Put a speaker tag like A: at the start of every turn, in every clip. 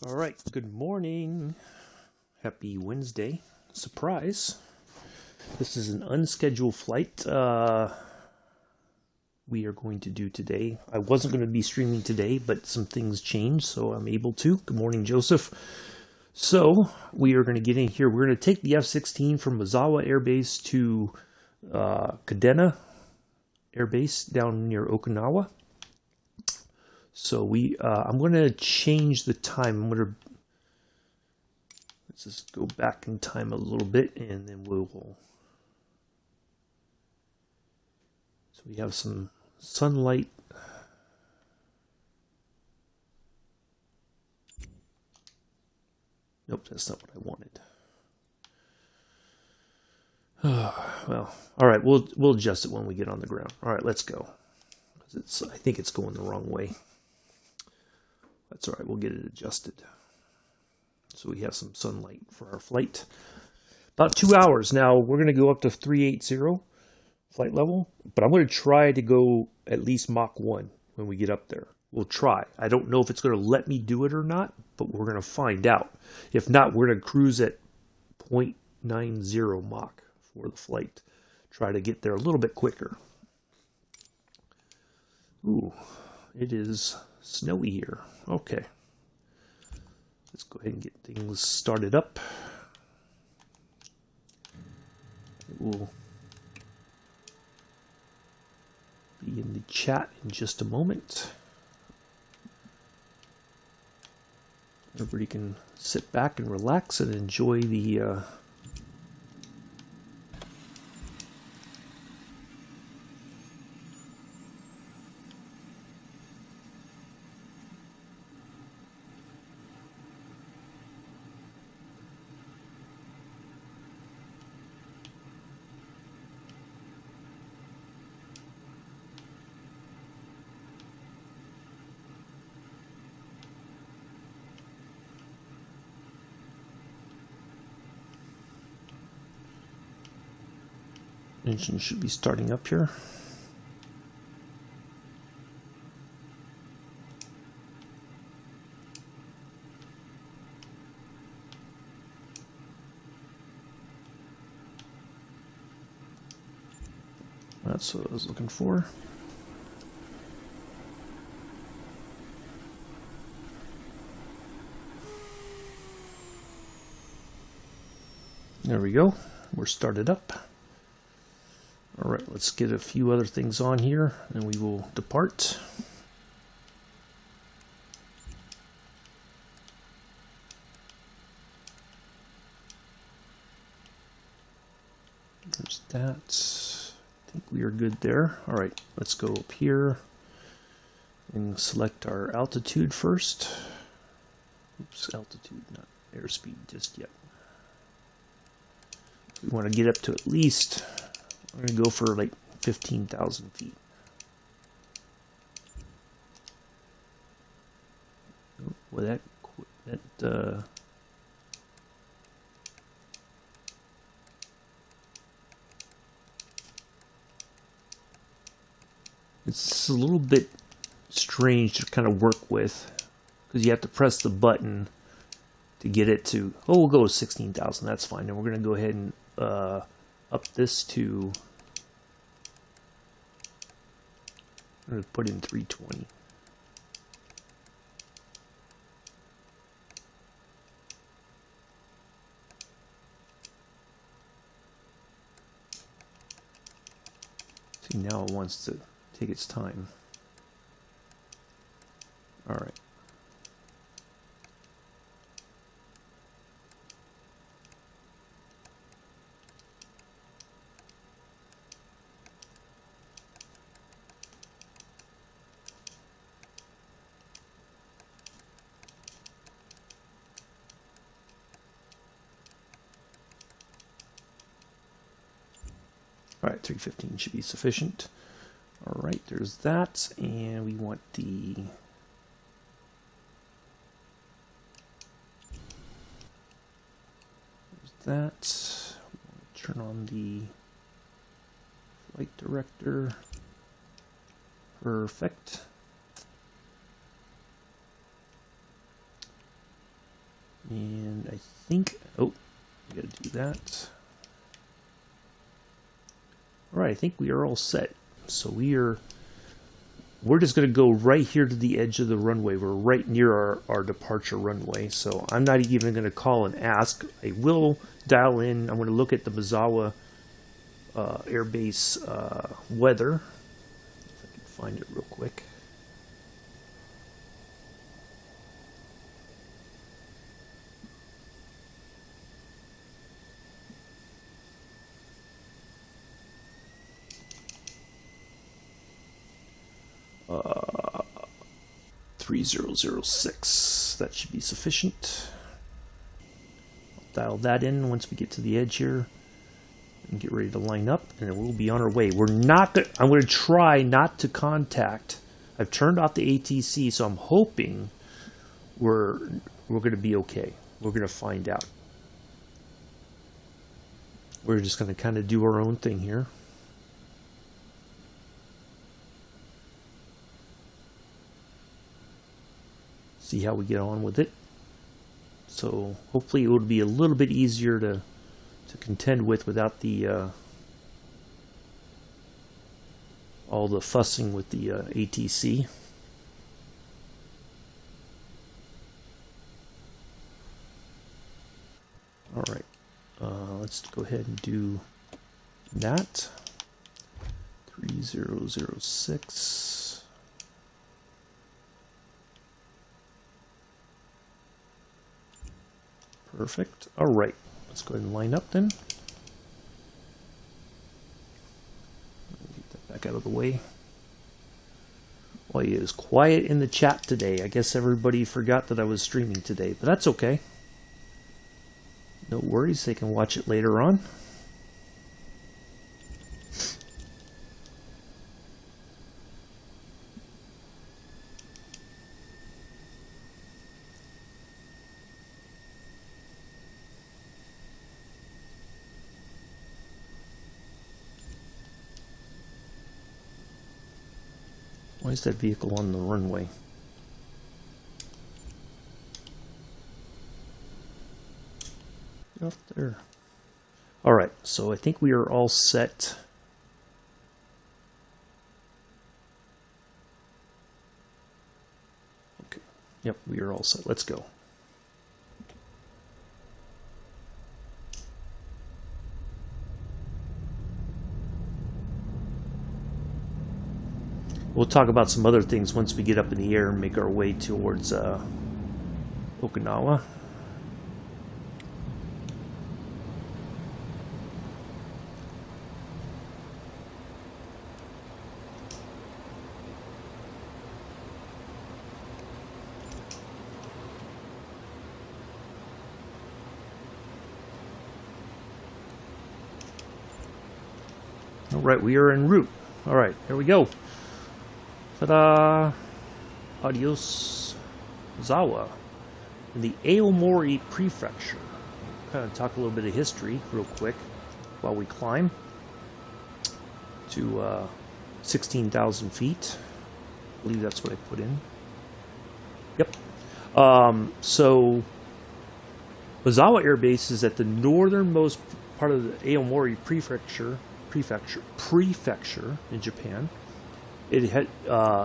A: All right, good morning. Happy Wednesday. Surprise. This is an unscheduled flight we are going to do today. I wasn't going to be streaming today, but some things changed, so I'm able to. Good morning, Joseph. So we are going to get in here. We're going to take the F-16 from Misawa Air Base to Kadena Air Base down near Okinawa. So I'm going to change the time. Let's just go back in time a little bit, and then we will. So we have some sunlight. Nope, that's not what I wanted. Well, all right, we'll adjust it when we get on the ground. All right, let's go. I think it's going the wrong way. That's all right, we'll get it adjusted. So we have some sunlight for our flight. About 2 hours. Now, we're going to go up to 380 flight level, but I'm going to try to go at least Mach 1 when we get up there. We'll try. I don't know if it's going to let me do it or not, but we're going to find out. If not, we're going to cruise at 0.90 Mach for the flight. Try to get there a little bit quicker. Ooh, it is snowy here. Okay. Let's go ahead and get things started up. We'll be in the chat in just a moment. Everybody can sit back and relax and enjoy the engine should be starting up here. That's what I was looking for. There we go. We're started up. All right, let's get a few other things on here, and we will depart. There's that. I think we are good there. All right, let's go up here and select our altitude first. Oops, altitude, not airspeed just yet. We want to get up to at least, we're going to go for like 15,000 feet. Well, it's a little bit strange to kind of work with, because you have to press the button to get it to, oh, we'll go with 16,000, that's fine. And we're going to go ahead and up this to, I'm going to put in 320. See, now it wants to take its time. All right. All right, 315 should be sufficient. All right, there's that, and we want the that. We want to turn on the flight director. Perfect. And I think, oh, we gotta do that. All right, I think we are all set. So we're just gonna go right here to the edge of the runway. We're right near our departure runway. So I'm not even gonna call and ask. I will dial in. I'm gonna look at the Misawa Air Base weather. If I can find it real quick. Uh, 3006. That should be sufficient. I'll dial that in once we get to the edge here and get ready to line up, and then we'll be on our way. I'm going to try not to contact. I've turned off the ATC, so I'm hoping we're going to be okay. We're going to find out. We're just going to kind of do our own thing here. See how we get on with it. So hopefully it will be a little bit easier to contend with without the all the fussing with the ATC. All right, let's go ahead and do that. 3006. Perfect. All right, let's go ahead and line up then. Get that back out of the way. Well, it is quiet in the chat today. I guess everybody forgot that I was streaming today, but that's okay. No worries, they can watch it later on. Why is that vehicle on the runway? Get off there. All right, so I think we are all set. Okay, yep, we are all set. Let's go. We'll talk about some other things once we get up in the air and make our way towards Okinawa. All right, we are en route. All right, here we go. Ta-da! Adios, Misawa. In the Aomori Prefecture. Kind of talk a little bit of history real quick while we climb to 16,000 feet. I believe that's what I put in. Yep. So Misawa Air Base is at the northernmost part of the Aomori Prefecture in Japan. It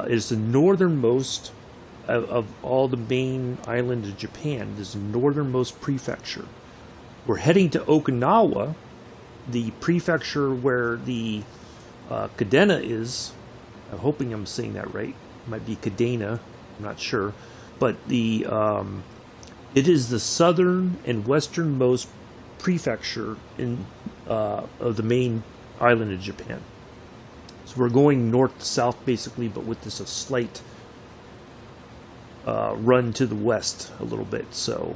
A: is the northernmost of all the main islands of Japan. It is the northernmost prefecture. We're heading to Okinawa, the prefecture where the Kadena is. I'm hoping I'm saying that right. It might be Kadena. I'm not sure. But it is the southern and westernmost prefecture of the main island of Japan. So we're going north-south basically, but with this a slight run to the west a little bit. So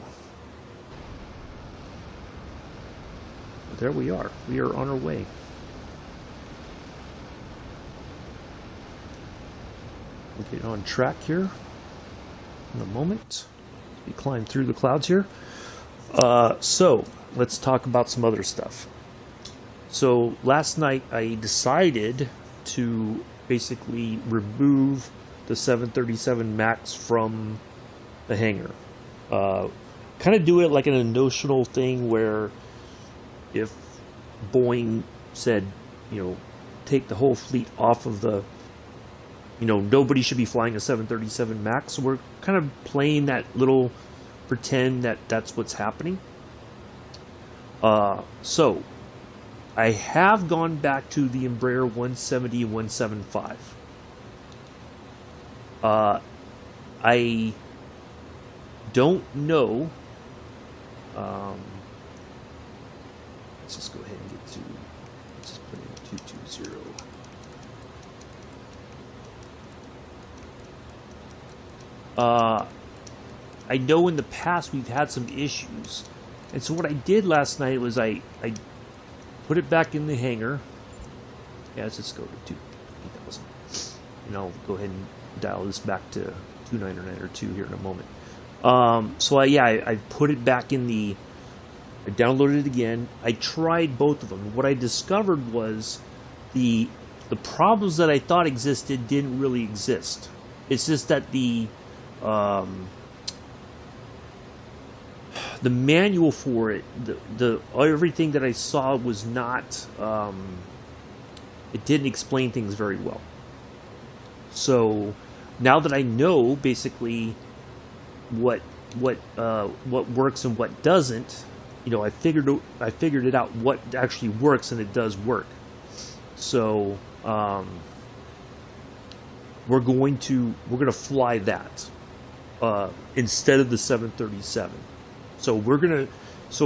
A: there we are. We are on our way. We'll get on track here in a moment. We climb through the clouds here. So let's talk about some other stuff. So last night I decided to basically remove the 737 Max from the hangar. kind of do it like in a notional thing where if Boeing said, take the whole fleet off of the, nobody should be flying a 737 MAX. So we're kind of playing that little pretend that that's what's happening. So I have gone back to the Embraer 170 and 175. I don't know. Let's just go ahead and get to. Let's just put in 220. I know in the past we've had some issues, and so what I did last night was I put it back in the hangar. Yeah, let's just go to 2000, and I'll go ahead and dial this back to 2992 here in a moment. So I put it back in the. I downloaded it again. I tried both of them. What I discovered was the problems that I thought existed didn't really exist. It's just that the manual for it, the everything that I saw was not. It didn't explain things very well. So now that I know basically what works and what doesn't, I figured it out what actually works, and it does work. So we're going to fly that instead of the 737. So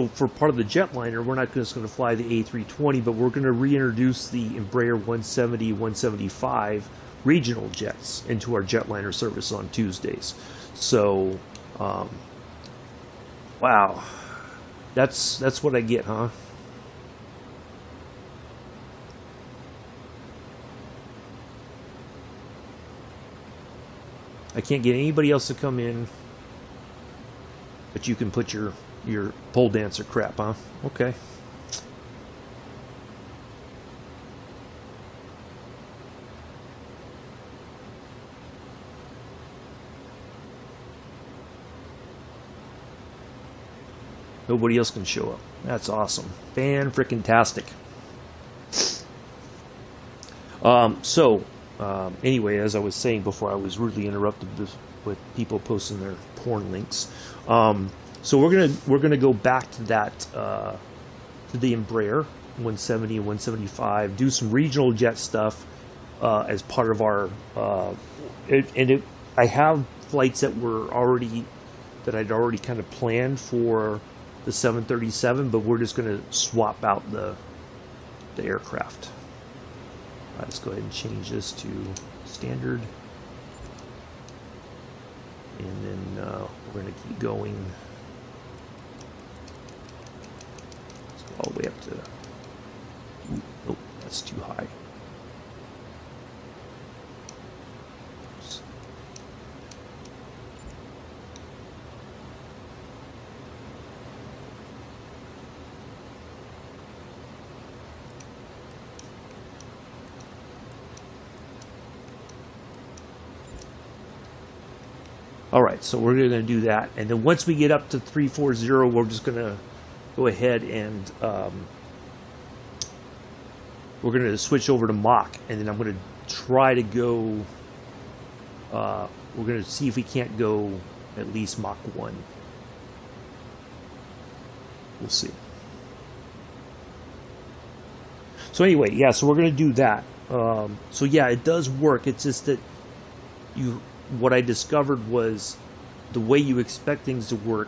A: for part of the jetliner, we're not just going to fly the A320, but we're going to reintroduce the Embraer 170, 175 regional jets into our jetliner service on Tuesdays. So, wow, that's what I get, huh? I can't get anybody else to come in, but you can put your pole dancer crap, huh? Okay. Nobody else can show up. That's awesome. Fan-frickin-tastic. Anyway, as I was saying before, I was rudely interrupted with people posting their porn links. So we're gonna go back to that to the Embraer 170 and 175. Do some regional jet stuff as part of our. I have flights that I'd already kind of planned for the 737, but we're just going to swap out the aircraft. All right, let's go ahead and change this to standard, and then we're going to keep going. Let's go all the way up to. Nope, that's too high. All right, so we're going to do that, and then once we get up to 340, we're just going to go ahead and we're going to switch over to Mach, and then I'm going to try to go. We're going to see if we can't go at least Mach 1. We'll see. So anyway, yeah, so we're going to do that. So yeah, it does work. It's just that what I discovered was the way you expect things to work,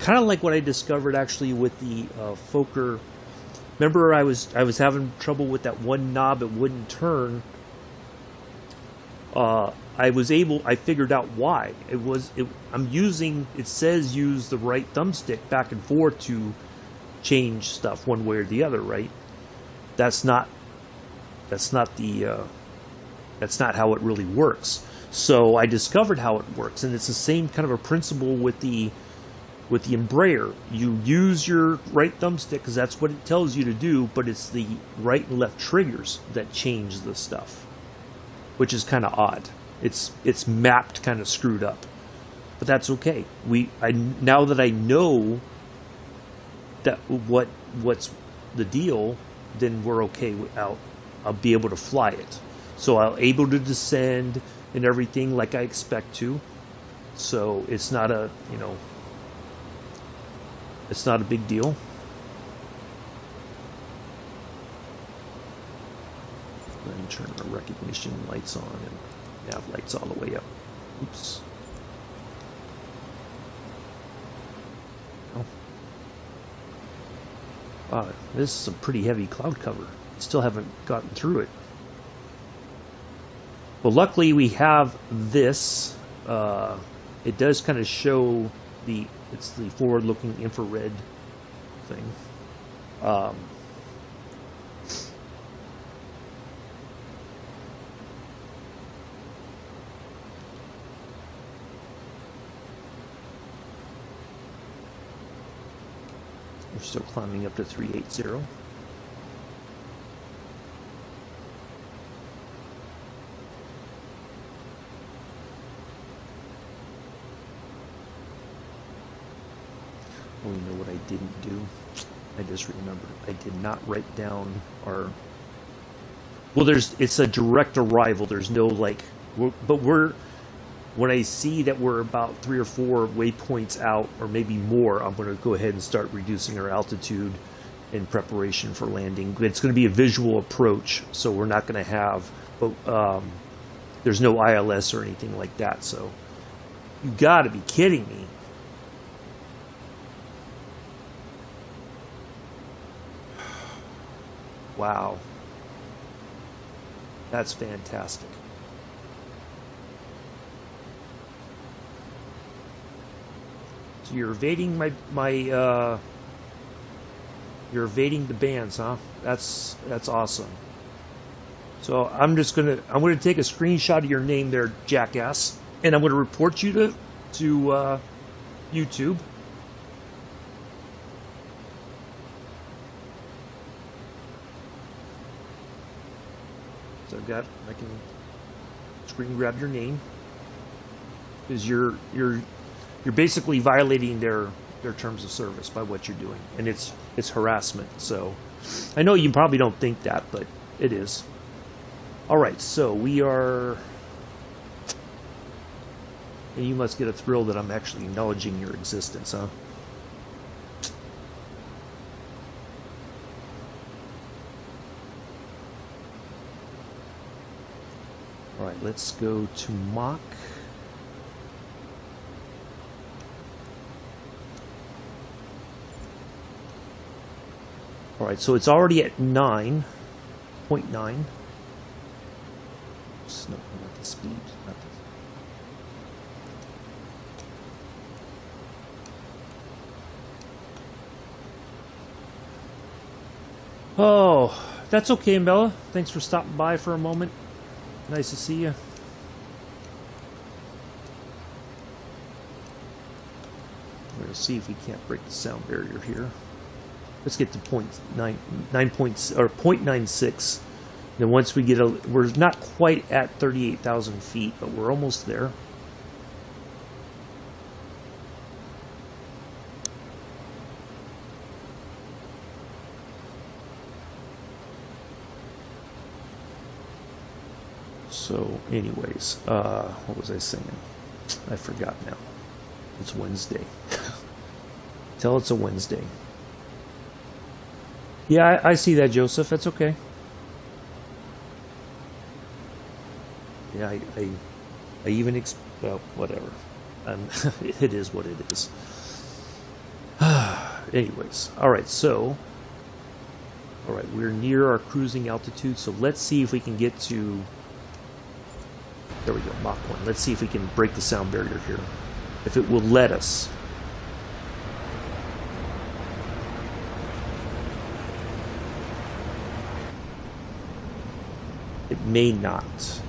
A: kind of like what I discovered actually with the Fokker. Remember, I was having trouble with that one knob; it wouldn't turn. I figured out why. It says use the right thumbstick back and forth to change stuff one way or the other, right? That's not how it really works. So I discovered how it works, and it's the same kind of a principle with the Embraer. You use your right thumbstick because that's what it tells you to do, but it's the right and left triggers that change the stuff, which is kind of odd. It's mapped kind of screwed up. but that's okay. Now that I know that what's the deal, then we're okay. I'll be able to fly it. So I'll able to descend and everything like I expect to. So it's not a, it's not a big deal. Then turn the recognition lights on and nav lights all the way up. Oops. Oh. This is some pretty heavy cloud cover. Still haven't gotten through it. Well, luckily we have this. It does kind of show it's the forward-looking infrared thing. We're still climbing up to 380. Oh, you know what I didn't do? I just remembered. I did not write down our... Well, it's a direct arrival. There's no, when I see that we're about 3 or 4 waypoints out, or maybe more, I'm going to go ahead and start reducing our altitude in preparation for landing. It's going to be a visual approach, so we're not going to have... there's no ILS or anything like that, so... You gotta be kidding me. Wow. That's fantastic. So you're evading you're evading the bands, huh? That's awesome. So I'm gonna take a screenshot of your name there, jackass, and I'm gonna report you to YouTube. So I can screen grab your name, because you're basically violating their terms of service by what you're doing, and it's harassment. So I know you probably don't think that, but it is. All right, so we are, and you must get a thrill that I'm actually acknowledging your existence, huh? All right, let's go to Mach. All right, so it's already at 9.9. No, not the speed. Not the... Oh, that's okay, Bella. Thanks for stopping by for a moment. Nice to see you. We're going to see if we can't break the sound barrier here. Let's get to 0.96. Then once we get we're not quite at 38,000 feet, but we're almost there. So anyways, what was I saying? I forgot now. It's Wednesday. Tell it's a Wednesday. Yeah, I see that, Joseph. That's okay. Yeah, I even well, whatever. It is what it is. Anyways, all right. So, all right, we're near our cruising altitude. So let's see if we can get to. There we go, Mach 1. Let's see if we can break the sound barrier here. If it will let us. It may not.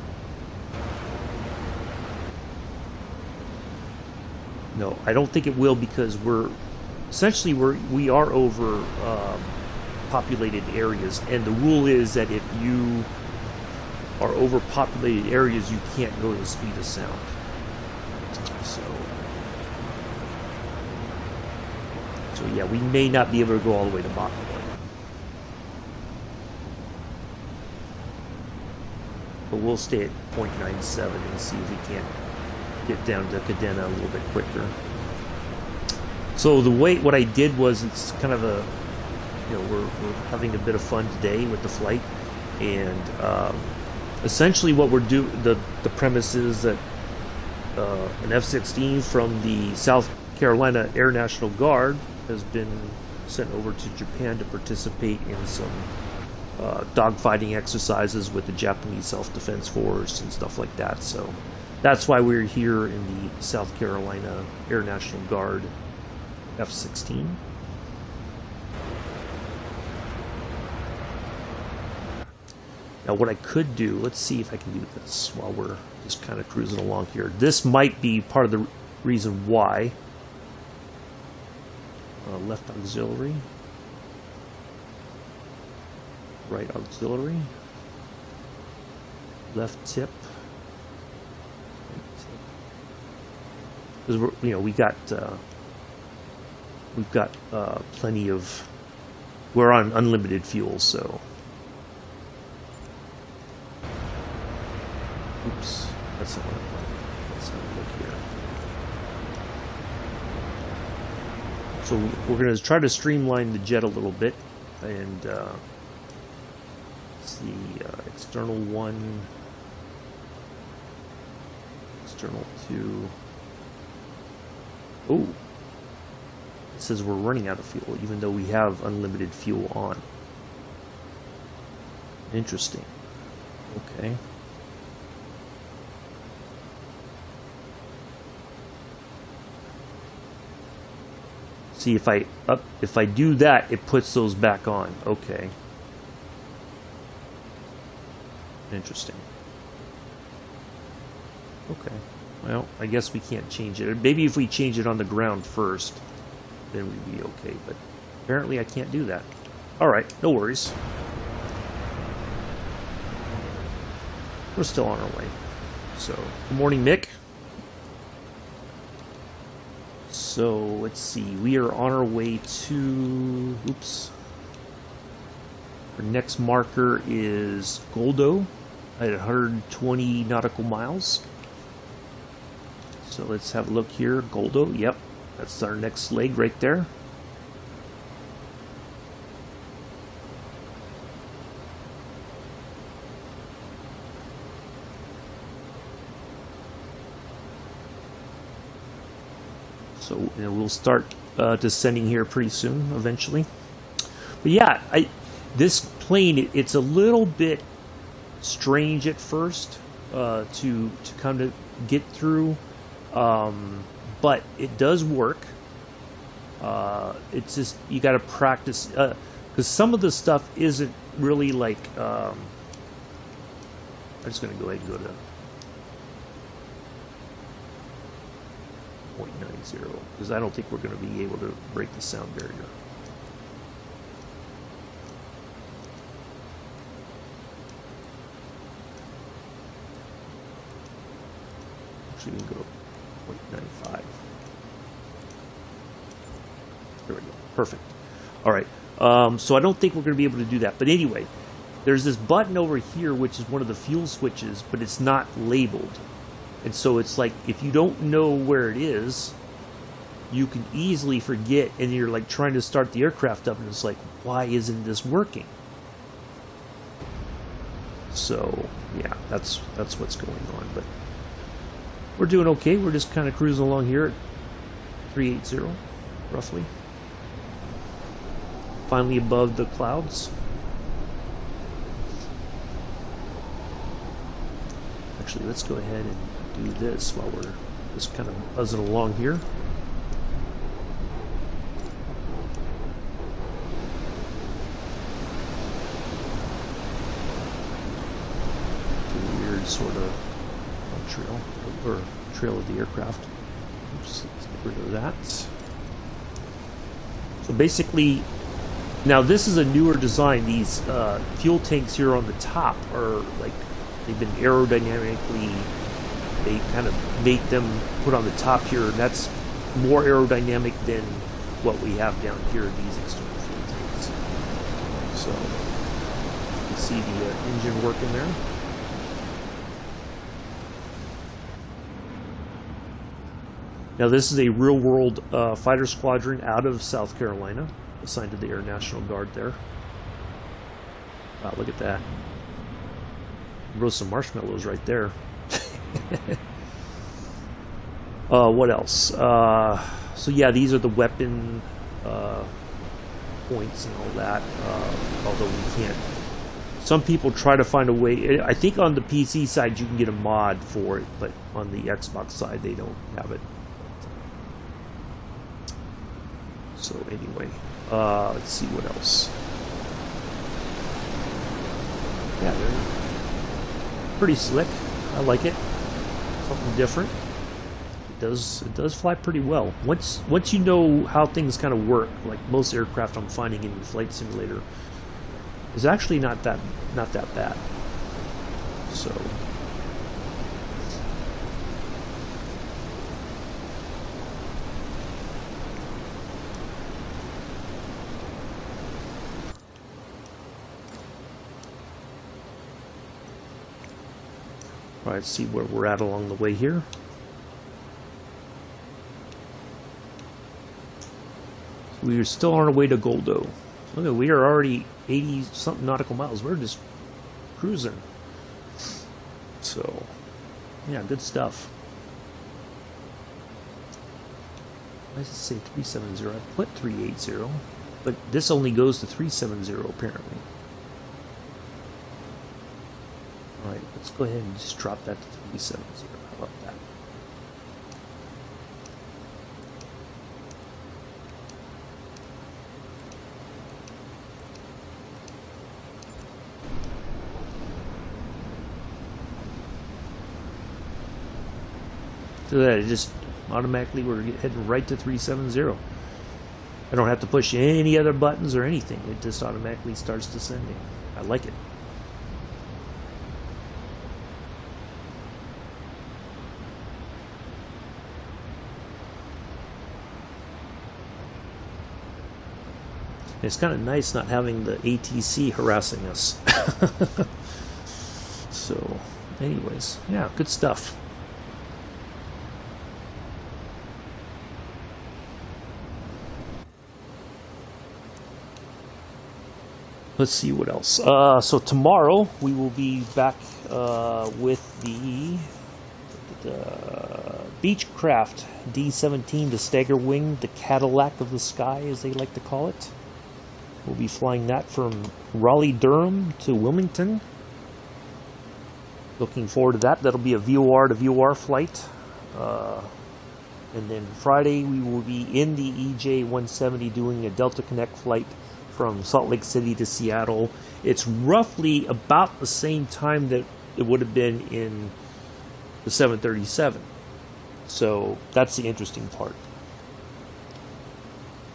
A: No, I don't think it will, because we are over populated areas, and the rule is that if you are overpopulated areas, you can't go to the speed of sound. So So yeah, we may not be able to go all the way to Mach 1. But we'll stay at 0.97 and see if we can't get down to Kadena a little bit quicker. So the way, what I did was, it's kind of a, you know, we're having a bit of fun today with the flight, and essentially what we're doing, the premise is that an F-16 from the South Carolina Air National Guard has been sent over to Japan to participate in some dogfighting exercises with the Japanese Self-Defense Force and stuff like that. So that's why we're here in the South Carolina Air National Guard F-16. Now what I could do, let's see if I can do this while we're just kind of cruising along here. This might be part of the reason why. Left auxiliary. Right auxiliary. Left tip. Because you know, we've got plenty of. We're on unlimited fuel, so. Oops, that's not what I want. Let's have a look here. So we're going to try to streamline the jet a little bit, and it's the external 1, external 2. Oh, it says we're running out of fuel, even though we have unlimited fuel on. Interesting. Okay. See, if I do that, it puts those back on. Okay. Interesting. Okay. Well, I guess we can't change it. Maybe if we change it on the ground first, then we'd be okay. But apparently I can't do that. Alright, no worries. We're still on our way. So, good morning, Mick. So, let's see. We are on our way to... Oops. Our next marker is Goldo at 120 nautical miles. So let's have a look here. Goldo, yep. That's our next leg right there. So we'll start descending here pretty soon, eventually. But yeah, this plane, it's a little bit strange at first to kind of get through, but it does work. It's just you got to practice, because some of the stuff isn't really like. I'm just going to go ahead and go to 0.90 because I don't think we're going to be able to break the sound barrier. Actually, we can go 0.95. There we go. Perfect. All right. So I don't think we're going to be able to do that. But anyway, there's this button over here, which is one of the fuel switches, but it's not labeled. And so it's like, if you don't know where it is, you can easily forget, and you're like trying to start the aircraft up, and it's like, why isn't this working? So, yeah, that's what's going on. But we're doing okay. We're just kind of cruising along here at 380, roughly. Finally above the clouds. Actually, let's go ahead and do this while we're just kind of buzzing along here. Weird sort of trail, or trail of the aircraft. Oops, let's get rid of that. So basically, now this is a newer design. These fuel tanks here on the top are like, they've been aerodynamically, they kind of made them put on the top here, and that's more aerodynamic than what we have down here, these external fuel tanks. So you can see the engine working there. Now this is a real-world fighter squadron out of South Carolina, assigned to the Air National Guard there. Wow, look at that. Roast some marshmallows right there. What else? So yeah, these are the weapon points and all that. Although we can't. Some people try to find a way. I think on the PC side you can get a mod for it, but on the Xbox side they don't have it. So anyway, let's see what else. Yeah, they're pretty slick. I like it. Something different. It does fly pretty well. Once you know how things kind of work, like most aircraft I'm finding in the Flight Simulator, is actually not that bad. So. All right, let's see where we're at along the way here. We are still on our way to Goldo. Okay, we are already 80-something nautical miles. We're just cruising. So, yeah, good stuff. Why does it say 370? I put 380, but this only goes to 370 apparently. Alright, let's go ahead and just drop that to 370. How about that? So that it just automatically, we're heading right to 370. I don't have to push any other buttons or anything. It just automatically starts descending. I like it. It's kind of nice not having the ATC harassing us. So, anyways, yeah, good stuff. Let's see what else. So tomorrow we will be back with the Beechcraft D-17, the Stagger Wing, the Cadillac of the sky, as they like to call it. We'll be flying that from Raleigh-Durham to Wilmington. Looking forward to that. That'll be a VOR to VOR flight. And then Friday we will be in the EJ-170 doing a Delta Connect flight from Salt Lake City to Seattle. It's roughly about the same time that it would have been in the 737. So that's the interesting part.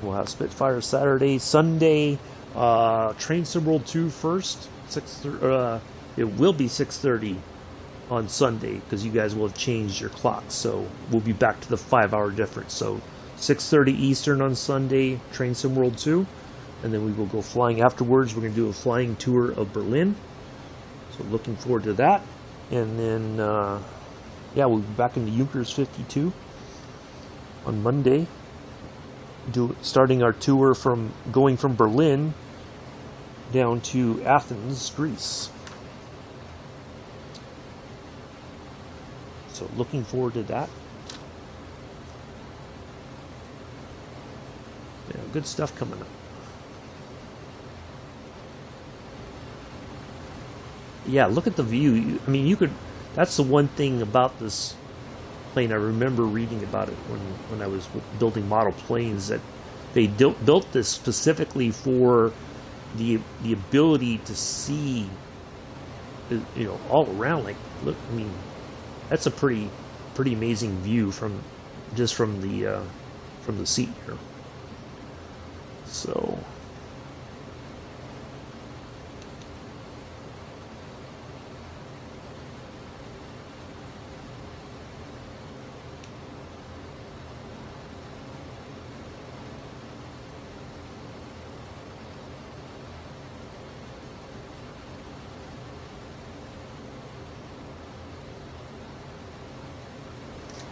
A: We'll have Spitfire Saturday, Sunday, Train Sim World 2 first. It will be 6:30 on Sunday because you guys will have changed your clocks. So we'll be back to the 5-hour difference. So 6:30 Eastern on Sunday, Train Sim World 2. And then we will go flying afterwards. We're going to do a flying tour of Berlin. So looking forward to that. And then, yeah, we'll be back in the Junkers 52 on Monday. Starting our tour going from Berlin down to Athens, Greece. So looking forward to that. Yeah, good stuff coming up. Yeah, look at the view. I mean, you could. That's the one thing about this plane. I remember reading about it when I was building model planes, that they built this specifically for the ability to see, you know, all around. Like, look, I mean, that's a pretty amazing view from the seat here. So.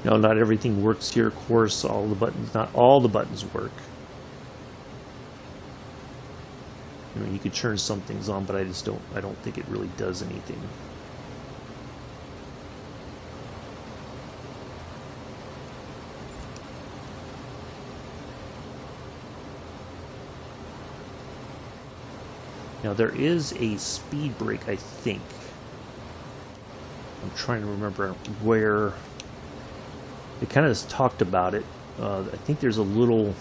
A: No, not everything works here, of course. All the buttons, not all the buttons work. You know, you could turn some things on, but I don't think it really does anything. Now there is a speed brake, I think. I'm trying to remember where. They kind of talked about it. I think there's a little,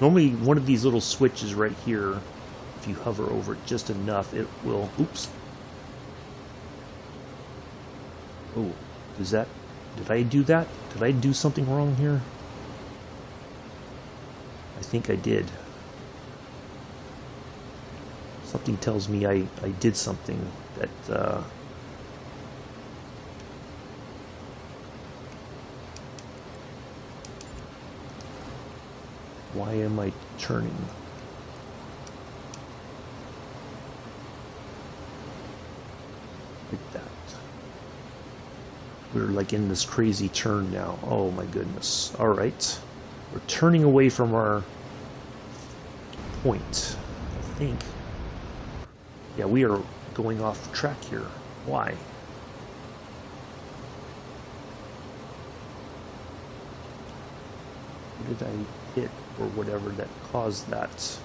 A: normally one of these little switches right here, if you hover over it just enough, it will, oops. Oh, is that, did I do that? Did I do something wrong here? I think I did. Something tells me I did something that, why am I turning? Like that. We're like in this crazy turn now. Oh my goodness. Alright. We're turning away from our point, I think. Yeah, we are going off track here. Why? What did I hit or whatever that caused that?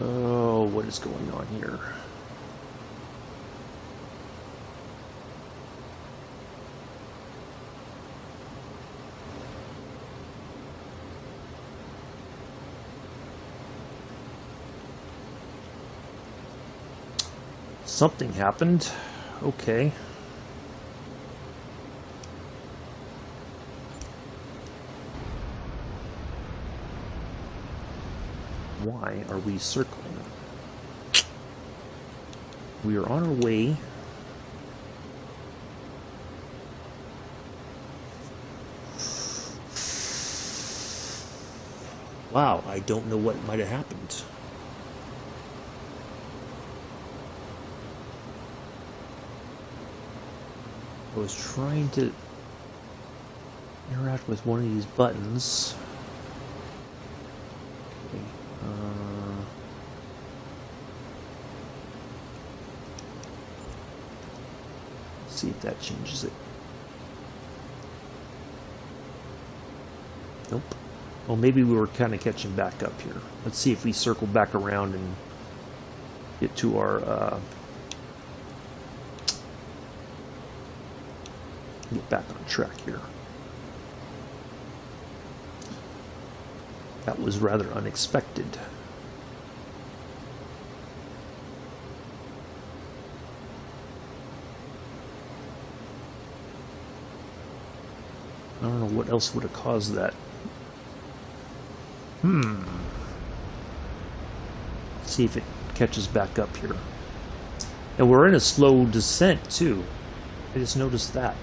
A: Oh, what is going on here? Something happened. Okay. Why are we circling? We are on our way. Wow, I don't know what might have happened. I was trying to interact with one of these buttons. Okay. Let's see if that changes it. Nope. Well, maybe we were kind of catching back up here. Let's see if we circle back around and get to our get back on track here. That was rather unexpected. I don't know what else would have caused that. Let's see if it catches back up here. And we're in a slow descent too. I just noticed that.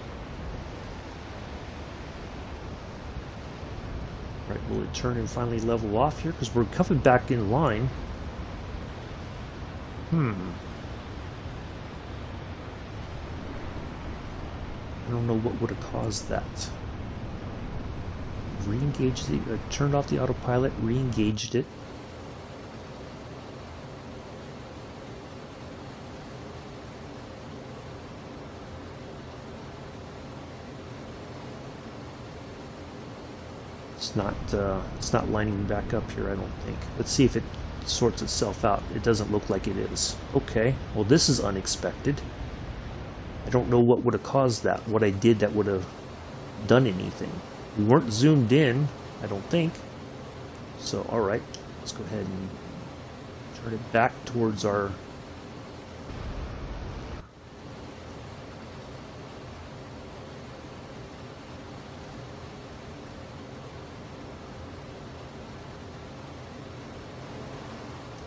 A: Right, will it turn and finally level off here? Because we're coming back in line. I don't know what would have caused that. Re-engaged it, turned off the autopilot, re-engaged it. It's not lining back up here, I don't think. Let's see if it sorts itself out. It doesn't look like it is. Okay, well this is unexpected. I don't know what would have caused that, what I did that would have done anything. We weren't zoomed in, I don't think. So, alright, let's go ahead and turn it back towards our...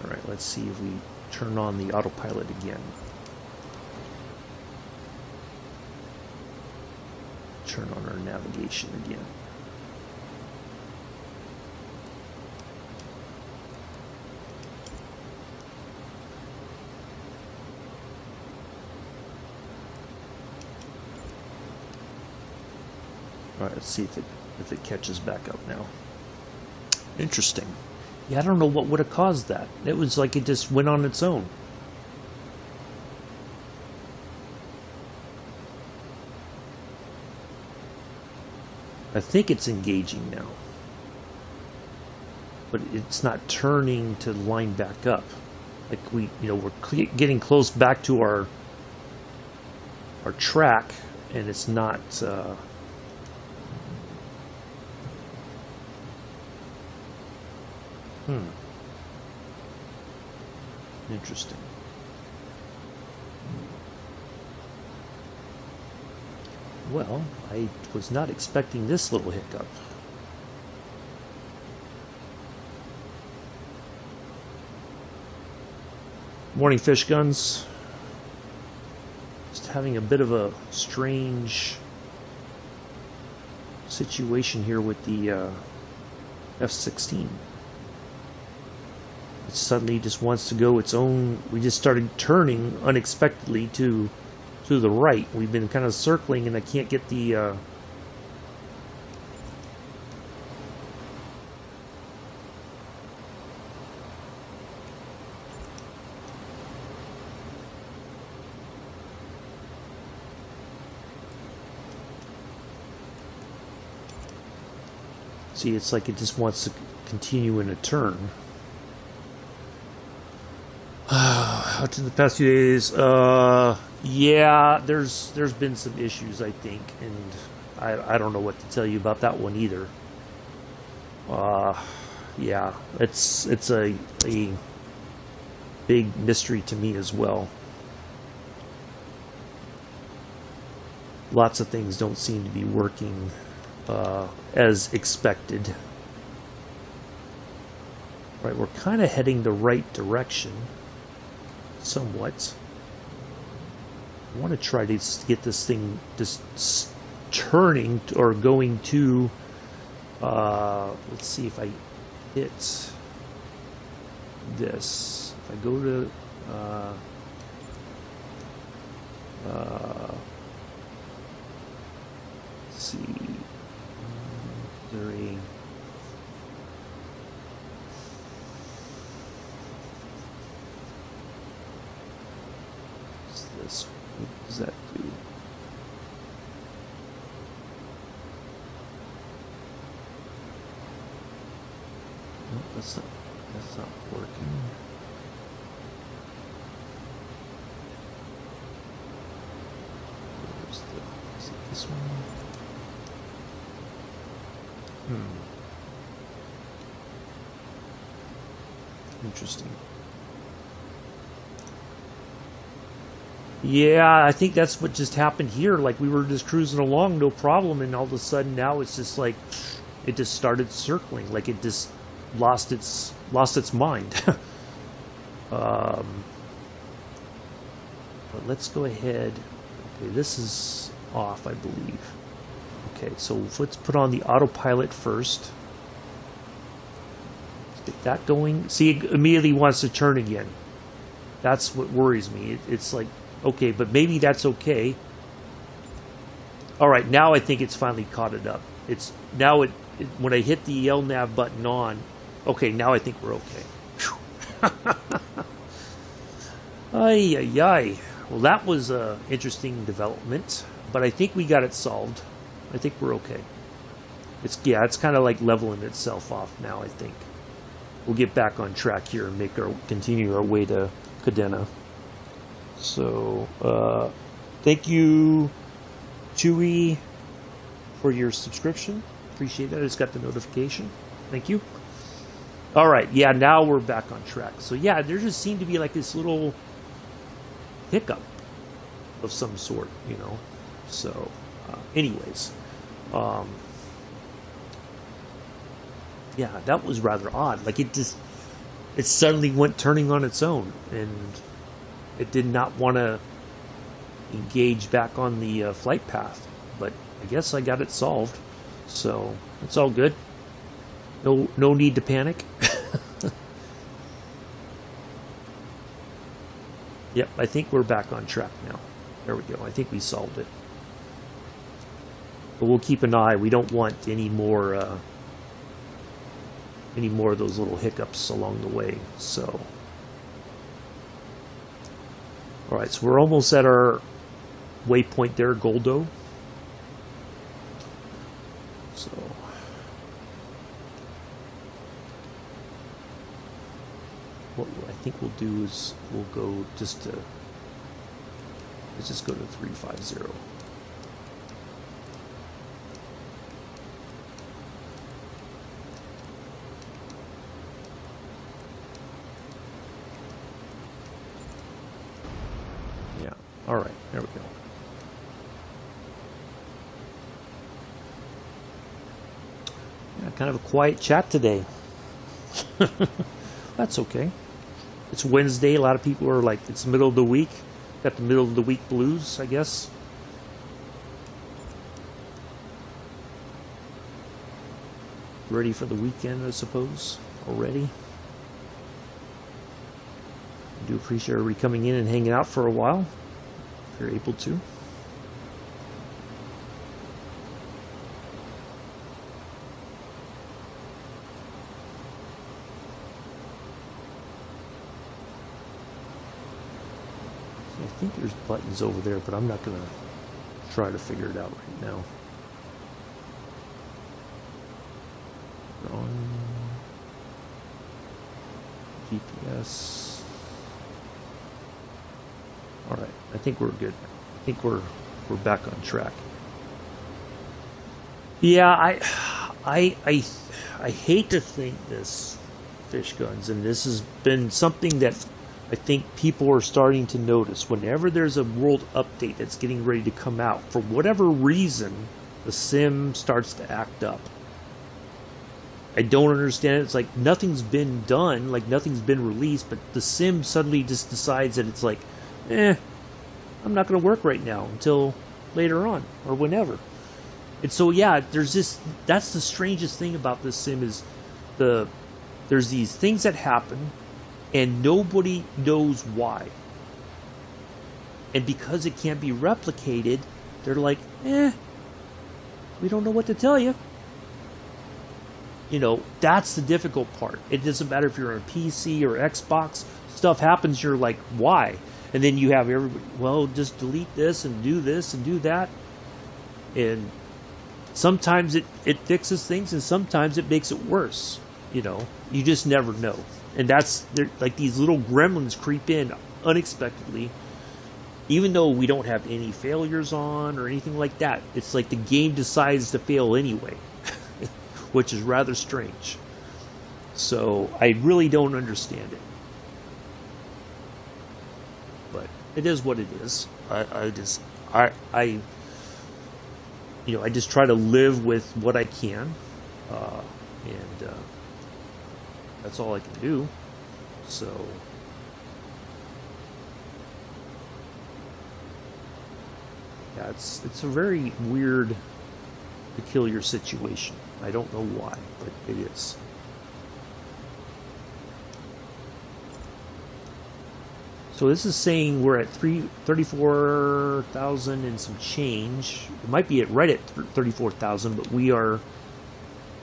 A: Alright, let's see if we turn on the autopilot again. Turn on our navigation again. All right, let's see if it catches back up now. Interesting. Yeah, I don't know what would have caused that. It was like it just went on its own. I think it's engaging now, but it's not turning to line back up. Like we're getting close back to our track, and it's not. Interesting. Well, I was not expecting this little hiccup. Morning, fish guns. Just having a bit of a strange situation here with the F-16. It suddenly just wants to go its own. We just started turning unexpectedly to the right. We've been kind of circling, and I can't get the see, it's like it just wants to continue in a turn. Out in the past few days, yeah, there's been some issues, I think, and I don't know what to tell you about that one either. Yeah, it's a big mystery to me as well. Lots of things don't seem to be working as expected. Right, we're kind of heading the right direction. Somewhat. I want to try to get this thing just turning or going to. Let's see if I hit this. If I go to. Let's see. There a. This. What does that do? No, that's not working. Where's the? Is it this one? Interesting. Yeah, I think that's what just happened here. Like we were just cruising along, no problem, and all of a sudden now it's just like it just started circling, like it just lost its mind. But let's go ahead. Okay, this is off, I believe. Okay, so let's put on the autopilot first. Let's get that going. See, it immediately wants to turn again. That's what worries me. It's like, okay, but maybe that's okay. All right, now I think it's finally caught it up. It's now when I hit the LNAV button on. Okay, now I think we're okay. Ay, ay, ay. Well, that was an interesting development, but I think we got it solved. I think we're okay. It's kind of like leveling itself off now. I think we'll get back on track here and continue our way to Kadena. So, thank you, Chewy, for your subscription. Appreciate that. I just got the notification. Thank you. All right. Yeah, now we're back on track. So, yeah, there just seemed to be like this little hiccup of some sort, you know. So, anyways, yeah, that was rather odd. Like it suddenly went turning on its own, and it did not want to engage back on the flight path. But I guess I got it solved, so it's all good. No need to panic. Yep, I think we're back on track now. There we go. I think we solved it. But we'll keep an eye. We don't want any more of those little hiccups along the way. So, all right, so we're almost at our waypoint there, Goldo. So, what I think we'll do is we'll go just to, let's just go to 350. Yeah, all right, there we go. Yeah, kind of a quiet chat today. That's okay. It's Wednesday. A lot of people are like, it's the middle of the week. Got the middle of the week blues, I guess. Ready for the weekend, I suppose, already. I do appreciate everybody coming in and hanging out for a while, if you're able to. I think there's buttons over there, but I'm not going to try to figure it out right now. On GPS. All right, I think we're good. I think we're back on track. Yeah, I hate to think this, fish guns, and this has been something that I think people are starting to notice. Whenever there's a world update that's getting ready to come out, for whatever reason, the sim starts to act up. I don't understand it. It's like nothing's been done, like nothing's been released, but the sim suddenly just decides that it's like, I'm not going to work right now until later on or whenever. And so, yeah, there's this, that's the strangest thing about this sim is there's these things that happen and nobody knows why. And because it can't be replicated, they're like, we don't know what to tell you. You know, that's the difficult part. It doesn't matter if you're on a PC or Xbox. Stuff happens, you're like, why? And then you have everybody, well, just delete this and do that. And sometimes it fixes things and sometimes it makes it worse. You know, you just never know. And that's, like these little gremlins creep in unexpectedly. Even though we don't have any failures on or anything like that. It's like the game decides to fail anyway. Which is rather strange. So I really don't understand it. But it is what it is. I just try to live with what I can. And that's all I can do. So yeah, it's a very weird, peculiar situation. I don't know why, but it is. So this is saying we're at 34,000 and some change. It might be right at 34,000, but we are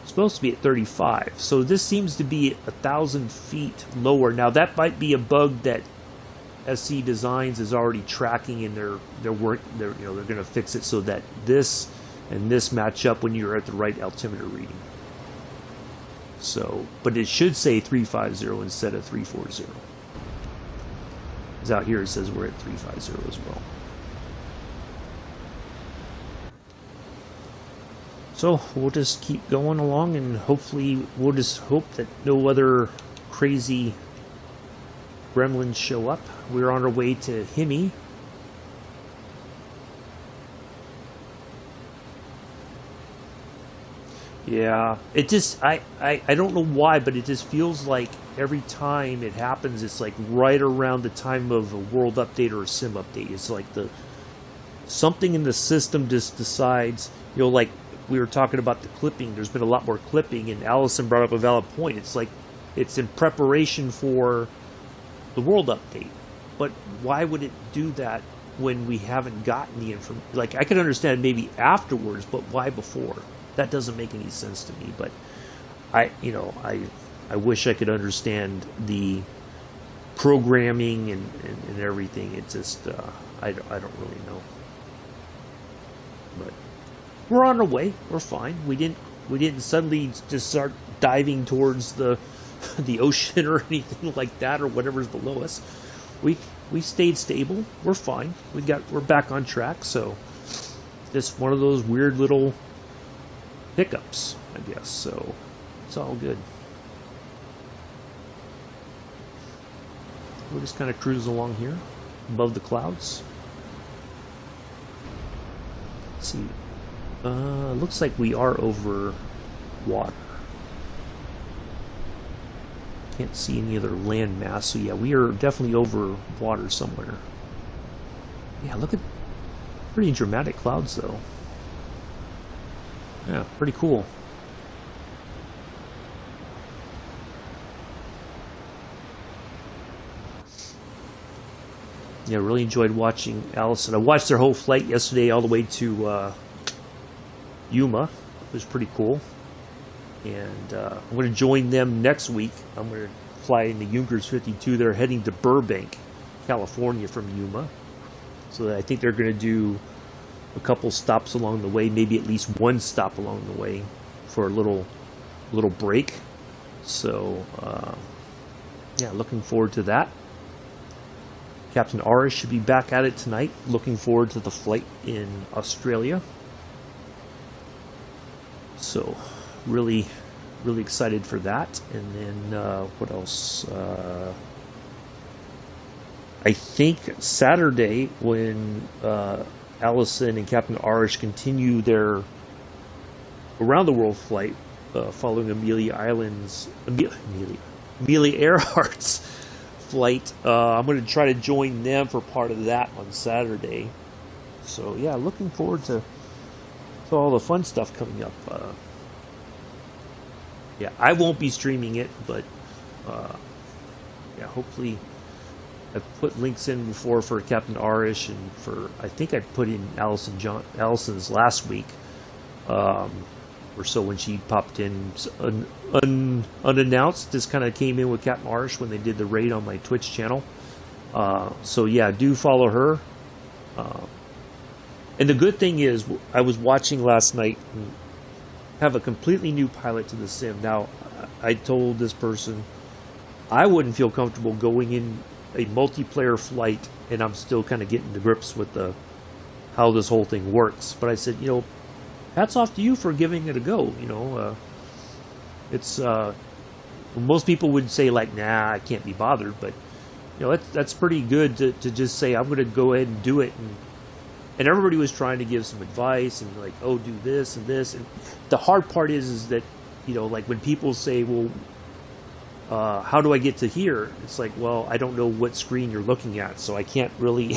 A: supposed to be at 35. So this seems to be 1,000 feet lower. Now that might be a bug that SC Designs is already tracking in their work. They're going to fix it so that this and this match up when you're at the right altimeter reading. So, but it should say 350 instead of 340. Because out here it says we're at 350 as well. So we'll just keep going along and hopefully we'll just hope that no other crazy gremlins show up. We're on our way to Himi. Yeah, it just, I don't know why, but it just feels like every time it happens, it's like right around the time of a world update or a sim update. It's like something in the system just decides, like we were talking about the clipping, there's been a lot more clipping, and Allison brought up a valid point. It's like, it's in preparation for the world update. But why would it do that when we haven't gotten the information? Like, I could understand maybe afterwards, but why before? That doesn't make any sense to me. But I wish I could understand the programming and everything. It's just I don't really know. But we're on our way. We're fine. We didn't suddenly just start diving towards the ocean or anything like that, or whatever's below us. We stayed stable. We're fine. We're back on track. So just one of those weird little hiccups, I guess. So it's all good. We'll just kind of cruise along here above the clouds. Let's see. Looks like we are over water. Can't see any other land mass, so yeah, we are definitely over water somewhere. Yeah, look at pretty dramatic clouds though. Yeah, pretty cool. Yeah, really enjoyed watching Allison. I watched their whole flight yesterday all the way to Yuma. It was pretty cool. And I'm going to join them next week. I'm going to fly in the Junkers 52. They're heading to Burbank, California from Yuma. So I think they're going to do a couple stops along the way, maybe at least one stop along the way for a little break. So yeah, looking forward to that. Captain Arish should be back at it tonight. Looking forward to the flight in Australia. So really excited for that. And then what else? I think Saturday, when Allison and Captain Arish continue their around the world flight following Amelia Earhart's flight, I'm going to try to join them for part of that on Saturday. So yeah, looking forward to all the fun stuff coming up. Yeah, I won't be streaming it, but yeah, hopefully. I've put links in before for Captain Arish, and for, I think I put in Allison's last week or so when she popped in unannounced. Just kind of came in with Captain Arish when they did the raid on my Twitch channel. So yeah, do follow her. And the good thing is, I was watching last night and have a completely new pilot to the sim. Now, I told this person I wouldn't feel comfortable going in a multiplayer flight and I'm still kind of getting to grips with how this whole thing works. But I said, hats off to you for giving it a go. It's most people would say like, nah, I can't be bothered, but that's pretty good to just say, I'm going to go ahead and do it. And everybody was trying to give some advice and like, oh, do this and this. And the hard part is that like when people say, well, how do I get to here? It's like, well, I don't know what screen you're looking at, so I can't really.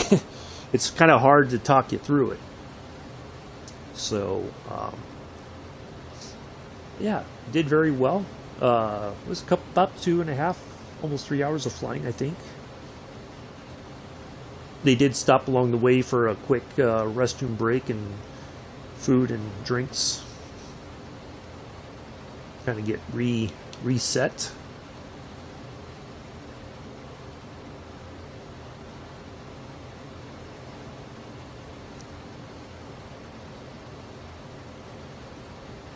A: It's kind of hard to talk you through it. So, yeah, did very well. It was about 2.5, almost 3 hours of flying, I think. They did stop along the way for a quick restroom break and food and drinks. Kind of get reset.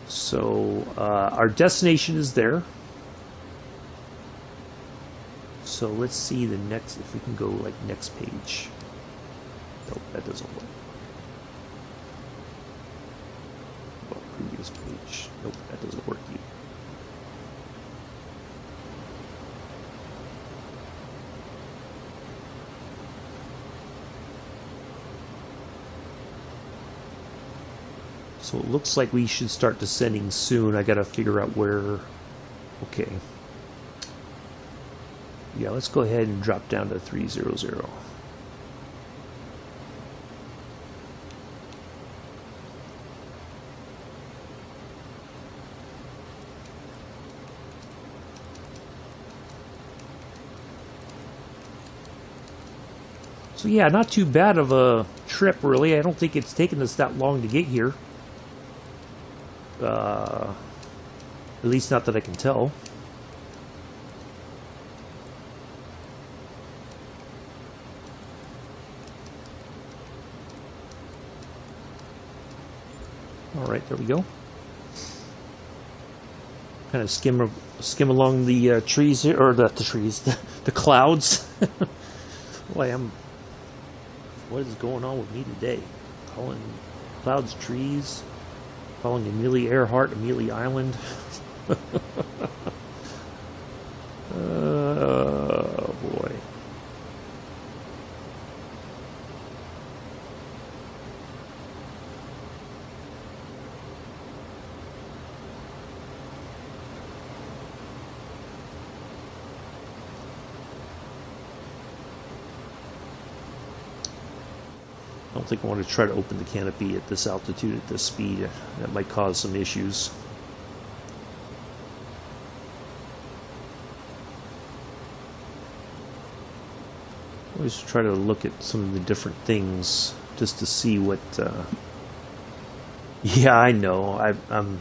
A: So our destination is there. So let's see the next, if we can go like next page. Nope, that doesn't work. Well, previous page. Nope, that doesn't work either. So it looks like we should start descending soon. I gotta figure out where. Okay. Yeah, let's go ahead and drop down to 300. So yeah, not too bad of a trip, really. I don't think it's taken us that long to get here. At least not that I can tell. All right, there we go. Kind of skim along the trees here, or the trees, the clouds. Boy, what is going on with me today? Calling clouds trees, calling Amelia Earhart Amelia Island. Oh boy. I don't think I want to try to open the canopy at this altitude, at this speed. That might cause some issues. Always try to look at some of the different things just to see what. Yeah, I know. I'm.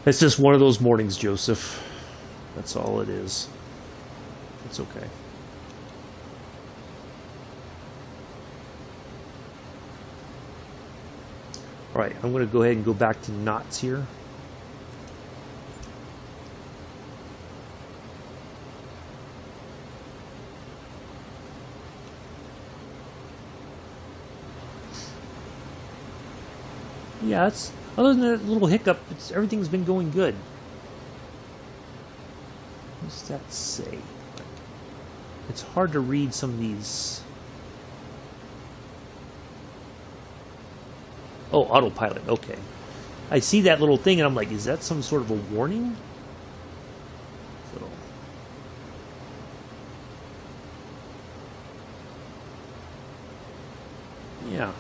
A: It's just one of those mornings, Joseph. That's all it is. It's okay. Alright, I'm going to go ahead and go back to knots here. Yeah, it's, other than that little hiccup, everything's been going good. What does that say? It's hard to read some of these. Oh, autopilot, okay. I see that little thing and I'm like, is that some sort of a warning? So. Yeah.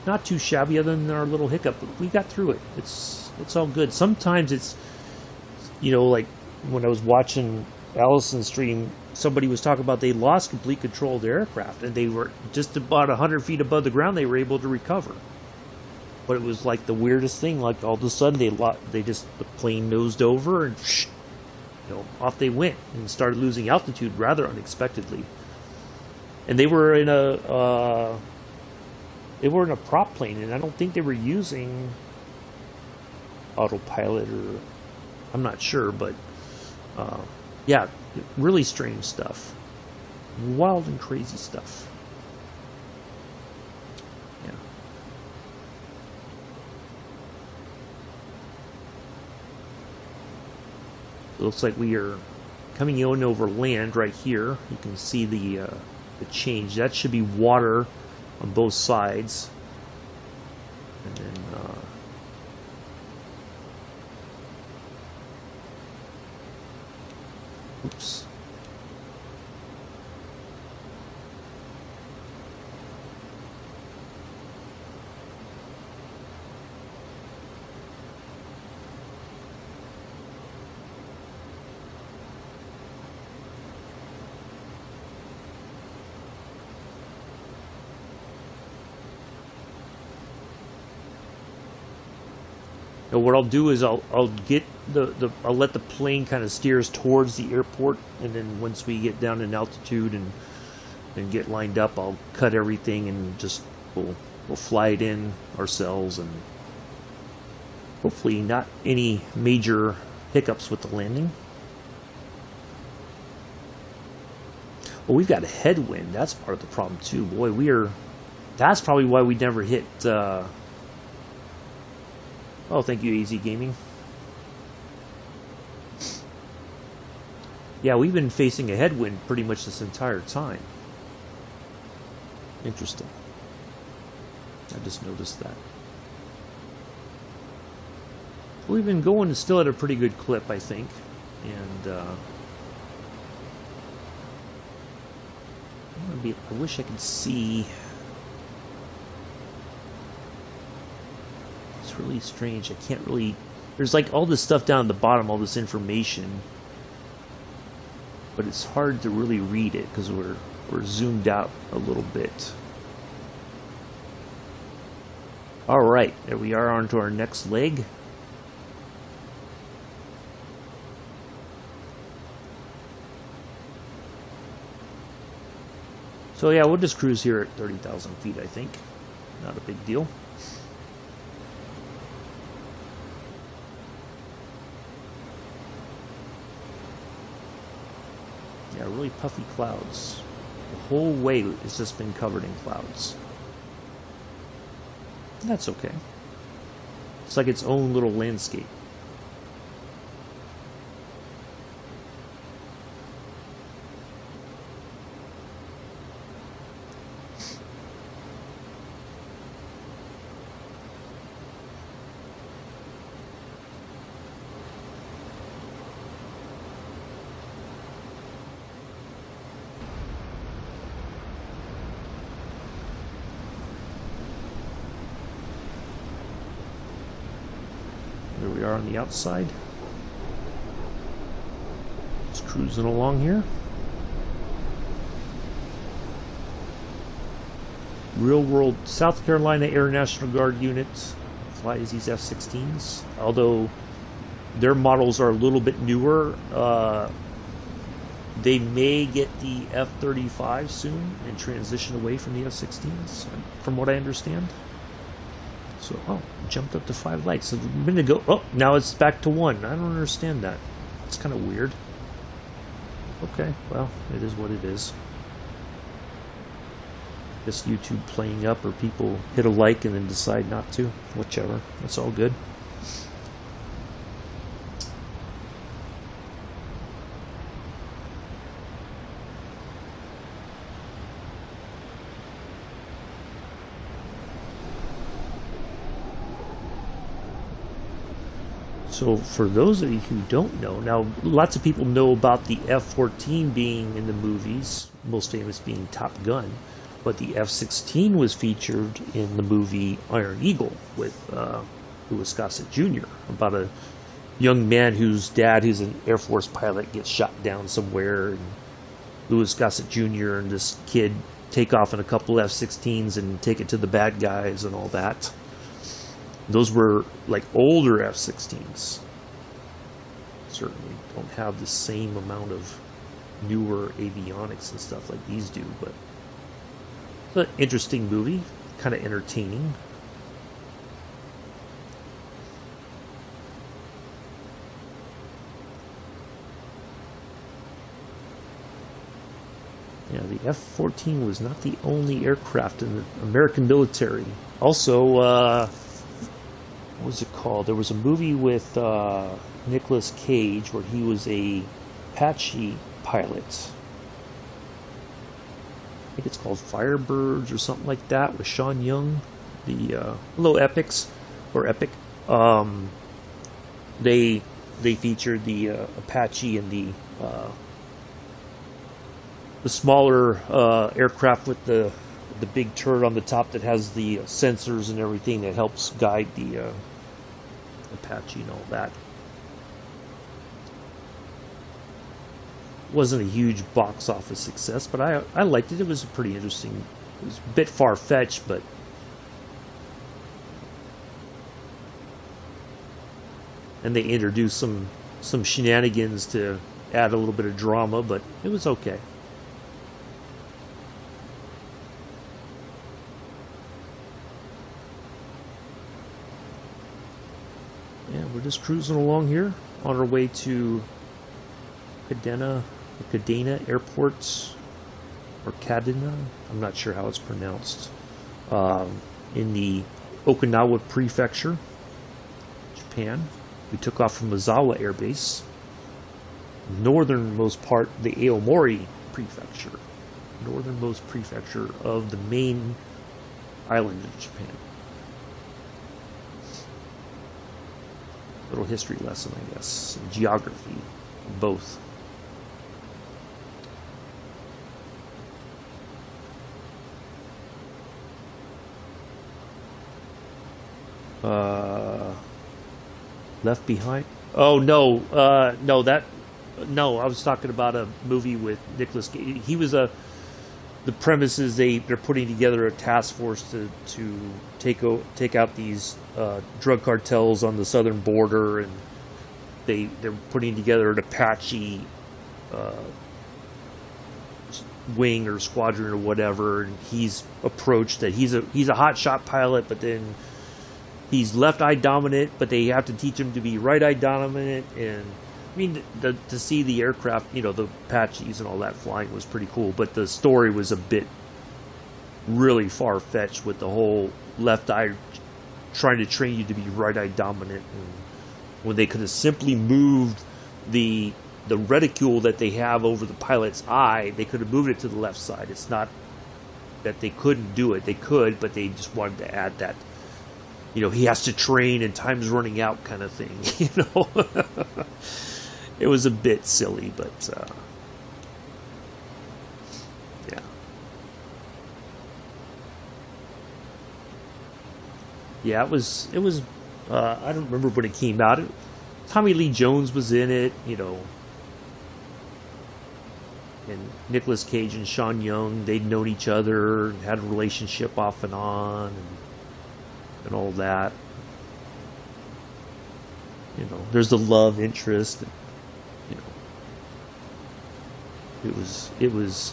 A: Not too shabby other than our little hiccup, but we got through it. It's all good. Sometimes it's, you know, like when I was watching Allison's stream, somebody was talking about they lost complete control of their aircraft and they were just about 100 feet above the ground, they were able to recover. But it was like the weirdest thing. Like all of a sudden, the plane nosed over and, you know, off they went and started losing altitude rather unexpectedly. And they were in a prop plane, and I don't think they were using autopilot, or I'm not sure, but yeah, really strange stuff, wild and crazy stuff. It looks like we are coming in over land right here. You can see the change. That should be water on both sides. And then oops. And what I'll do is I'll get I'll let the plane kind of steers towards the airport, and then once we get down in altitude and get lined up, I'll cut everything and just we'll fly it in ourselves, and hopefully not any major hiccups with the landing. Well, we've got a headwind. That's part of the problem too. Boy, that's probably why we never hit. Oh, thank you, AZ Gaming. Yeah, we've been facing a headwind pretty much this entire time. Interesting. I just noticed that. We've been going still at a pretty good clip, I think. And I wish I could see. It's really strange. I can't really. There's like all this stuff down at the bottom, all this information, but it's hard to really read it because we're or zoomed out a little bit. All right, there we are onto our next leg. So yeah, we'll just cruise here at 30,000 feet, I think. Not a big deal. Yeah, really puffy clouds. The whole way it's just been covered in clouds. That's okay. It's like its own little landscape. There we are on the outside. Just cruising along here. Real world South Carolina Air National Guard units flies these F-16s. Although their models are a little bit newer, they may get the F-35 soon and transition away from the F-16s, from what I understand. So, oh, jumped up to 5 lights. So a minute ago, oh, now it's back to 1. I don't understand that. It's kind of weird. Okay, well, it is what it is. Just YouTube playing up, or people hit a like and then decide not to. Whichever. That's all good. So for those of you who don't know, now lots of people know about the F-14 being in the movies, most famous being Top Gun, but the F-16 was featured in the movie Iron Eagle with Louis Gossett Jr. about a young man whose dad, who's an Air Force pilot, gets shot down somewhere, and Louis Gossett Jr. and this kid take off in a couple F-16s and take it to the bad guys and all that. Those were like older F-16s. Certainly don't have the same amount of newer avionics and stuff like these do, but it's an interesting movie, kind of entertaining. Yeah, the F-14 was not the only aircraft in the American military. Also, what was it called? There was a movie with Nicolas Cage where he was a Apache pilot. I think it's called Firebirds or something like that with Sean Young. The little epics or epic. They featured the Apache and the smaller aircraft with the big turret on the top that has the sensors and everything that helps guide the Apache and all that. Wasn't a huge box office success, but I liked it. It was pretty interesting. It was a bit far-fetched, but and they introduced some shenanigans to add a little bit of drama, but it was okay. Yeah, we're just cruising along here on our way to Kadena Airport, or Kadena, I'm not sure how it's pronounced, in the Okinawa Prefecture, Japan. We took off from Misawa Air Base, northernmost part, the Aomori Prefecture, northernmost prefecture of the main island of Japan. Little history lesson, I guess, and geography, both. Left Behind. Oh no, no, I was talking about a movie with Nicolas Cage. He was a the premise is they're putting together a task force to take out these drug cartels on the southern border, and they're putting together an Apache wing or squadron or whatever, and he's approached that he's a hotshot pilot, but then he's left eye dominant, but they have to teach him to be right eye dominant. And I mean, to see the aircraft, the Apaches and all that flying was pretty cool, but the story was a bit really far-fetched with the whole left eye trying to train you to be right eye dominant, and when they could have simply moved the reticule that they have over the pilot's eye, they could have moved it to the left side. It's not that they couldn't do it. They could, but they just wanted to add that, he has to train and time's running out kind of thing, It was a bit silly, but yeah. Yeah, it was I don't remember when it came out. Tommy Lee Jones was in it, and Nicolas Cage and Sean Young, they'd known each other and had a relationship off and on, and all that. There's the love interest. It was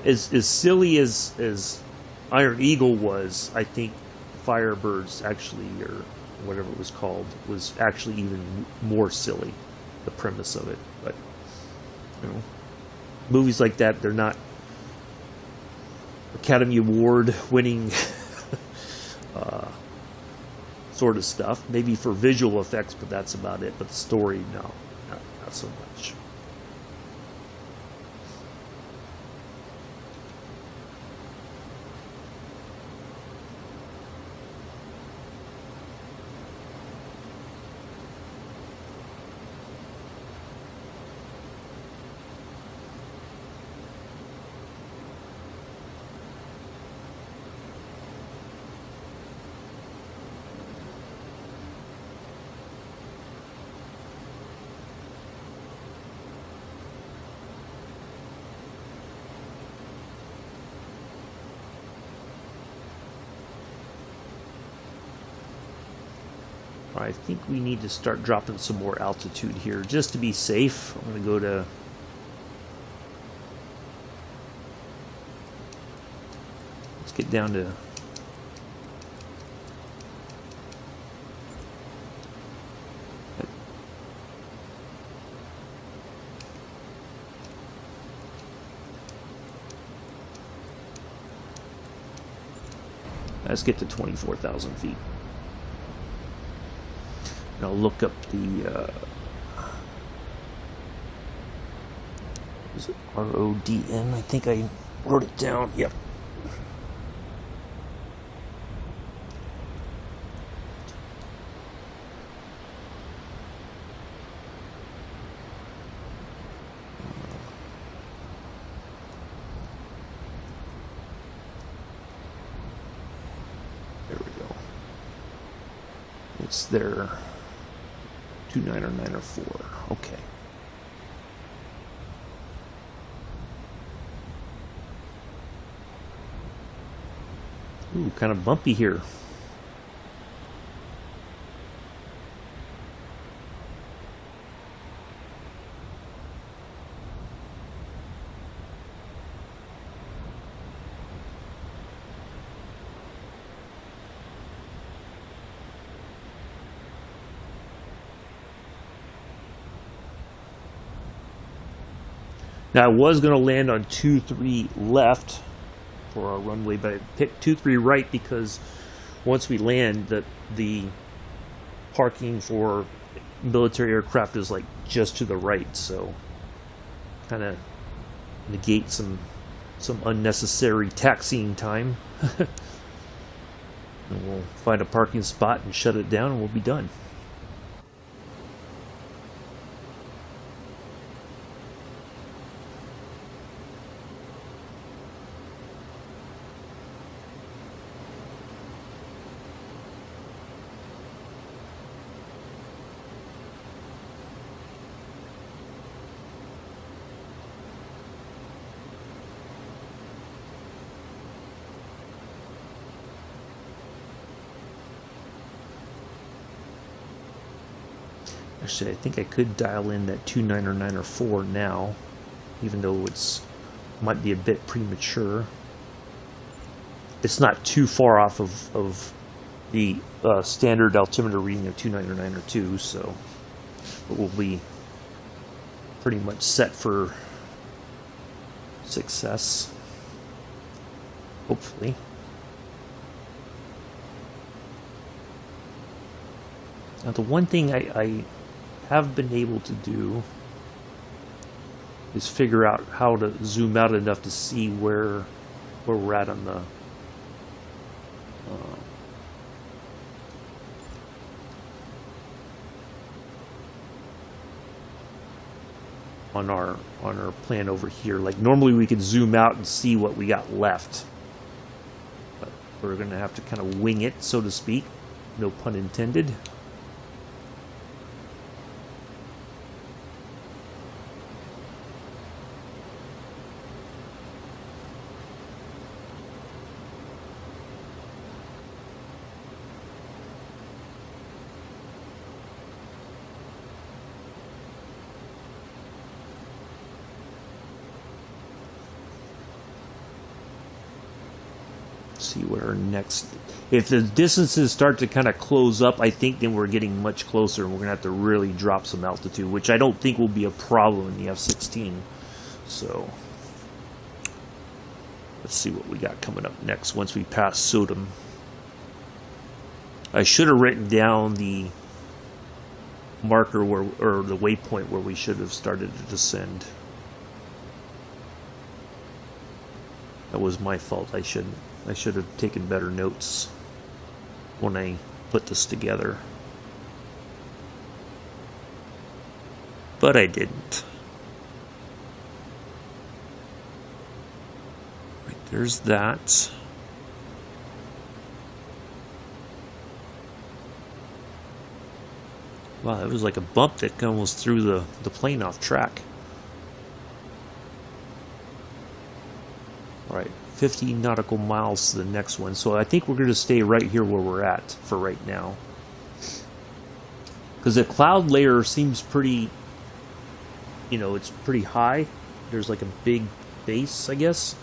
A: as silly as Iron Eagle was. I think Firebirds actually, or whatever it was called, was actually even more silly, the premise of it. But movies like that, they're not Academy Award winning sort of stuff. Maybe for visual effects, but that's about it. But the story, no, not so much. I think we need to start dropping some more altitude here just to be safe. I'm going to go to let's get down to let's get to 24,000 feet. I'll look up the is it RODN? I think I wrote it down. Yep. There we go. It's there. 29 or 9 or 4. Okay. Ooh, kind of bumpy here. Now I was going to land on 2-3 left for our runway, but I picked 2-3 right because once we land, the parking for military aircraft is like just to the right, so kind of negate some unnecessary taxiing time. And we'll find a parking spot and shut it down, and we'll be done. Actually, I think I could dial in that 29 or 9 or 4 now, even though it's might be a bit premature. It's not too far off of the standard altimeter reading of 29 or 9 or 2, so it will be pretty much set for success, hopefully. Now, the one thing I have been able to do is figure out how to zoom out enough to see where we're at on the on our plan over here. Like normally we could zoom out and see what we got left, but we're gonna have to kind of wing it, so to speak, no pun intended. See what our next, if the distances start to kind of close up, I think then we're getting much closer and we're gonna have to really drop some altitude, which I don't think will be a problem in the F-16. So let's see what we got coming up next once we pass Sodom. I should have written down the marker where, or the waypoint where we should have started to descend. That was my fault. I should have taken better notes when I put this together. But I didn't. Right, there's that. Wow, that was like a bump that almost threw the plane off track. All right. 50 nautical miles to the next one. So I think we're going to stay right here where we're at for right now. Because the cloud layer seems pretty, you know, it's pretty high. There's like a big base, I guess.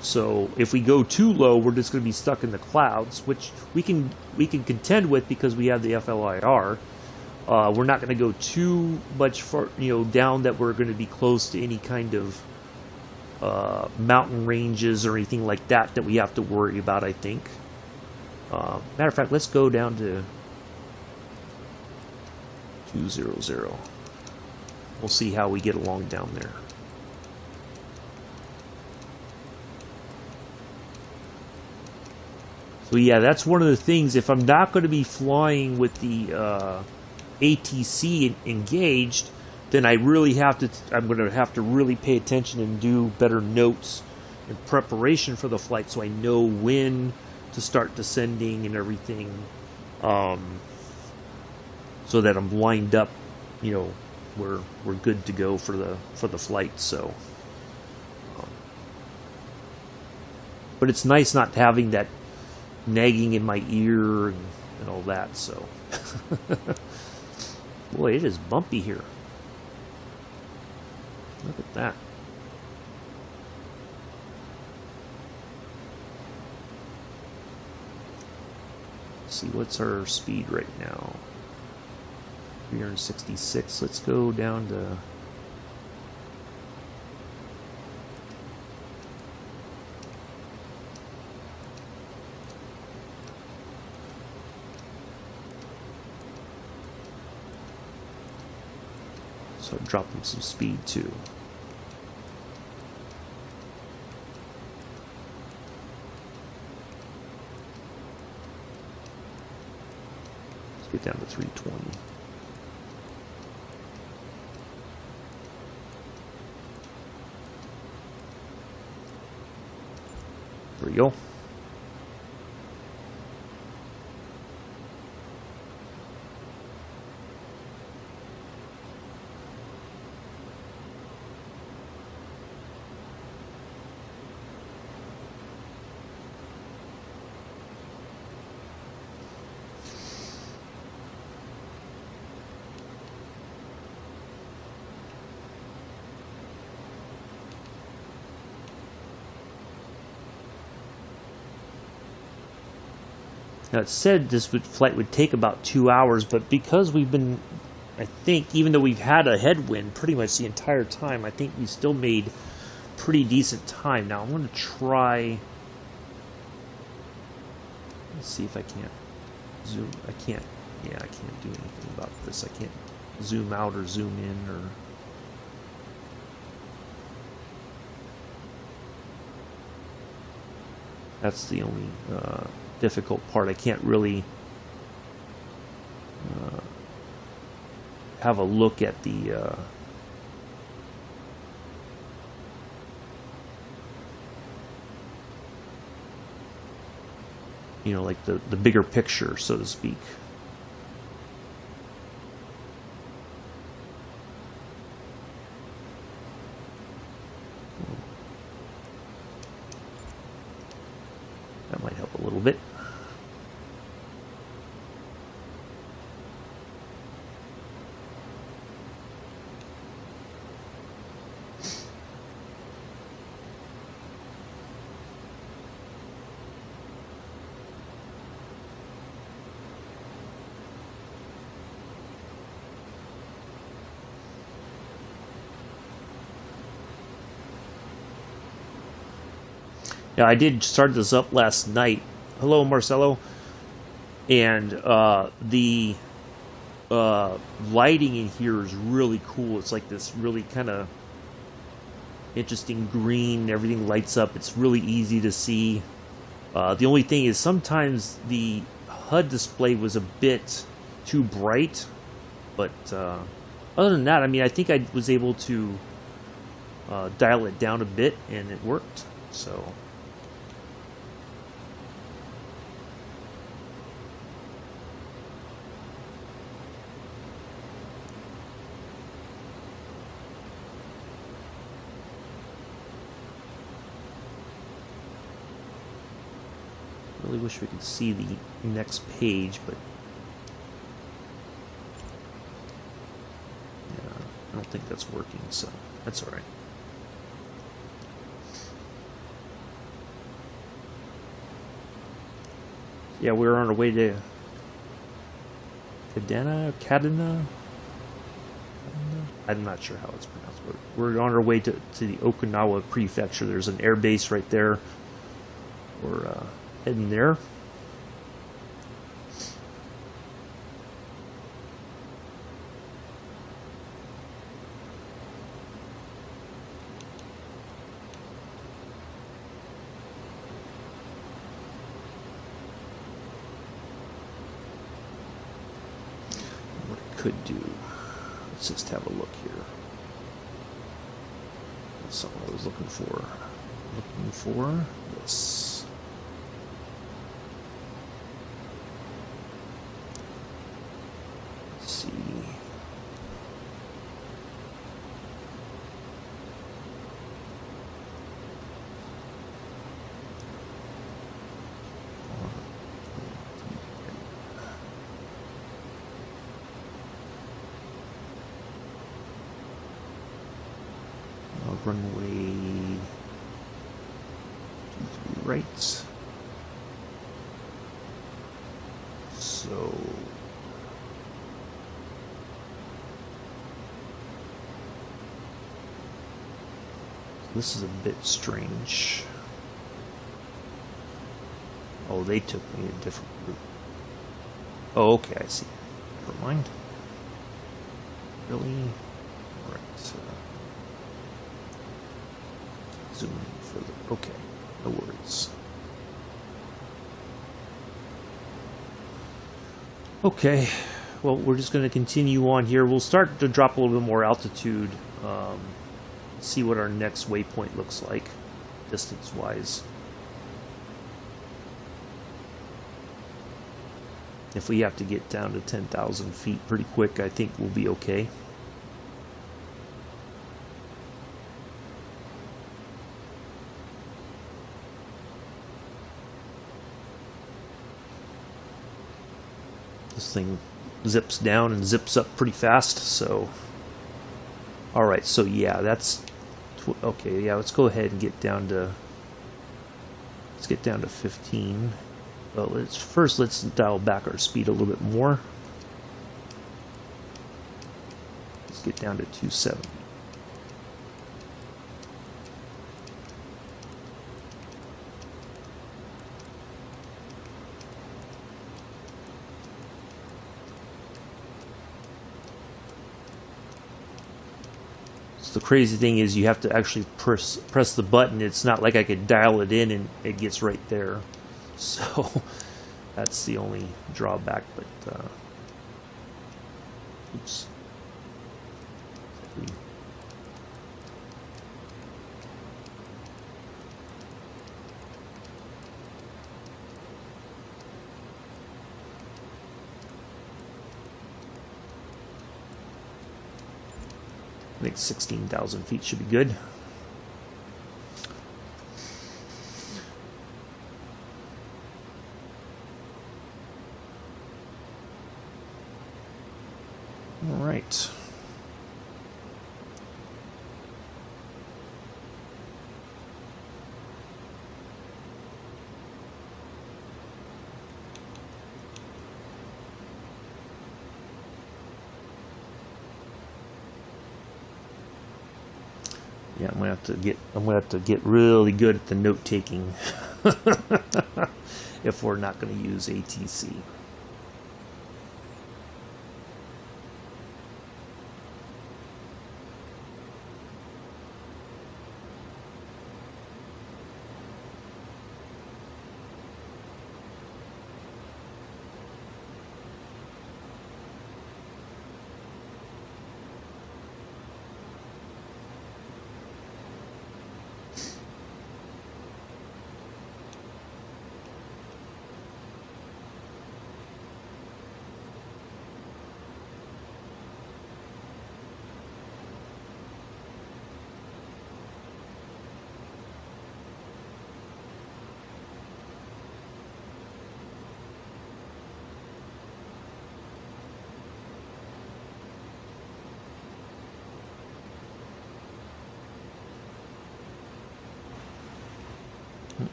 A: So if we go too low, we're just going to be stuck in the clouds, which we can contend with because we have the FLIR. We're not going to go too much far, you know, down that we're going to be close to any kind of mountain ranges or anything like that that we have to worry about, I think. Matter of fact, let's go down to 200. We'll see how we get along down there. So yeah, that's one of the things. If I'm not going to be flying with the ATC engaged, then I really have to, I'm going to have to really pay attention and do better notes in preparation for the flight so I know when to start descending and everything, so that I'm lined up, you know, we're good to go for the flight. So but it's nice not having that nagging in my ear and all that. So boy, it is bumpy here. Look at that. Let's see, what's our speed right now? 366. Let's go down to start dropping some speed too. Let's get down to 320. There we go. Now it said this flight would take about 2 hours, but because we've been, I think, even though we've had a headwind pretty much the entire time, I think we still made pretty decent time. Now I'm going to try. Let's see if I can't zoom. I can't. Yeah, I can't do anything about this. I can't zoom out or zoom in or. That's the only difficult part. I can't really have a look at the you know, like the bigger picture, so to speak. That might help a little bit. Yeah, I did start this up last night. Hello, Marcelo. And the lighting in here is really cool. It's like this really kind of interesting green. Everything lights up. It's really easy to see. The only thing is sometimes the HUD display was a bit too bright. But other than that, I mean, I think I was able to dial it down a bit, and it worked. So. Really wish we could see the next page, but yeah, I don't think that's working, so that's all right. Yeah, we're on our way to Kadena. I'm not sure how it's pronounced, but we're on our way to the Okinawa Prefecture. There's an air base right there. We're heading there. What I could do, let's just have a look here. That's something I was looking for. Looking for this. See. Runway right. So. This is a bit strange. Oh, they took me a different route. Oh, okay, I see. Never mind. Really? Alright. Zoom in further. Okay, no worries. Okay, well, we're just going to continue on here. We'll start to drop a little bit more altitude. See what our next waypoint looks like, distance-wise. If we have to get down to 10,000 feet pretty quick, I think we'll be okay. This thing zips down and zips up pretty fast, so... Alright, so yeah, that's... Okay, yeah, let's go ahead and get down to... Let's get down to 15. Well, let's dial back our speed a little bit more. Let's get down to 270. The crazy thing is you have to actually press the button. It's not like I could dial it in and it gets right there. So that's the only drawback. But oops. I think 16,000 feet should be good. All right. Yeah, I'm gonna have to get really good at the note taking if we're not going to use ATC.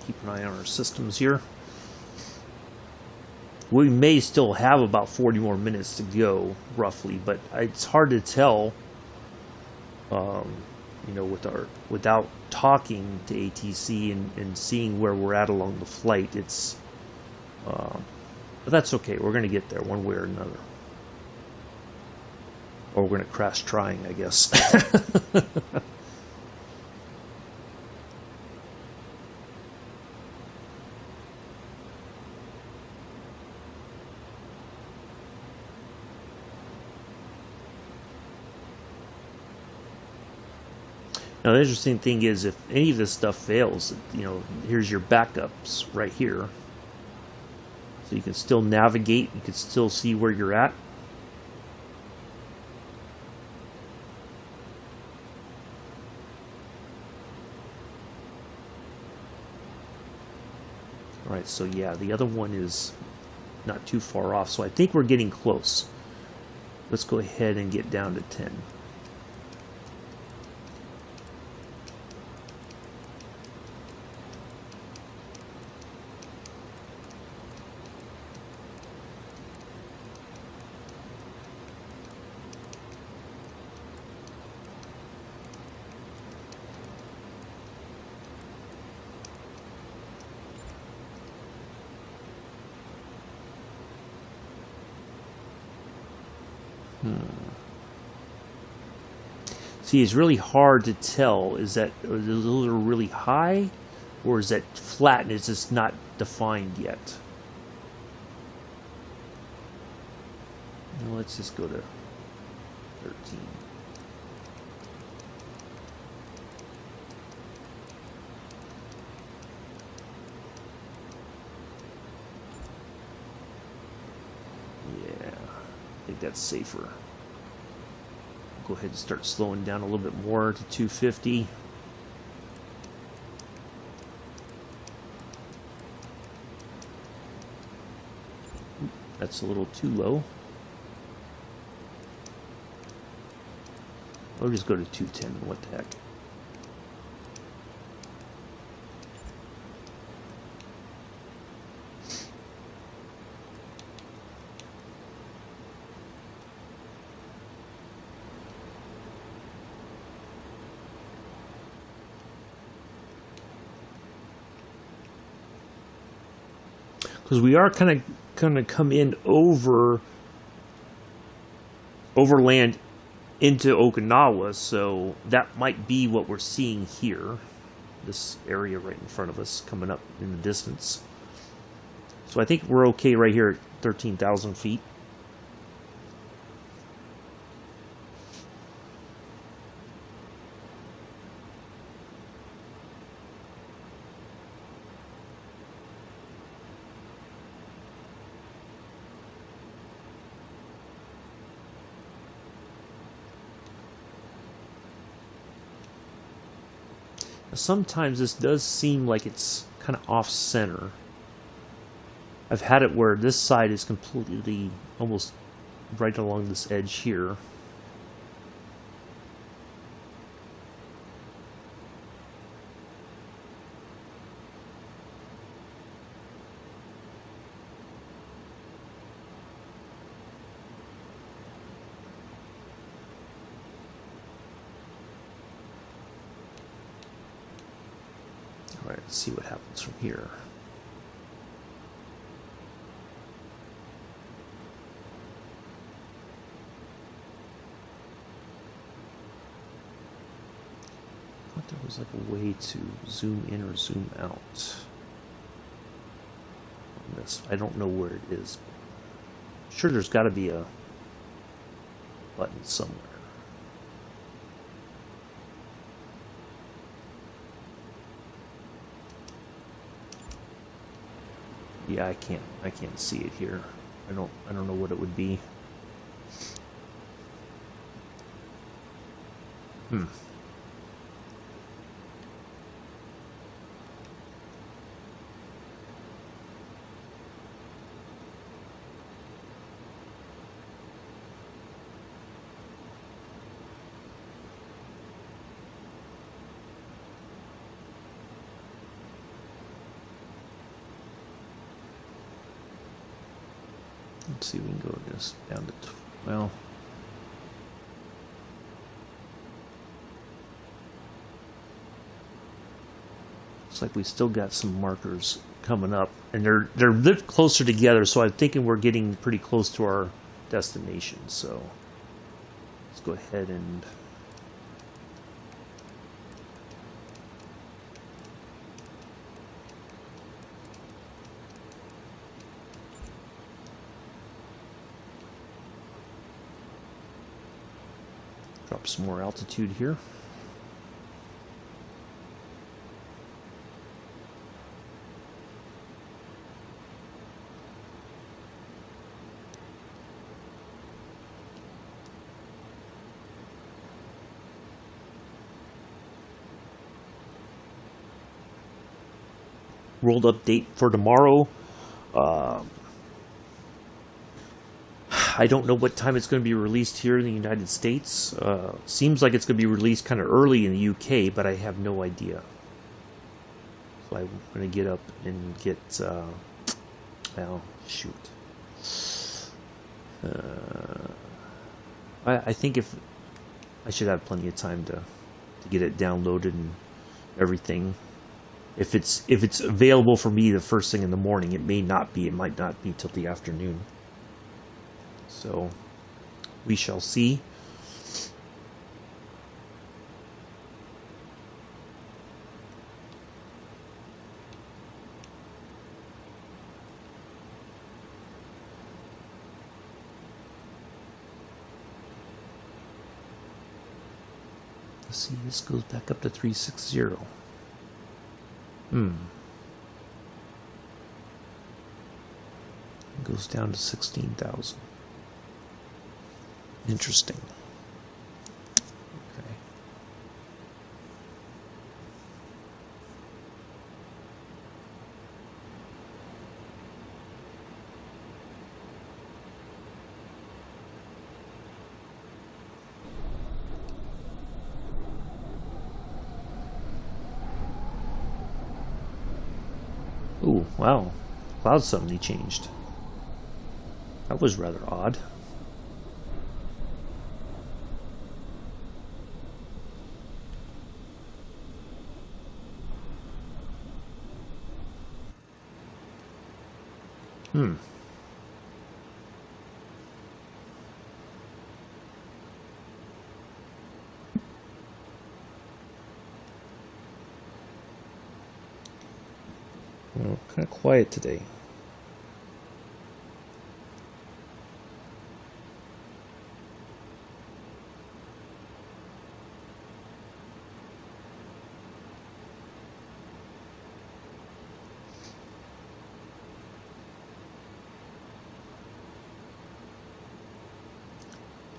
A: Keep an eye on our systems here. We may still have about 40 more minutes to go, roughly, but it's hard to tell, you know, without talking to ATC and seeing where we're at along the flight. But that's okay. We're going to get there one way or another. Or we're going to crash trying, I guess. Now, the interesting thing is, if any of this stuff fails, you know, here's your backups right here. So you can still navigate, you can still see where you're at. All right, so yeah, the other one is not too far off, so I think we're getting close. Let's go ahead and get down to 10. See, it's really hard to tell. Is that those are really high, or is that flat and it's just not defined yet? Well, let's just go to 13. Yeah, I think that's safer. Go ahead and start slowing down a little bit more to 250. That's a little too low. We'll just go to 210. What the heck? because we are kind of come in overland into Okinawa, so that might be what we're seeing here. This area right in front of us coming up in the distance. So I think we're okay right here at 13,000 feet. Sometimes this does seem like it's kind of off center. I've had it where this side is completely almost right along this edge here. All right, let's see what happens from here. I thought there was like a way to zoom in or zoom out on this. I don't know where it is. I'm sure there's got to be a button somewhere. Yeah, I can't see it here. I don't know what it would be. Let's see if we can go this down to, well, looks like we still got some markers coming up, and they're a bit closer together, so I'm thinking we're getting pretty close to our destination. So let's go ahead and drop some more altitude here. World update for tomorrow. I don't know what time it's going to be released here in the United States. Seems like it's going to be released kind of early in the UK, but I have no idea. So I'm going to get up and get, well, shoot. I think if I should have plenty of time to get it downloaded and everything. If it's available for me the first thing in the morning, it may not be. It might not be till the afternoon. So we shall see. Let's see, this goes back up to 360. It goes down to 16,000. Interesting. Okay. Ooh, wow. Cloud suddenly changed. That was rather odd. Hmm. Well, kind of quiet today.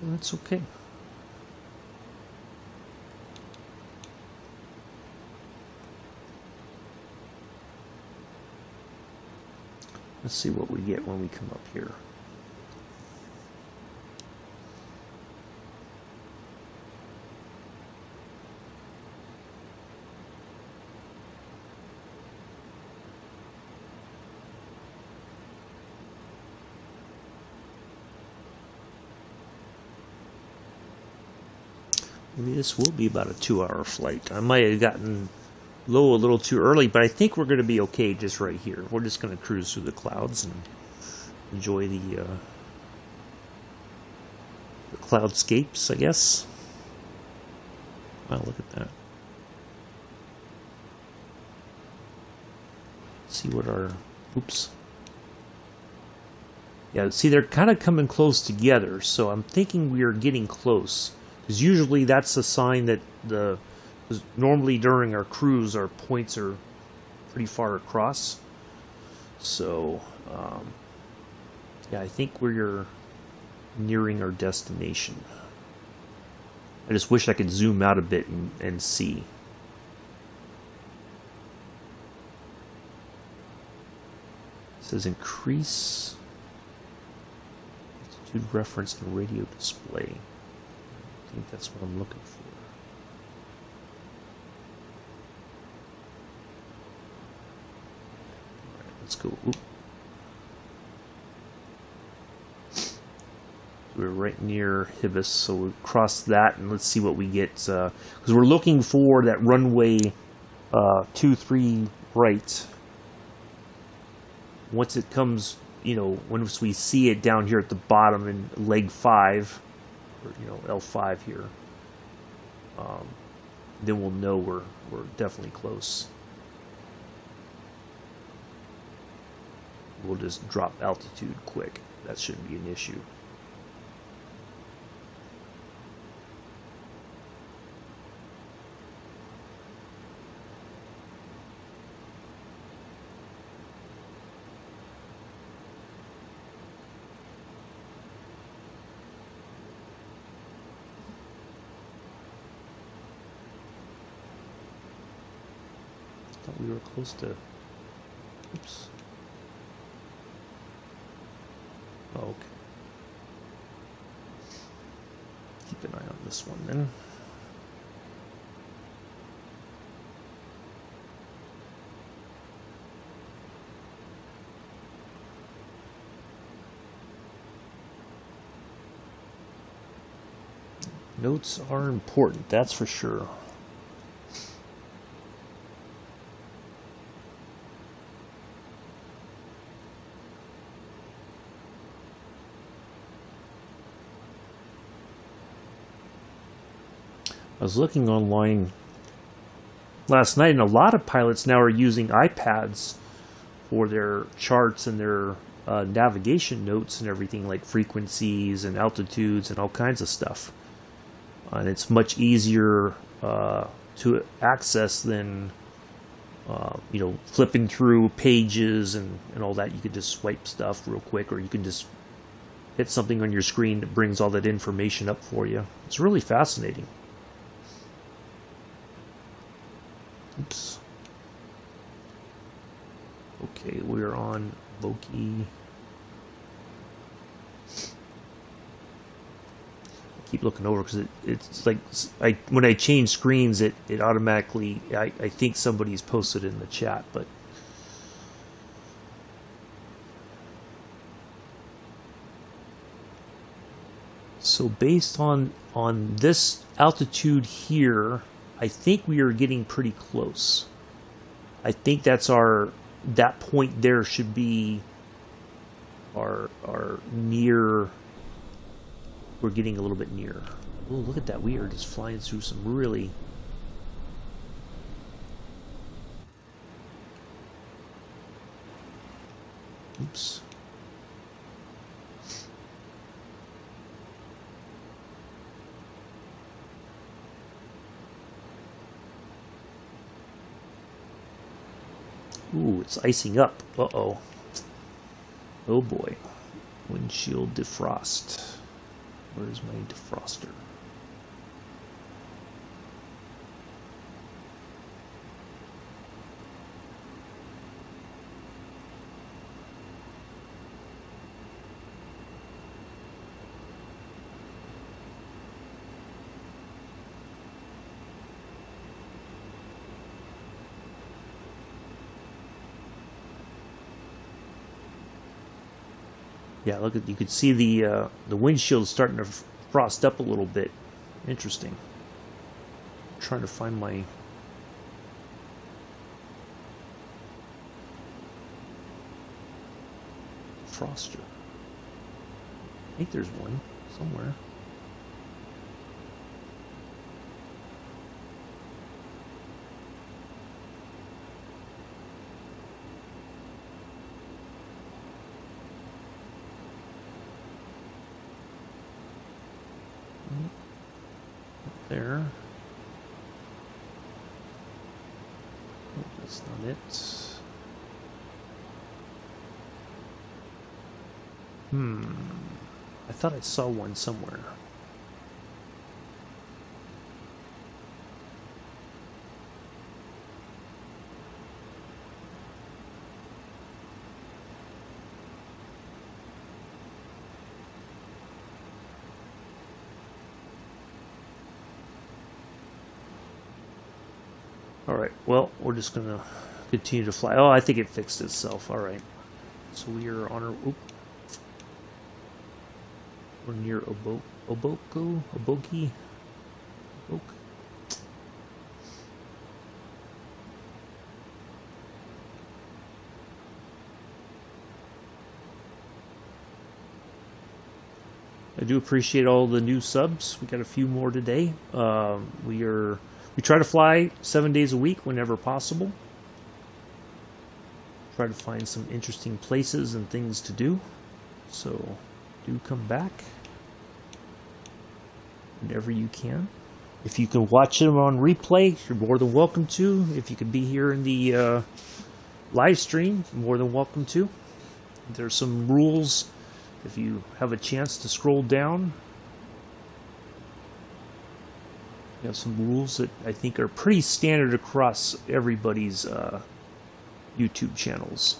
A: That's okay. Let's see what we get when we come up here. Maybe this will be about a 2-hour flight. I might have gotten low a little too early, but I think we're going to be okay just right here. We're just going to cruise through the clouds and enjoy the cloudscapes, I guess. Wow, look at that. Let's see what our... Oops. Yeah, see, they're kind of coming close together, so I'm thinking we are getting close. Because usually that's a sign that because normally during our cruise, our points are pretty far across. So, yeah, I think we're nearing our destination. I just wish I could zoom out a bit and see. It says increase altitude reference and radio display. I think that's what I'm looking for. All right, let's go. Oop. We're right near Hibis, so we'll cross that and let's see what we get. Because we're looking for that runway 23 right. Once it comes, once we see it down here at the bottom in leg 5, or L5 here, then we'll know we're definitely close. We'll just drop altitude quick. That shouldn't be an issue. Thought we were close to... Oops. Oh, okay. Keep an eye on this one then. Notes are important, that's for sure. I was looking online last night, and a lot of pilots now are using iPads for their charts and their navigation notes and everything, like frequencies and altitudes and all kinds of stuff. And it's much easier to access than flipping through pages and all that. You could just swipe stuff real quick, or you can just hit something on your screen that brings all that information up for you. It's really fascinating. Oops. Okay, we're on Loki. Keep looking over because it's like when I change screens, it automatically I think somebody's posted in the chat, but so based on this altitude here, I think we are getting pretty close. I think that point there should be are near. We're getting a little bit near. Oh, look at that! We are just flying through some really. Oops. Ooh, it's icing up. Uh-oh. Oh boy. Windshield defrost. Where's my defroster? Yeah, look at, you could see the windshield starting to frost up a little bit. Interesting. I'm trying to find my froster. I think there's one somewhere. There. Oh, that's not it. I thought I saw one somewhere. Alright, well, we're just going to continue to fly. Oh, I think it fixed itself. Alright. So we are on our... Oop. We're near Oboko? Oboki? Oboke? I do appreciate all the new subs. We got a few more today. We try to fly 7 days a week whenever possible. Try to find some interesting places and things to do. So do come back whenever you can. If you can watch them on replay, you're more than welcome to. If you could be here in the live stream, you're more than welcome to. There's some rules. If you have a chance to scroll down, you have some rules that I think are pretty standard across everybody's YouTube channels.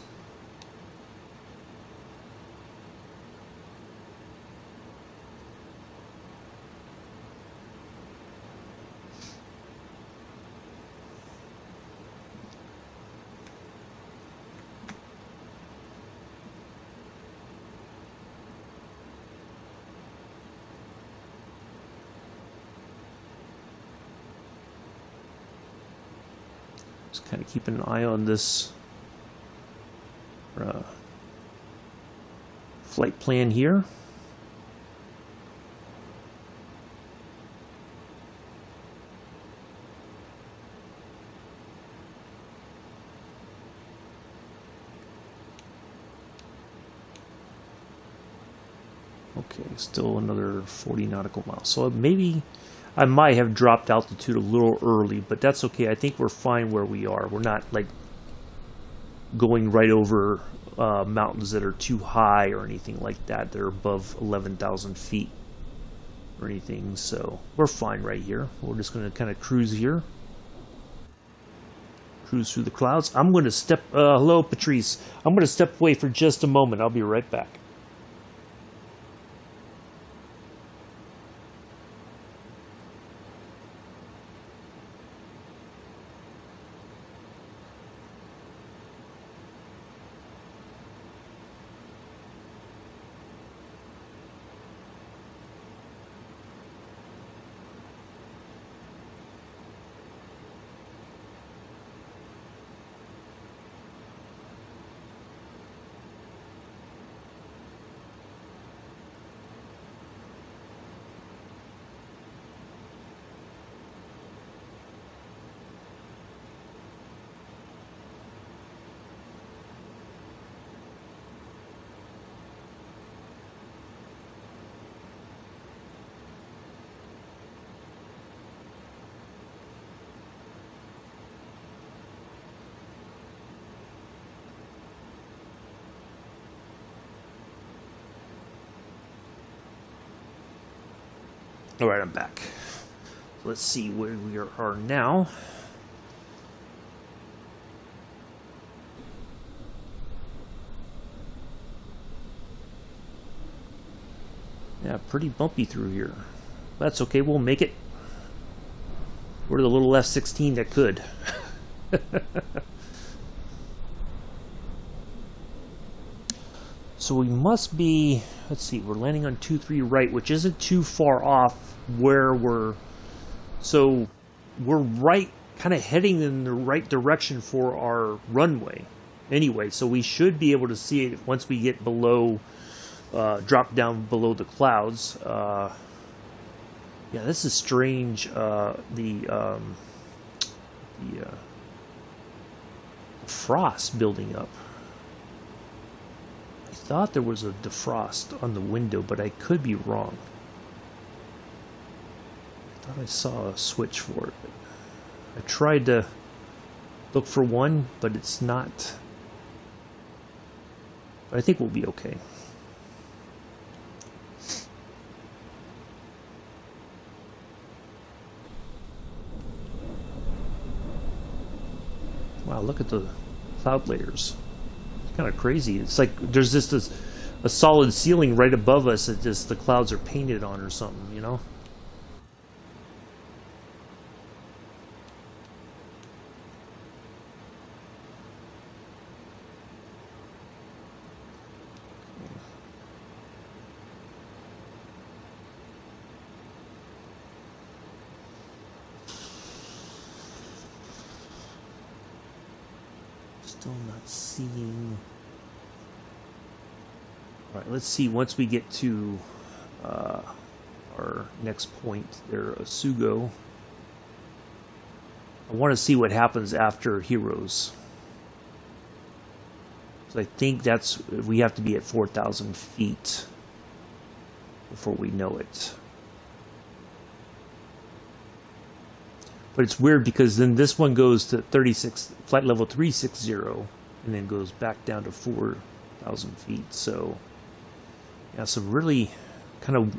A: Just kind of keeping an eye on this flight plan here. Okay, still another 40 nautical miles. So maybe I might have dropped altitude a little early, but that's okay. I think we're fine where we are. We're not like going right over mountains that are too high or anything like that. They're above 11,000 feet or anything, so we're fine right here. We're just going to kind of cruise here. Cruise through the clouds. I'm going to step... hello, Patrice. I'm going to step away for just a moment. I'll be right back. All right, I'm back. Let's see where we are now. Yeah, pretty bumpy through here. That's okay, we'll make it. We're the little F-16 that could. So we must be, let's see, we're landing on 23 right, which isn't too far off where we're, so we're right, kind of heading in the right direction for our runway. Anyway, so we should be able to see it once we get below, drop down below the clouds. Yeah, this is strange. The frost building up. I thought there was a defrost on the window, but I could be wrong. I thought I saw a switch for it. I tried to look for one, but it's not. But I think we'll be okay. Wow, look at the cloud layers. It's kind of crazy. It's like there's just a solid ceiling right above us that just the clouds are painted on or something, you know? Still not seeing. All right, let's see. Once we get to our next point there, Asugo, I want to see what happens after Heroes. So I think that's, we have to be at 4,000 feet before we know it. But it's weird because then this one goes to 36, flight level 360, and then goes back down to 4,000 feet. So, yeah, some really kind of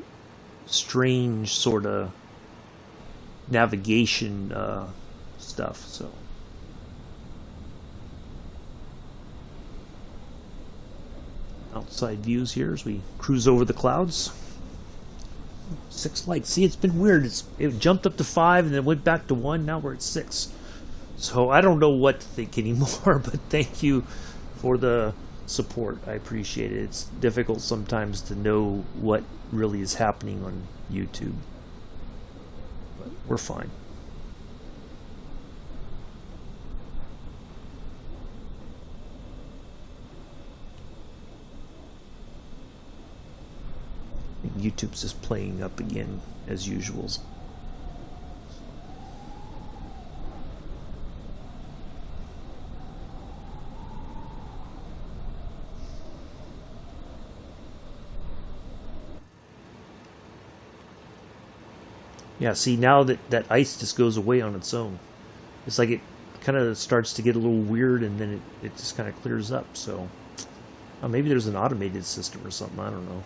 A: strange sort of navigation stuff. So, outside views here as we cruise over the clouds. 6 lights. See, it's been weird. It jumped up to 5 and then went back to 1. Now we're at 6. So I don't know what to think anymore, but thank you for the support. I appreciate it. It's difficult sometimes to know what really is happening on YouTube, but we're fine. YouTube's just playing up again as usual. Yeah, see, now that ice just goes away on its own. It's like it kind of starts to get a little weird and then it just kind of clears up. So maybe there's an automated system or something, I don't know.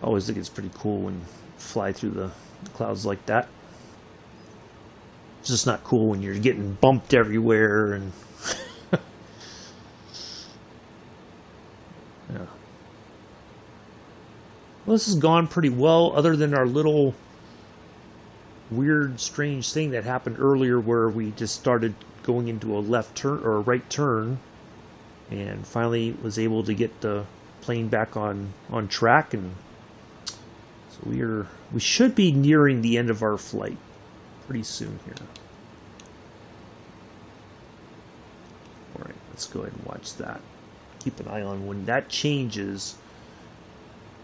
A: I always think it's pretty cool when you fly through the clouds like that. It's just not cool when you're getting bumped everywhere and yeah. Well, this has gone pretty well, other than our little weird, strange thing that happened earlier where we just started going into a left turn or a right turn, and finally was able to get the plane back on track. And so we should be nearing the end of our flight pretty soon here. All let's go ahead and watch that. Keep an eye on when that changes.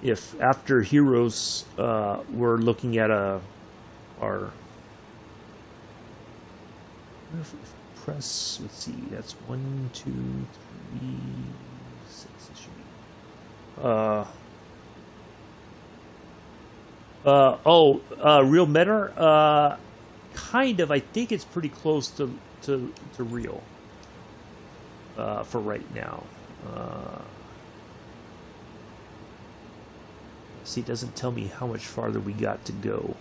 A: If after Heroes, we're looking at our press. Let's see. That's 1, 2, 3, 6. It should be. Real meta. Kind of. I think it's pretty close to real. For right now. See, it doesn't tell me how much farther we got to go.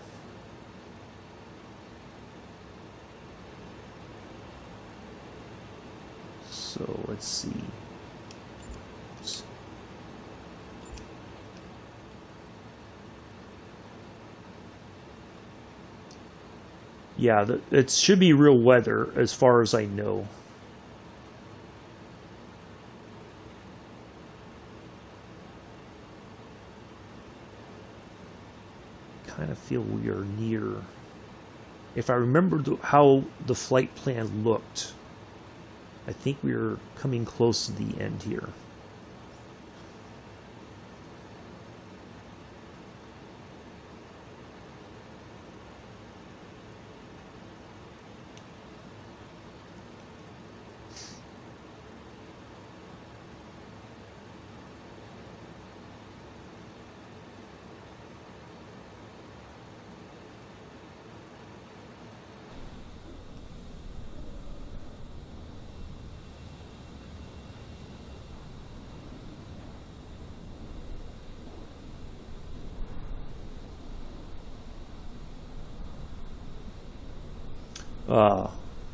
A: So let's see. Yeah, it should be real weather as far as I know. Kind of feel we are near. If I remember how the flight plan looked, I think we are coming close to the end here.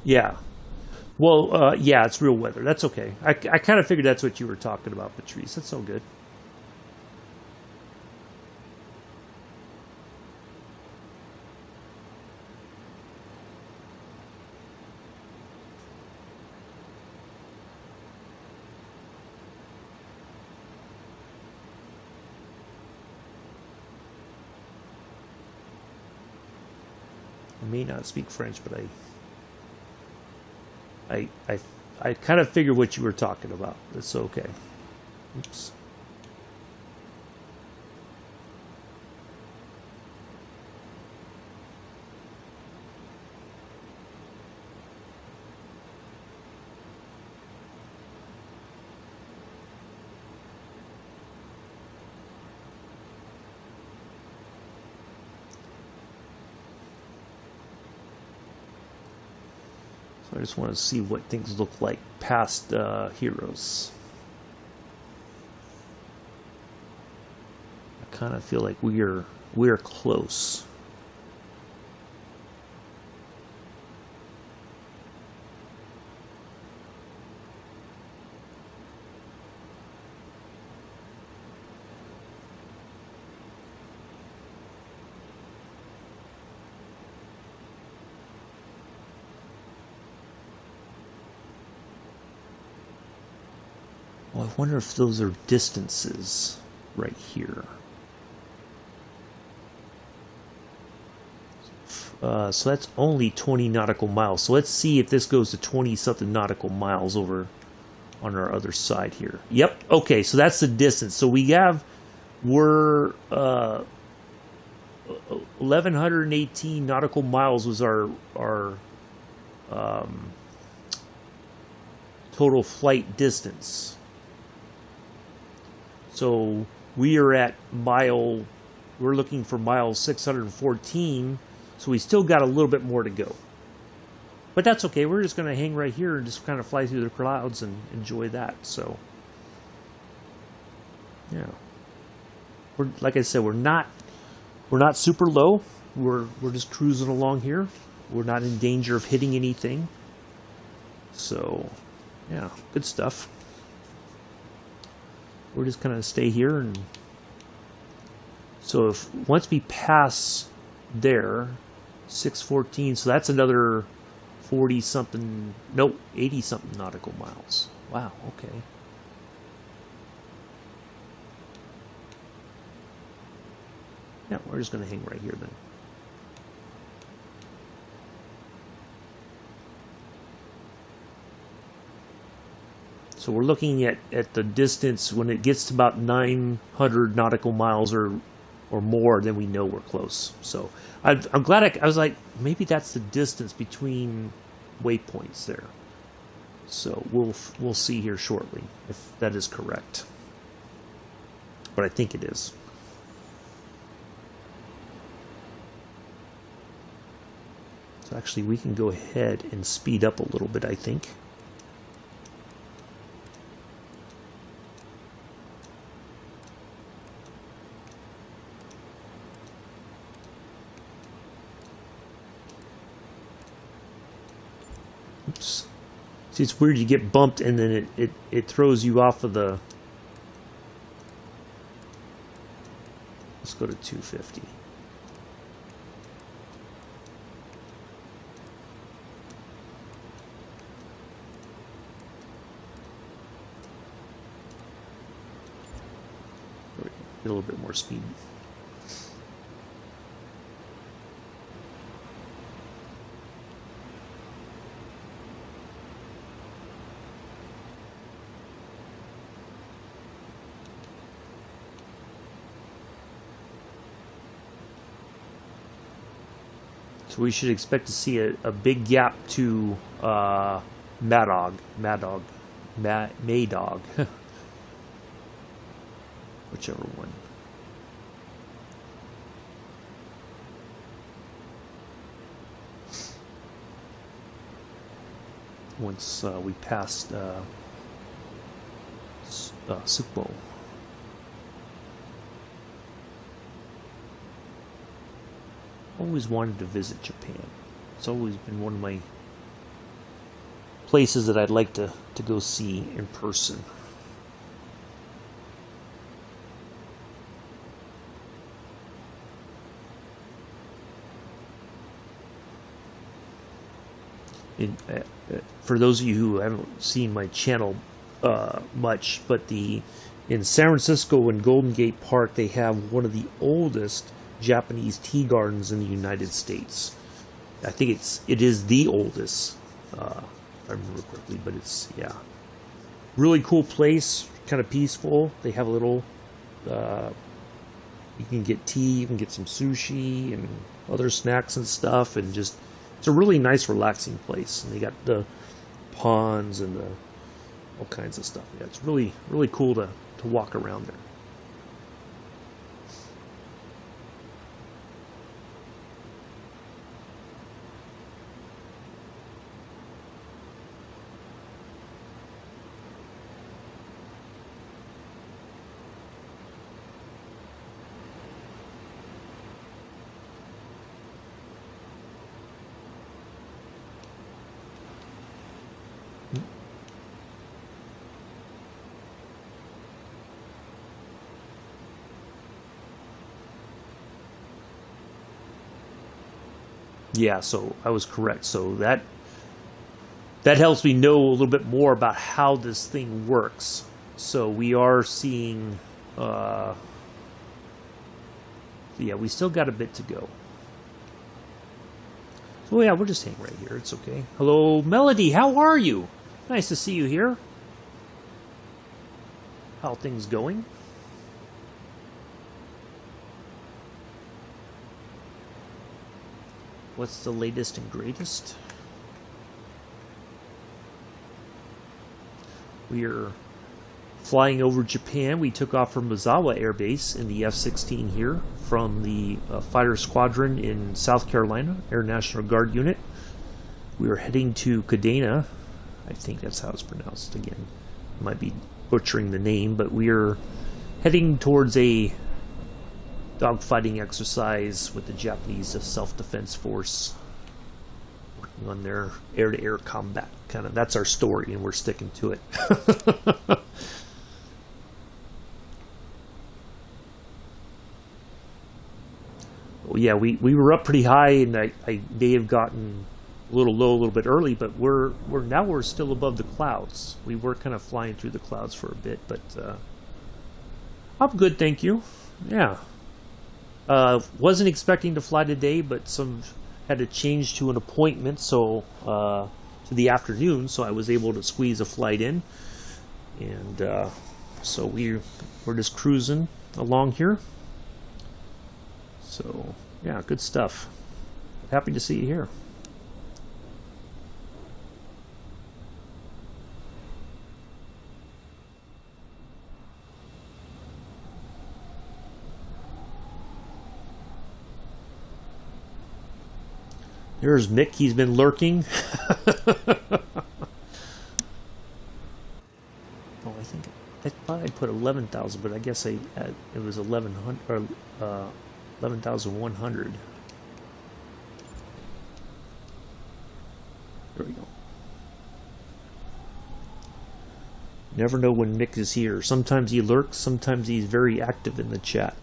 A: Yeah. Well, yeah, it's real weather. That's okay. I kind of figured that's what you were talking about, Patrice. That's all good. I may not speak French, but I kind of figured what you were talking about. That's okay. Oops. I just want to see what things look like past Heroes. I kind of feel like we're close. I wonder if those are distances right here. So that's only 20 nautical miles. So let's see if this goes to 20-something nautical miles over on our other side here. Yep. Okay, so that's the distance. So we're 1,118 nautical miles was our total flight distance. So we are at we're looking for mile 614, so we still got a little bit more to go. But that's okay, we're just going to hang right here and just kind of fly through the clouds and enjoy that. So, yeah. Like I said, we're not super low. We're just cruising along here. We're not in danger of hitting anything. So, yeah, good stuff. We're just gonna stay here, and so once we pass there, 614, so that's another 40-something, nope, 80-something nautical miles. Wow, okay. Yeah, we're just gonna hang right here then. So we're looking at the distance. When it gets to about 900 nautical miles or more, then we know we're close. So I'm glad I was like, maybe that's the distance between waypoints there. So we'll see here shortly if that is correct. But I think it is. So actually we can go ahead and speed up a little bit, I think. Oops. See, it's weird, you get bumped and then it throws you off of the... Let's go to 250. Get a little bit more speed. So we should expect to see a big gap to Madog, whichever one. Once we passed Tsukmo. Always wanted to visit Japan. It's always been one of my places that I'd like to go see in person. For those of you who haven't seen my channel much, but in San Francisco and Golden Gate Park, they have one of the oldest Japanese tea gardens in the United States. I think it is the oldest, if I remember correctly, but it's, yeah. Really cool place, kind of peaceful. They have a little, you can get tea, you can get some sushi and other snacks and stuff, and just, it's a really nice, relaxing place. And they got the ponds and all kinds of stuff. Yeah, it's really, really cool to walk around there. Yeah, so I was correct. So that helps me know a little bit more about how this thing works. So we are seeing, yeah, we still got a bit to go. So yeah, we'll just hang right here. It's okay. Hello, Melody. How are you? Nice to see you here. How are things going? What's the latest and greatest? We are flying over Japan. We took off from Misawa Air Base in the F-16 here from the fighter squadron in South Carolina, Air National Guard unit. We are heading to Kadena. I think that's how it's pronounced again. I might be butchering the name, but we are heading towards a dogfighting exercise with the Japanese Self-Defense Force, working on their air-to-air combat. Kind of, that's our story, and we're sticking to it. Well, yeah, we were up pretty high, and I may have gotten a little low a little bit early, but we're still above the clouds. We were kind of flying through the clouds for a bit, but I'm good, thank you. Yeah. Wasn't expecting to fly today, but had to change to an appointment, so to the afternoon, so I was able to squeeze a flight in. And so we're just cruising along here. So yeah, good stuff. Happy to see you here. There's Mick, he's been lurking. Oh, I thought I put 11,000, but I guess it was 1100 or 11,100. There we go. Never know when Mick is here. Sometimes he lurks, sometimes he's very active in the chat.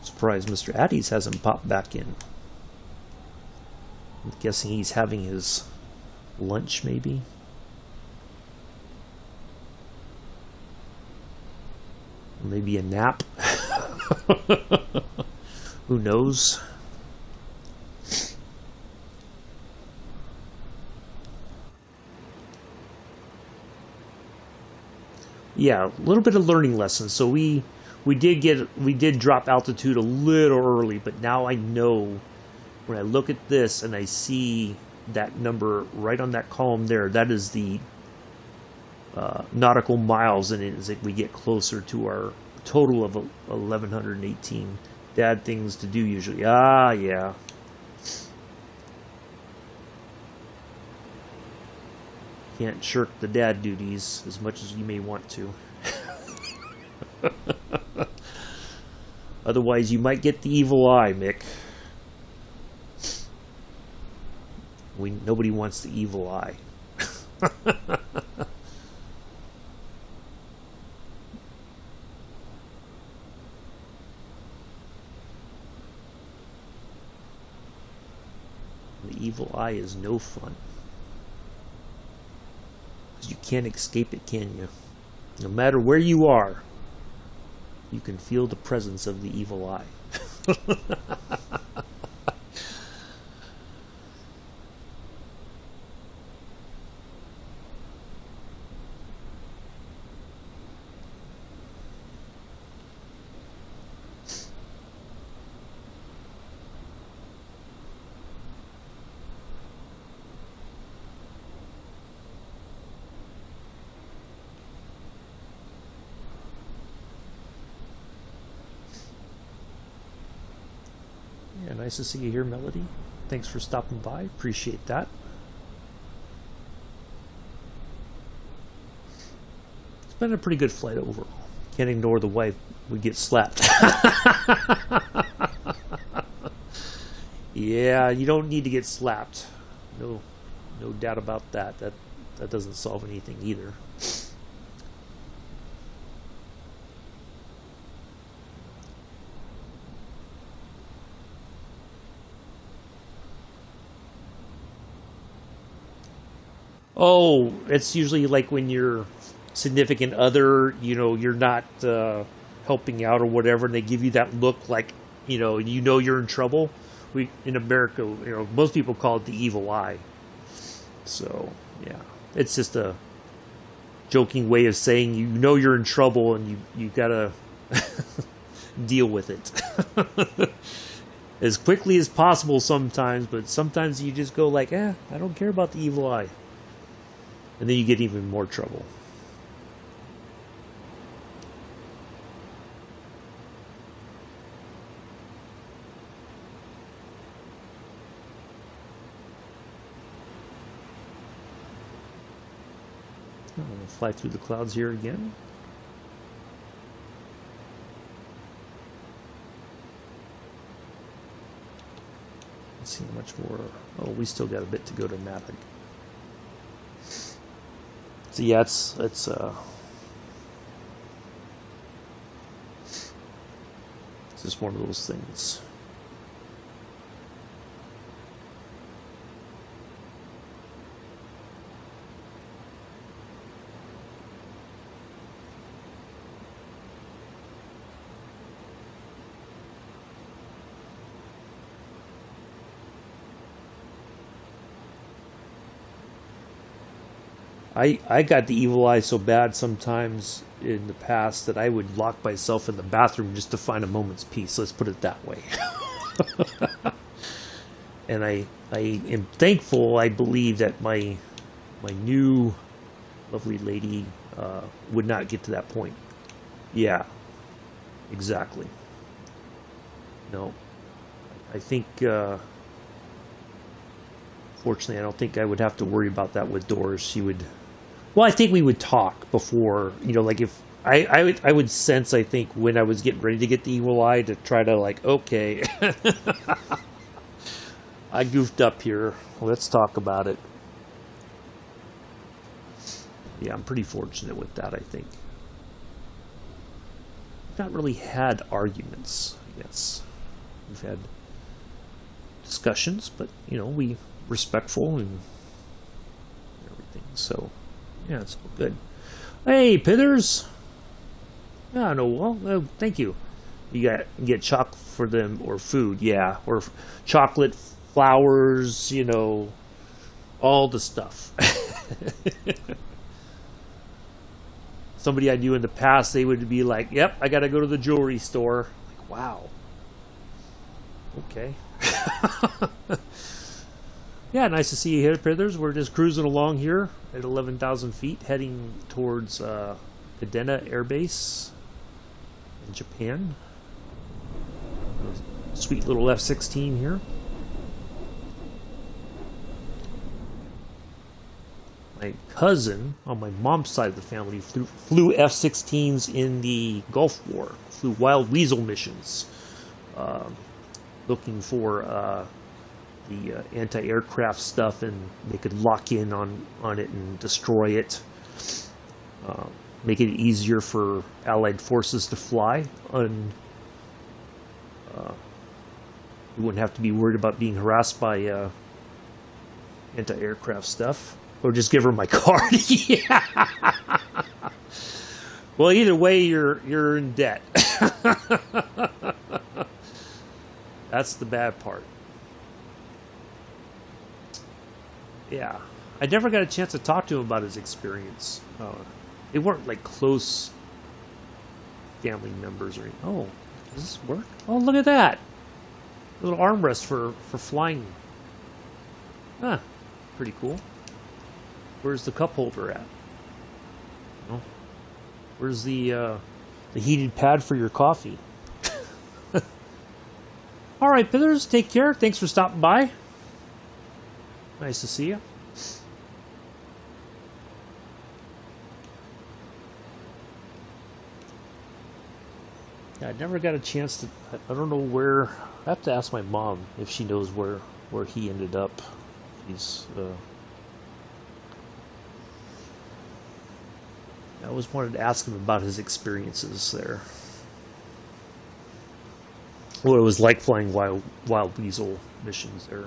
A: Surprised Mr. Addies hasn't popped back in. I'm guessing he's having his lunch, maybe. Or maybe a nap. Who knows? Yeah, a little bit of learning lessons. So we did drop altitude a little early, but now I know when I look at this and I see that number right on that column there, that is the nautical miles, and as we get closer to our total of 1,118. Dad things to do usually. Ah, yeah. Can't shirk the dad duties as much as you may want to. Otherwise, you might get the evil eye, Mick. Nobody wants the evil eye. The evil eye is no fun. Because you can't escape it, can you? No matter where you are, you can feel the presence of the evil eye. Yeah, nice to see you here, Melody. Thanks for stopping by. Appreciate that. It's been a pretty good flight overall. Can't ignore the wife. We get slapped. Yeah, you don't need to get slapped. No doubt about that. That doesn't solve anything either. Oh, it's usually like when your significant other, you're not helping out or whatever, and they give you that look like, you're in trouble. We in America, most people call it the evil eye. So yeah, it's just a joking way of saying you're in trouble and you gotta deal with it as quickly as possible sometimes. But sometimes you just go like, I don't care about the evil eye. And then you get even more trouble. I'm going to fly through the clouds here again. Let's see how much more. Oh, we still got a bit to go to Mach. So yeah, it's just one of those things. I got the evil eye so bad sometimes in the past that I would lock myself in the bathroom just to find a moment's peace. Let's put it that way. And I am thankful. I believe that my new lovely lady would not get to that point. Yeah, exactly. No, I think. Fortunately, I don't think I would have to worry about that with Doris. She would. Well, I think we would talk before, like if I would sense, I think, when I was getting ready to get the evil eye to try to like, okay, I goofed up here. Let's talk about it. Yeah, I'm pretty fortunate with that, I think. Not really had arguments, I guess. We've had discussions, but, we respectful and everything, so... Yeah, it's all good. Hey, Pithers. Yeah, no, well, thank you. You get chocolate for them or food, yeah, or chocolate, flowers, all the stuff. Somebody I knew in the past, they would be like, "Yep, I got to go to the jewelry store." Like, wow. Okay. Yeah, nice to see you here, Pithers. We're just cruising along here at 11,000 feet, heading towards Kadena Air Base in Japan. Sweet little F-16 here. My cousin, on my mom's side of the family, flew F-16s in the Gulf War. Flew wild weasel missions, looking for... the anti-aircraft stuff, and they could lock in on it and destroy it, make it easier for Allied forces to fly, and you wouldn't have to be worried about being harassed by anti-aircraft stuff, or just give her my card. Yeah. Well, either way, you're in debt. That's the bad part. Yeah, I never got a chance to talk to him about his experience. They weren't like close family members or anything. Oh, does this work? Oh, look at that! A little armrest for flying. Huh, pretty cool. Where's the cup holder at? Oh, where's the heated pad for your coffee? All right, Pithers, take care. Thanks for stopping by. Nice to see you. Yeah, I never got a chance to... I don't know where... I have to ask my mom if she knows where he ended up. He's... I always wanted to ask him about his experiences there. What it was like flying wild weasel missions there.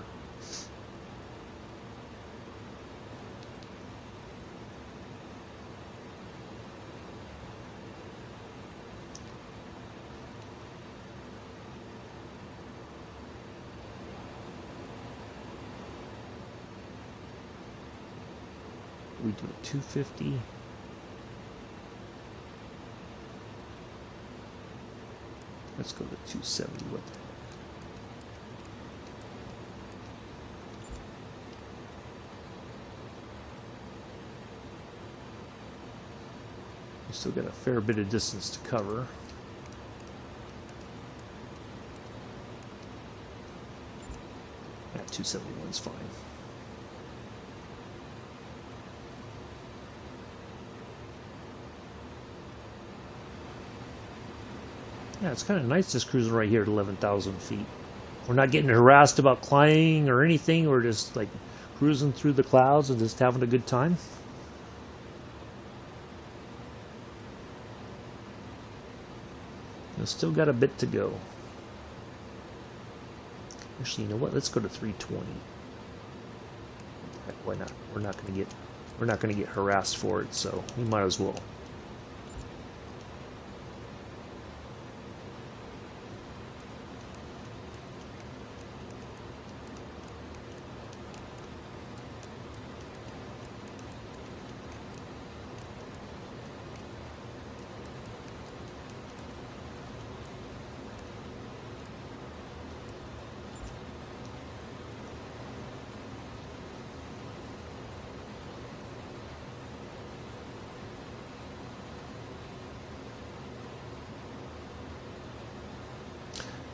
A: We do a 250. Let's go to 270 with it. We still got a fair bit of distance to cover. Yeah, 271's fine. Yeah, it's kind of nice just cruising right here at 11,000 feet. We're not getting harassed about climbing or anything. We're just like cruising through the clouds and just having a good time. We've still got a bit to go. Actually, you know what? Let's go to 320. Heck, why not? We're not going to get harassed for it, so we might as well.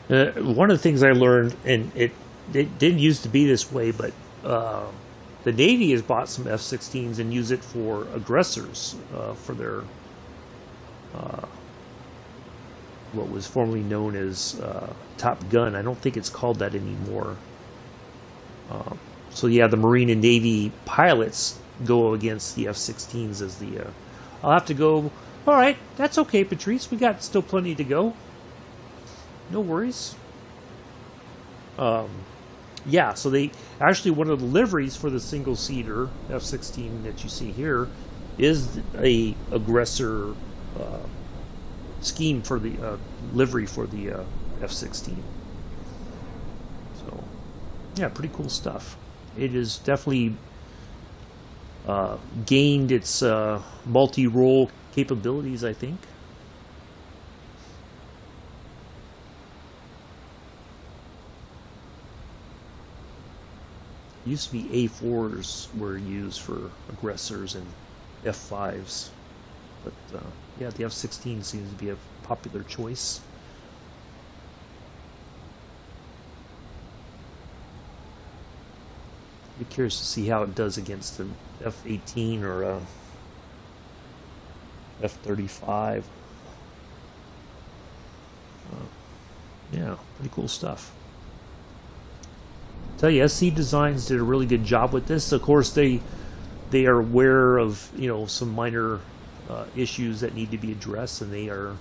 A: One of the things I learned, and it didn't used to be this way, but the Navy has bought some F-16s and use it for aggressors for their what was formerly known as Top Gun. I don't think it's called that anymore. So yeah, the Marine and Navy pilots go against the F-16s as the... I'll have to go... All right, that's okay, Patrice. We got still plenty to go. No worries. Yeah, so they... Actually, one of the liveries for the single-seater F-16 that you see here is a aggressor scheme for the livery for the F-16. So, yeah, pretty cool stuff. It is definitely gained its multi-role capabilities, I think. Used to be A4s were used for aggressors and F5s, but yeah, the F-16 seems to be a popular choice. Be curious to see how it does against an F-18 or a F-35. Yeah, pretty cool stuff. Tell you, SC Designs did a really good job with this. Of course, they are aware of some minor issues that need to be addressed, and they are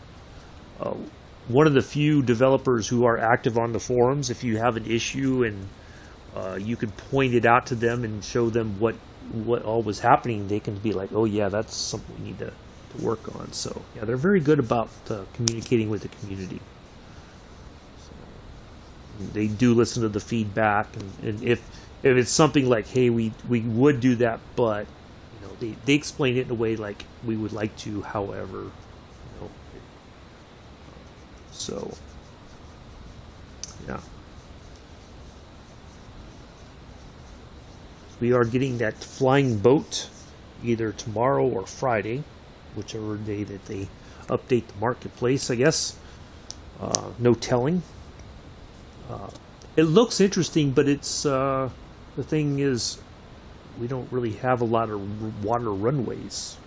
A: one of the few developers who are active on the forums. If you have an issue and you could point it out to them and show them what all was happening, they can be like, oh yeah, that's something we need to work on. So yeah, they're very good about communicating with the community. So, they do listen to the feedback, and if it's something like, hey, we would do that, but they explain it in a way like we would like to, however, so yeah. We are getting that flying boat either tomorrow or Friday, whichever day that they update the marketplace, I guess. No telling. It looks interesting, but it's the thing is, we don't really have a lot of water runways,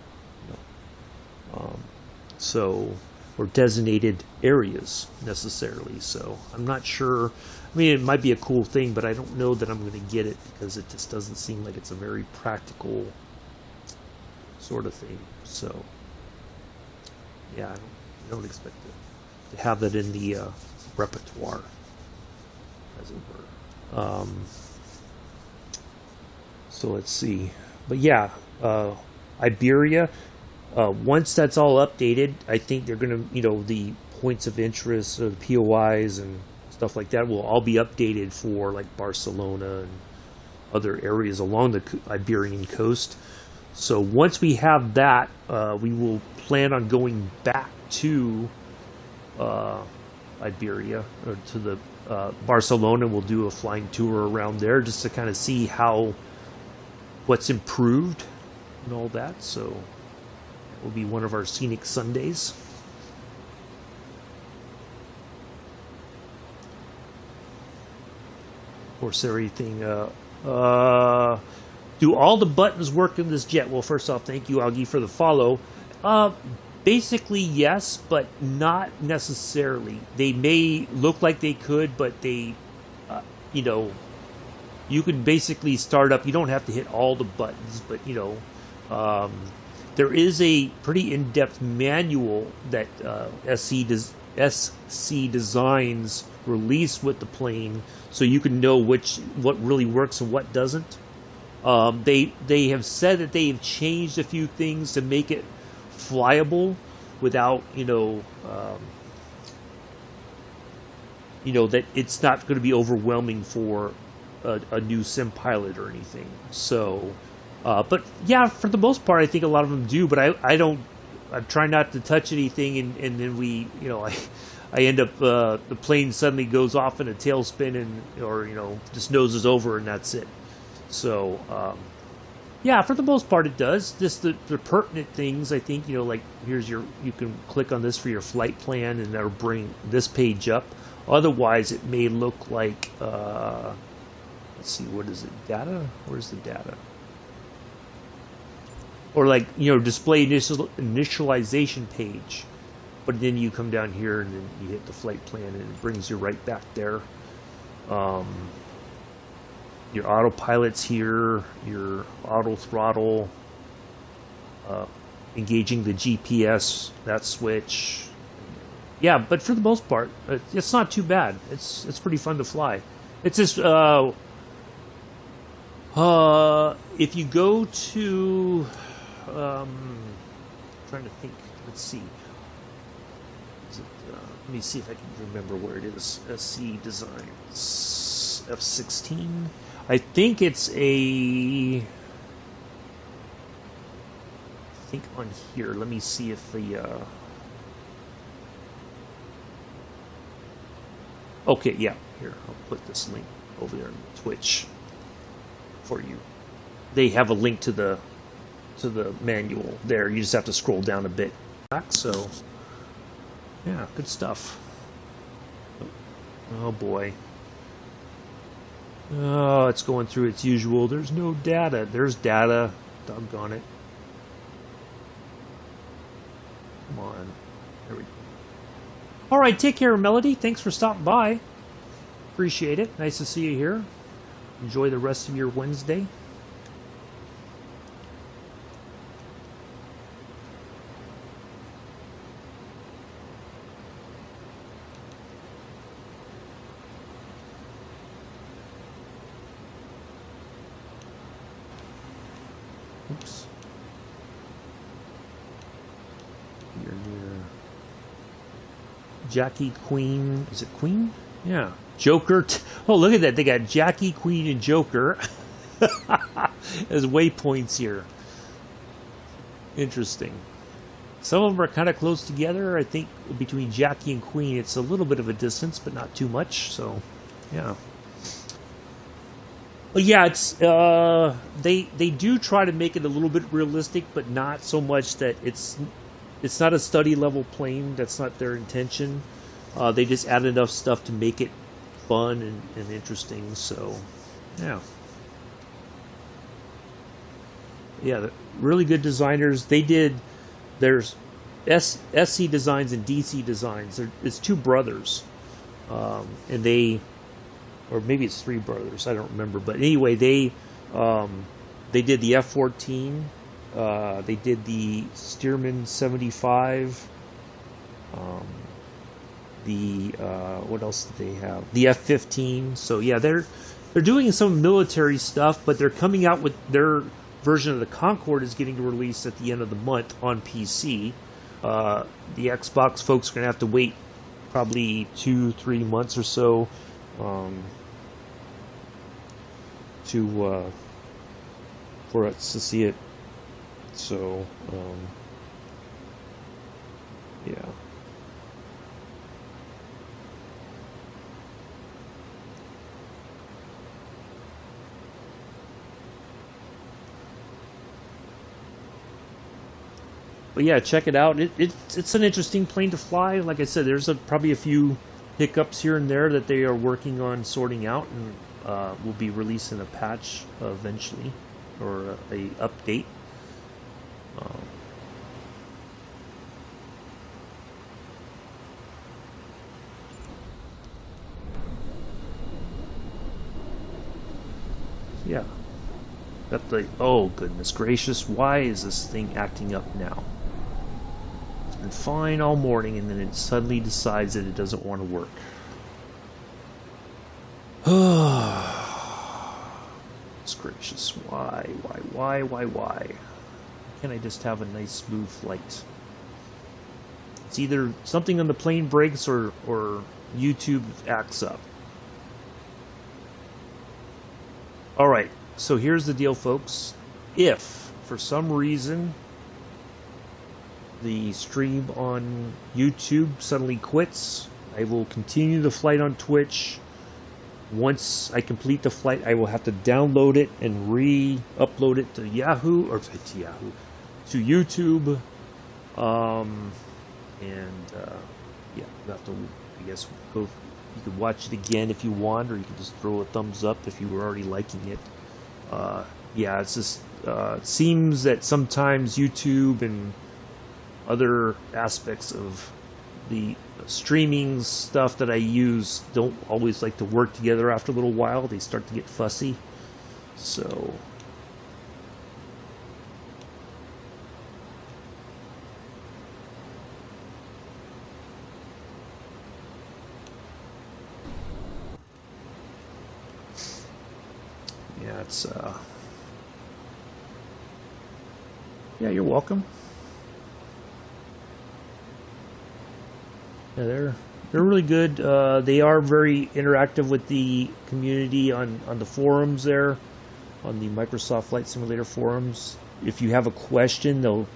A: or designated areas necessarily. So I'm not sure. I mean, it might be a cool thing, but I don't know that I'm going to get it because it just doesn't seem like it's a very practical sort of thing. So, yeah, I don't expect to have that in the repertoire, as it were. So let's see. But yeah, Iberia, once that's all updated, I think they're going to, the points of interest, the POIs and stuff like that will all be updated for like Barcelona and other areas along the Iberian coast. So once we have that, we will plan on going back to Iberia, or to the Barcelona. We'll do a flying tour around there just to kind of see what's improved and all that. So it will be one of our scenic Sundays. Of course, everything. Do all the buttons work in this jet? Well, first off, thank you, Augie, for the follow. Basically, yes, but not necessarily. They may look like they could, but they, you can basically start up. You don't have to hit all the buttons, but there is a pretty in-depth manual that SC Designs released with the plane, so you can know what really works and what doesn't. They have said that they have changed a few things to make it flyable without that it's not going to be overwhelming for a new sim pilot or anything. So but yeah, for the most part I think a lot of them do, but I try not to touch anything, and then we I end up the plane suddenly goes off in a tailspin or just noses over, and that's it. So yeah, for the most part it does. Just the pertinent things, I think, like you can click on this for your flight plan, and that'll bring this page up. Otherwise, it may look like, let's see, what is it, data? Where's the data? Or like, display initialization page. But then you come down here and then you hit the flight plan and it brings you right back there. Your autopilot's here, your auto throttle, engaging the GPS, that switch. Yeah, but for the most part, it's not too bad. It's pretty fun to fly. It's just if you go to trying to think. Let's see. Is it, let me see if I can remember where it is. SC Designs F-16. I think it's a. I think on here. Let me see if the. Okay, yeah. Here, I'll put this link over there on Twitch for you. They have a link to the manual there. You just have to scroll down a bit. So, yeah, good stuff. Oh boy. Oh, it's going through its usual. There's no data. There's data. Doggone it. Come on. There we go. All right, take care, Melody. Thanks for stopping by. Appreciate it. Nice to see you here. Enjoy the rest of your Wednesday. Oops. You're near Jackie, Queen. Is it Queen? Yeah. Joker. Oh, look at that. They got Jackie, Queen, and Joker as waypoints here. Interesting. Some of them are kind of close together. I think between Jackie and Queen, it's a little bit of a distance, but not too much. So, yeah. Well, yeah, it's they do try to make it a little bit realistic, but not so much that it's not a study level plane. That's not their intention. They just add enough stuff to make it fun and interesting. So, yeah, really good designers. They did. There's SC Designs and DC Designs. It's two brothers, and they. Or maybe it's three brothers. I don't remember. But anyway, they did the F-14. They did the Stearman 75. What else did they have? The F-15. So yeah, they're doing some military stuff, but they're coming out with their version of the Concorde is getting released at the end of the month on PC. The Xbox folks are gonna have to wait probably 2-3 months or so. For us to see it. So, yeah. But yeah, check it out. It's an interesting plane to fly. Like I said, there's probably a few hiccups here and there that they are working on sorting out, and we'll be releasing a patch eventually, or a update. Yeah. Got the, oh goodness gracious, why is this thing acting up now? It's been fine all morning and then it suddenly decides that it doesn't want to work. It's gracious. Why? Why? Can't I just have a nice smooth flight? It's either something on the plane breaks or YouTube acts up. Alright, so here's the deal, folks. If, for some reason, the stream on YouTube suddenly quits, I will continue the flight on Twitch. Once I complete the flight, I will have to download it and re-upload it to Yahoo, or to YouTube. Yeah, we'll have to, I guess, go You could watch it again if you want, or you could just throw a thumbs up if you were already liking it. Yeah, it's just it seems that sometimes YouTube and other aspects of the streaming stuff that I use don't always like to work together after a little while. They start to get fussy. So yeah, it's yeah, you're welcome. Yeah, they're really good. They are very interactive with the community on the forums there, on the Microsoft Flight Simulator forums. If you have a question, they'll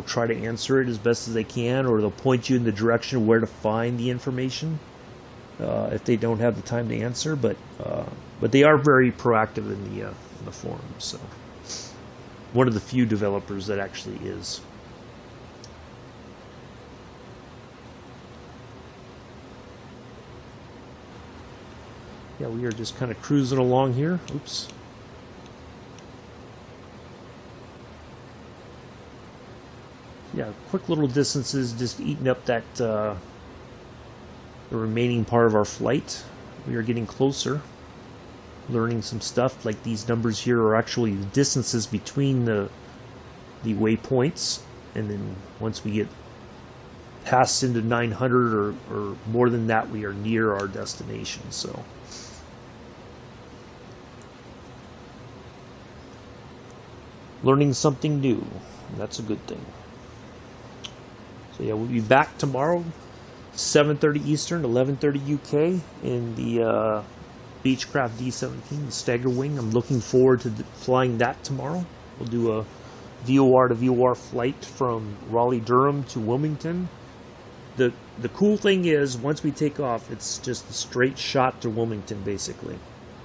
A: try to answer it as best as they can, or they'll point you in the direction of where to find the information if they don't have the time to answer. But they are very proactive in the forums. So one of the few developers that actually is. Yeah, we are just kind of cruising along here. Oops. Yeah, quick little distances, just eating up that the remaining part of our flight. We are getting closer, learning some stuff. Like these numbers here are actually the distances between the waypoints, and then once we get past into 900 or more than that, we are near our destination. So. Learning something new. That's a good thing. So yeah, we'll be back tomorrow, 7:30 Eastern, 11:30 UK, in the Beechcraft D-17, the Stagger Wing. I'm looking forward to flying that tomorrow. We'll do a VOR to VOR flight from Raleigh-Durham to Wilmington. The cool thing is, once we take off, it's just a straight shot to Wilmington, basically.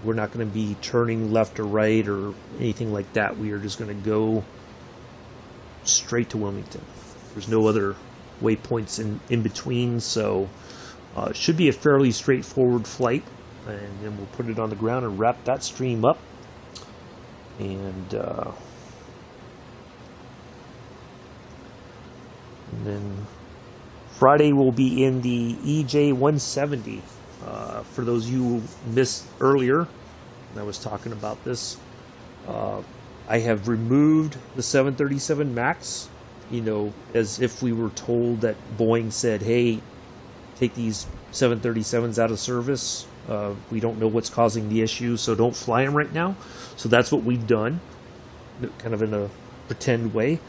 A: We're not going to be turning left or right or anything like that. We are just going to go straight to Wilmington. There's no other waypoints in between, so it should be a fairly straightforward flight. And then we'll put it on the ground and wrap that stream up. And then Friday we'll be in the EJ-170. For those of you who missed earlier, I was talking about this. I have removed the 737 MAX, as if we were told that Boeing said, hey, take these 737s out of service. We don't know what's causing the issue, so don't fly them right now. So that's what we've done, kind of in a pretend way.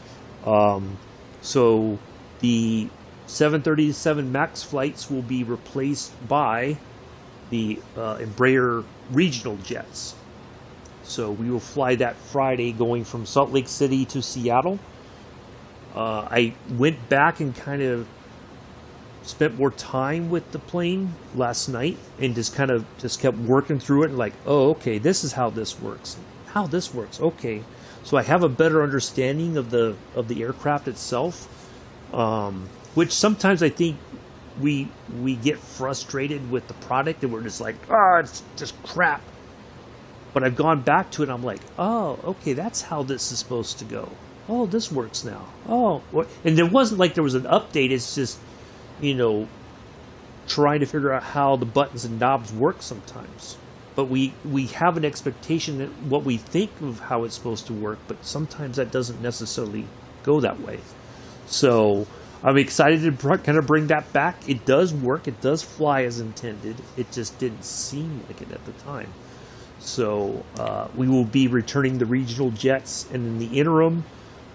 A: So the 737 MAX flights will be replaced by the Embraer regional jets. So we will fly that Friday going from Salt Lake City to Seattle. I went back and kind of spent more time with the plane last night and just kept working through it and like, oh, okay, this is how this works. How this works, okay. So I have a better understanding of the aircraft itself, which sometimes I think we get frustrated with the product and we're just like, oh, it's just crap. But I've gone back to it and I'm like, oh, okay, that's how this is supposed to go. Oh, this works now. Oh, and it wasn't like there was an update. It's just, trying to figure out how the buttons and knobs work sometimes. But we have an expectation that what we think of how it's supposed to work, but sometimes that doesn't necessarily go that way. So I'm excited to kind of bring that back. It does work. It does fly as intended. It just didn't seem like it at the time. So we will be returning the regional jets, and in the interim,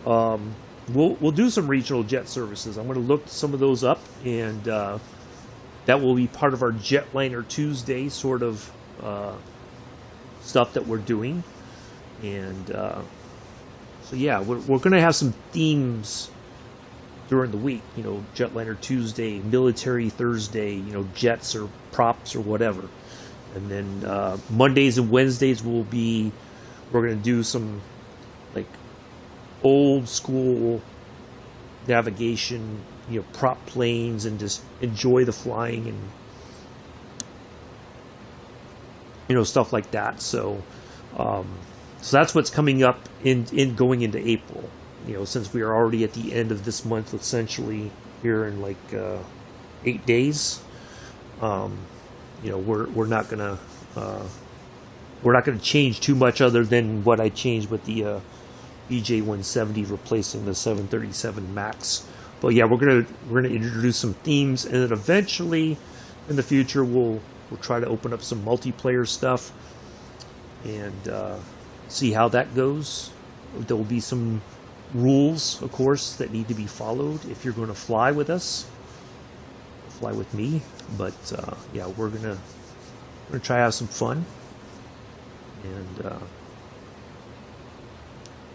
A: we'll do some regional jet services. I'm going to look some of those up, and that will be part of our Jetliner Tuesday sort of stuff that we're doing. And so yeah, we're going to have some themes during the week, Jetliner Tuesday, Military Thursday, jets or props or whatever. And then Mondays and Wednesdays we're going to do some like old school navigation, prop planes, and just enjoy the flying stuff like that. So so that's what's coming up in going into April. Since we are already at the end of this month, essentially here in like 8 days. We're not gonna change too much other than what I changed with the BJ-170 replacing the 737 Max. But yeah, we're gonna introduce some themes, and then eventually in the future we'll try to open up some multiplayer stuff and see how that goes. There will be some rules, of course, that need to be followed if you're going to fly with us, fly with me. But yeah, we're gonna try to have some fun, and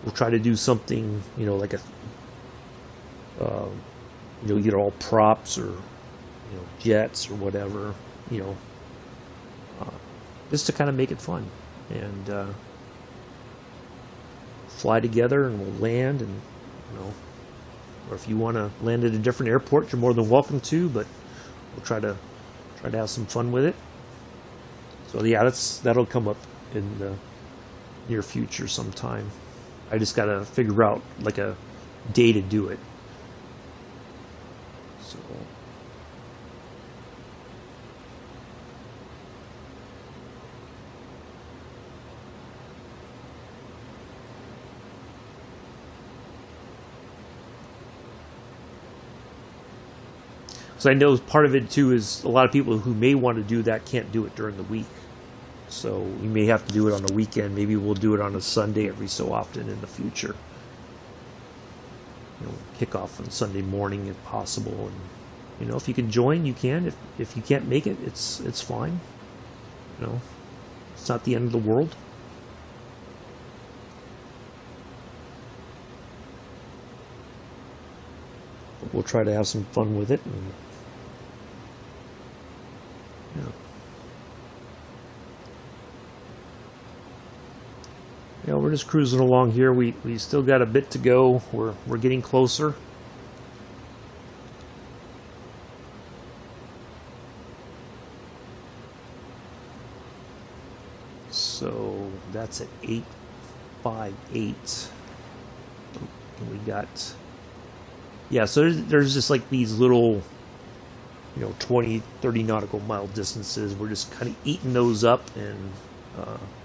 A: we'll try to do something, like a either all props or jets or whatever, just to kind of make it fun and fly together, and we'll land, and or if you want to land at a different airport, you're more than welcome to, but we'll try to have some fun with it. So yeah, that'll come up in the near future sometime. I just gotta figure out like a day to do it. So I know part of it too is a lot of people who may want to do that can't do it during the week. So we may have to do it on a weekend. Maybe we'll do it on a Sunday every so often in the future. Kick off on Sunday morning if possible. And if you can join, you can. If you can't make it, it's fine. It's not the end of the world. But we'll try to have some fun with it. And, we're just cruising along here. We still got a bit to go. We're getting closer. So that's at 858. And we got, so there's just like these little 20, 30 nautical mile distances. We're just kind of eating those up, and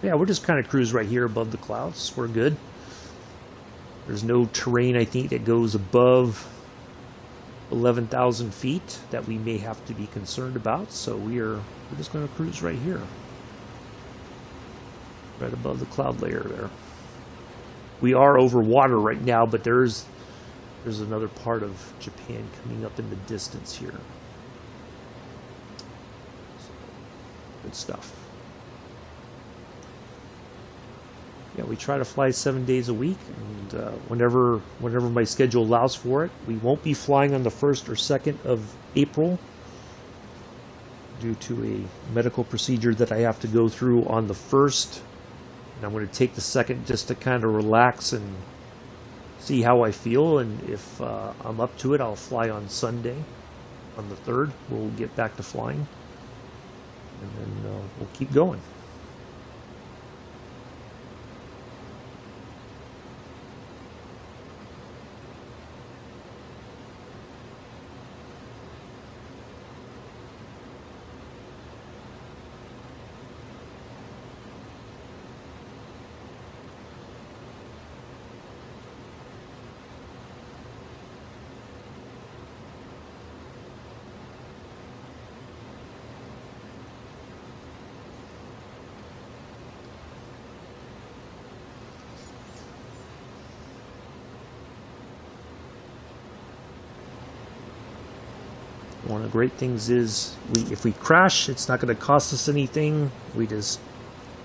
A: we're just kind of cruise right here above the clouds. We're good. There's no terrain, I think, that goes above 11,000 feet that we may have to be concerned about. So we're just going to cruise right here, right above the cloud layer there. We are over water right now, but there's another part of Japan coming up in the distance here. So, good stuff. Yeah, we try to fly 7 days a week, and whenever my schedule allows for it. We won't be flying on the 1st or 2nd of April due to a medical procedure that I have to go through on the 1st. And I'm going to take the 2nd just to kind of relax and see how I feel, and if I'm up to it, I'll fly on Sunday. On the 3rd, we'll get back to flying, and then we'll keep going. One of the great things is if we crash, it's not going to cost us anything. We just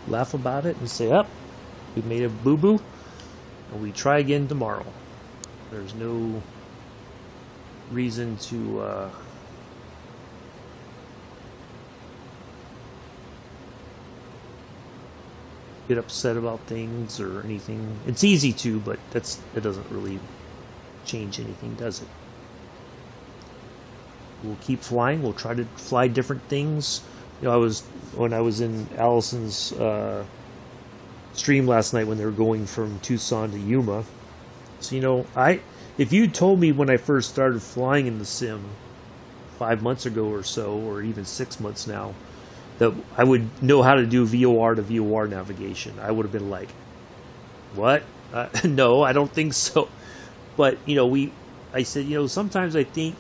A: laugh about it and say, we made a boo-boo, and we try again tomorrow. There's no reason to get upset about things or anything. It's easy to, but that doesn't really change anything, does it? We'll keep flying. We'll try to fly different things You know, when I was in Allison's stream last night when they were going from Tucson to Yuma. So you know, if you told me when I first started flying in the sim 5 months ago or so, or even 6 months now, that I would know how to do VOR to VOR navigation, I would have been like, "What? No, I don't think so." But you know, I said, you know, sometimes I think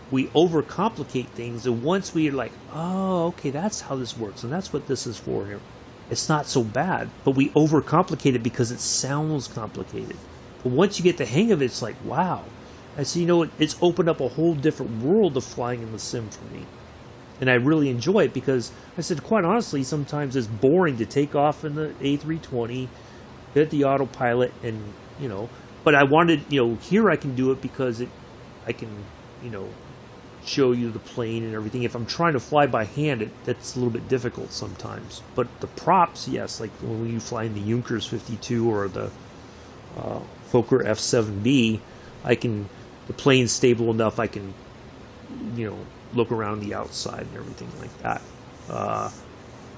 A: we overcomplicate things, and once we're like, "Oh, okay, that's how this works, and that's what this is for here," it's not so bad. But we overcomplicate it because it sounds complicated. But once you get the hang of it, it's like, wow. I said, you know, it's opened up a whole different world of flying in the sim for me. And I really enjoy it because, I said, quite honestly, sometimes it's boring to take off in the A320, hit the autopilot, and, you know. But I wanted, you know, here I can do it because I can, you know, show you the plane and everything. If I'm trying to fly by hand, that's a little bit difficult sometimes. But the props, yes, like when you fly in the Junkers 52 or the Fokker F-7B, the plane's stable enough, I can, you know, look around the outside and everything like that.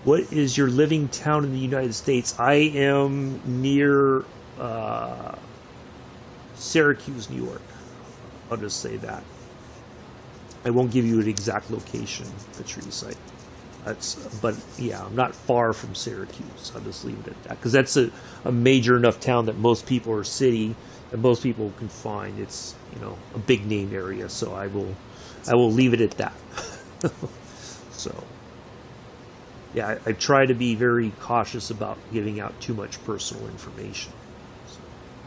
A: What is your living town in the United States? I am near Syracuse, New York. I'll just say that. I won't give you an exact location, Patrice. But yeah, I'm not far from Syracuse. I'll just leave it at that, because that's a major enough town that most people, or city that most people can find. It's, you know, a big name area, so I will leave it at that. So yeah, I try to be very cautious about giving out too much personal information. So,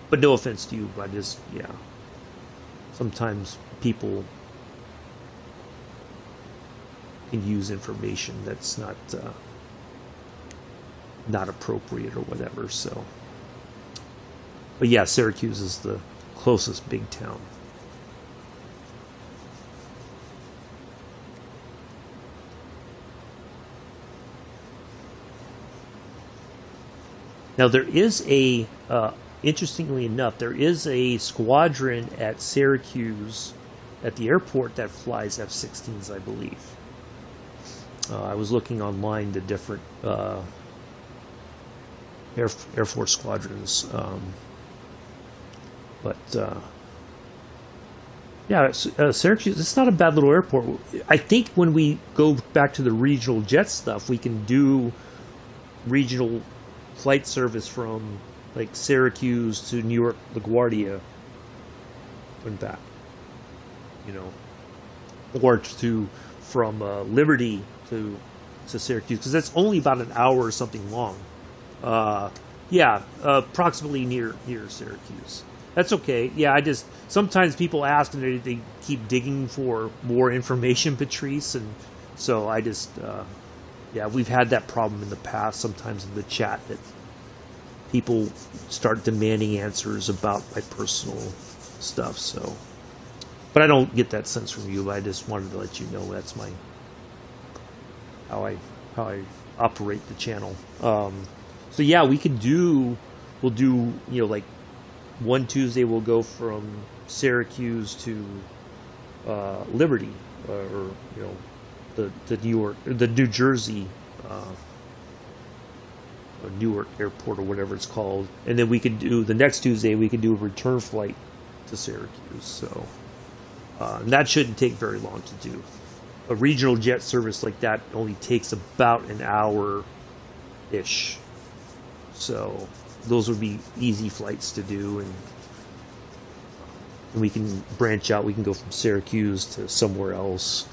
A: but no offense to you, but yeah, sometimes people can use information that's not appropriate or whatever. So, but yeah, Syracuse is the closest big town. Now there is interestingly enough, there is a squadron at Syracuse at the airport that flies F-16s, I believe. I was looking online to different Air Force squadrons, yeah, Syracuse. It's not a bad little airport. I think when we go back to the regional jet stuff, we can do regional flight service from like Syracuse to New York LaGuardia and back, you know, or from Liberty to Syracuse, because that's only about an hour or something long. Yeah, approximately near Syracuse. That's okay. Yeah, sometimes people ask and they keep digging for more information, Patrice, and so yeah, we've had that problem in the past. Sometimes in the chat that people start demanding answers about my personal stuff. So, but I don't get that sense from you. I just wanted to let you know that's how I operate the channel. So yeah, we'll do, you know, like one Tuesday we'll go from Syracuse to Liberty, or you know, the New York, the New Jersey, Newark Airport or whatever it's called, and then we could do the next Tuesday we could do a return flight to Syracuse. So and that shouldn't take very long to do. A regional jet service like that only takes about an hour-ish. So those would be easy flights to do, and we can branch out. We can go from Syracuse to somewhere else.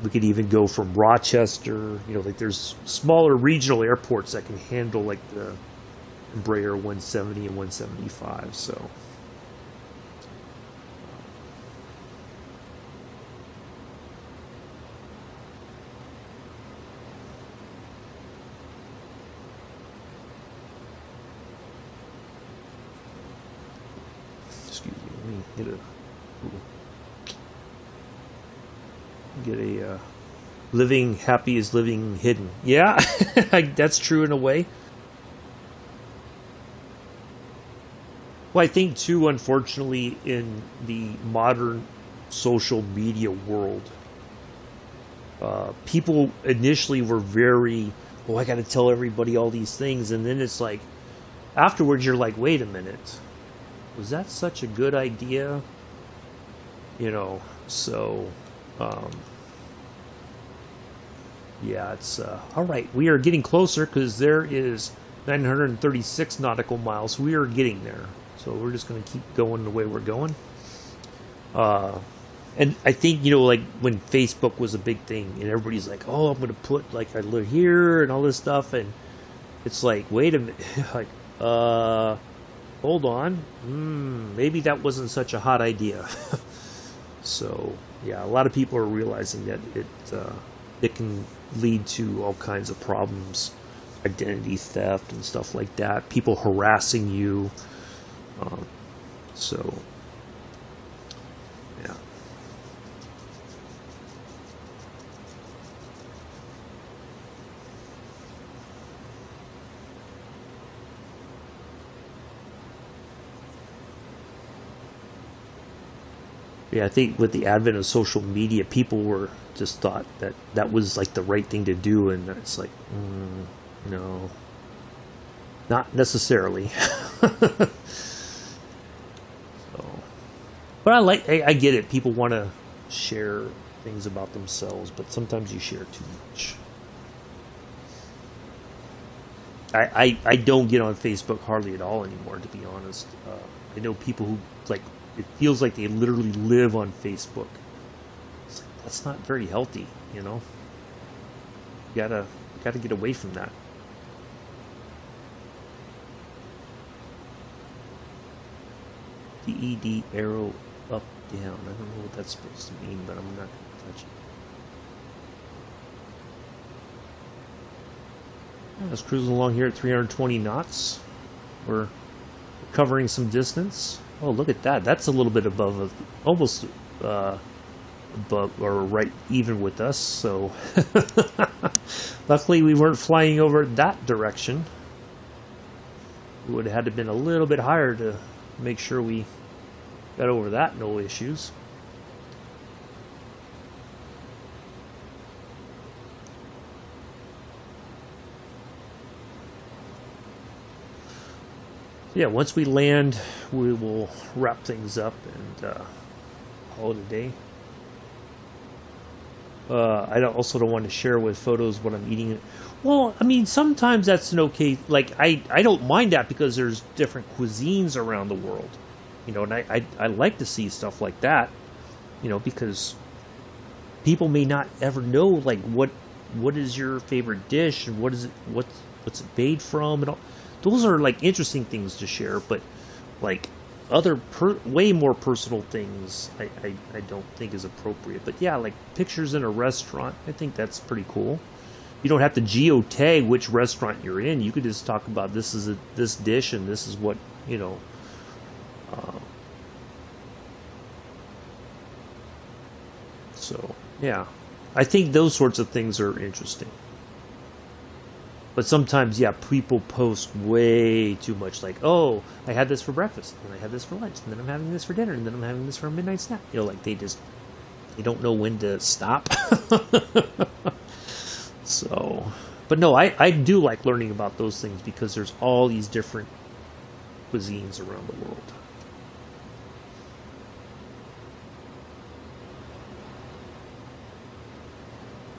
A: We could even go from Rochester. You know, like there's smaller regional airports that can handle like the Embraer 170 and 175. So. Get a living happy is living hidden. Yeah, that's true in a way. Well, I think too, unfortunately, in the modern social media world, People initially were very, oh, I got to tell everybody all these things, and then it's like afterwards you're like, wait a minute, was that such a good idea? You know, so yeah, it's all right. We are getting closer because there is 936 nautical miles. We are getting there, so we're just going to keep going the way we're going. And I think, you know, like when Facebook was a big thing, and everybody's like, "Oh, I'm going to put like I live here and all this stuff," and it's like, wait a minute, like, hold on, maybe that wasn't such a hot idea. So yeah, a lot of people are realizing that it can lead to all kinds of problems, identity theft and stuff like that, people harassing you. So yeah. Yeah, I think with the advent of social media, people were just thought that that was like the right thing to do, and it's like, no, not necessarily. So, but I get it. People want to share things about themselves, but sometimes you share too much. I don't get on Facebook hardly at all anymore, to be honest. I know people who like, it feels like they literally live on Facebook. It's like, that's not very healthy, you know. You gotta get away from that. DED arrow up down. I don't know what that's supposed to mean, but I'm not gonna touch it. I was cruising along here at 320 knots. We're covering some distance. Oh, look at that. That's a little bit above, almost above or right even with us. So luckily we weren't flying over that direction. We would have had to been a little bit higher to make sure we got over that, no issues. Yeah, once we land, we will wrap things up and call it a day. I also don't want to share with photos what I'm eating. Well, I mean, sometimes that's an okay. Like, I don't mind that because there's different cuisines around the world, you know, and I like to see stuff like that, you know, because people may not ever know like what is your favorite dish and what is it what's it made from and all. Those are like interesting things to share, but like other way more personal things I don't think is appropriate. But yeah, like pictures in a restaurant, I think that's pretty cool. You don't have to geotag which restaurant you're in. You could just talk about this is this dish and this is what, you know. So yeah, I think those sorts of things are interesting. But sometimes, yeah, people post way too much. Like, oh, I had this for breakfast, and I had this for lunch, and then I'm having this for dinner, and then I'm having this for a midnight snack. You know, like they don't know when to stop. So, but no, I do like learning about those things because there's all these different cuisines around the world.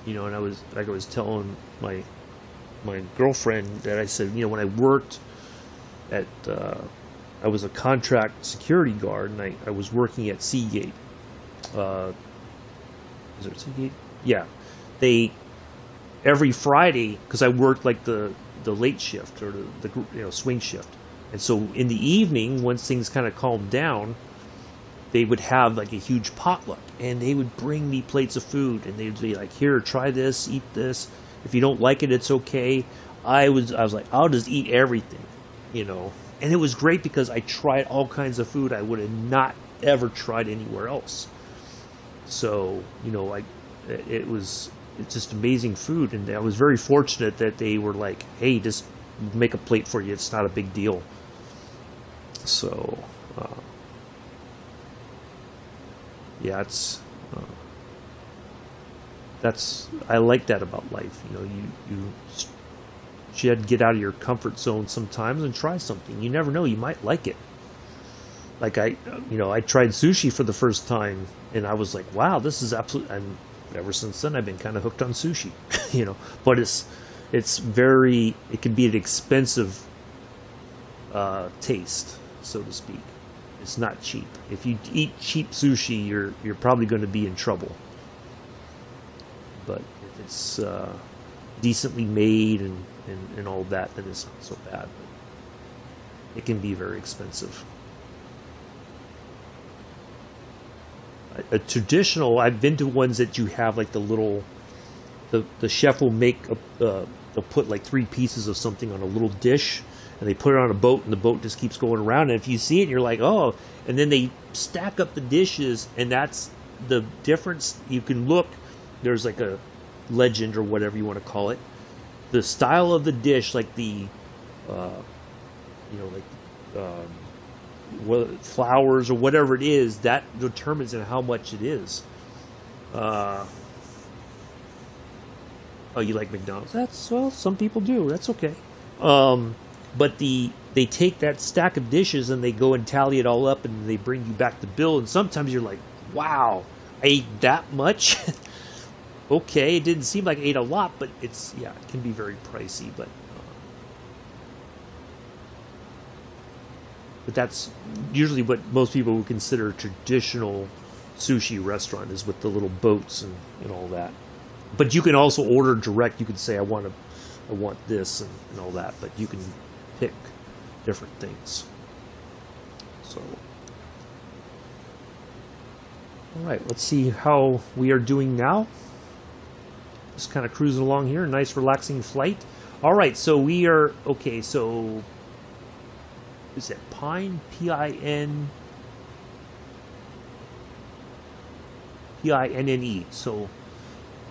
A: You know, and I was telling my girlfriend that I said, you know, when I worked at, I was a contract security guard, and I was working at Seagate. Is it Seagate? Yeah. They, every Friday, because I worked like the late shift or the you know, swing shift. And so in the evening, once things kind of calmed down, they would have like a huge potluck, and they would bring me plates of food, and they'd be like, here, try this, eat this. If you don't like it, it's okay. I was like, I'll just eat everything, you know. And it was great because I tried all kinds of food I would have not ever tried anywhere else. So, you know, it's just amazing food, and I was very fortunate that they were like, hey, just make a plate for you. It's not a big deal. So, yeah, I like that about life. You know, you should get out of your comfort zone sometimes and try something. You never know, you might like it. Like I tried sushi for the first time, and I was like, wow, this is absolutely. And ever since then, I've been kind of hooked on sushi. You know, but it can be an expensive taste, so to speak. It's not cheap. If you eat cheap sushi, you're probably going to be in trouble. But if it's decently made and all that, then it's not so bad. But it can be very expensive. A traditional, I've been to ones that you have like the chef will make they'll put like 3 pieces of something on a little dish, and they put it on a boat, and the boat just keeps going around. And if you see it, you're like, oh, and then they stack up the dishes, and that's the difference. You can look, there's like a legend or whatever you want to call it. The style of the dish, like flowers or whatever it is, that determines how much it is. Oh, you like McDonald's? Well, some people do. That's okay. But they take that stack of dishes and they go and tally it all up, and they bring you back the bill. And sometimes you're like, wow, I ate that much? Okay, it didn't seem like I ate a lot, but it can be very pricey. But that's usually what most people would consider a traditional sushi restaurant, is with the little boats and all that. But you can also order direct. You can say, I want this and all that, but you can pick different things. So, all right, let's see how we are doing now. Just kind of cruising along here. Nice, relaxing flight. All right, so we are, okay, so is that Pine? P-I-N-P-I-N-N-E. So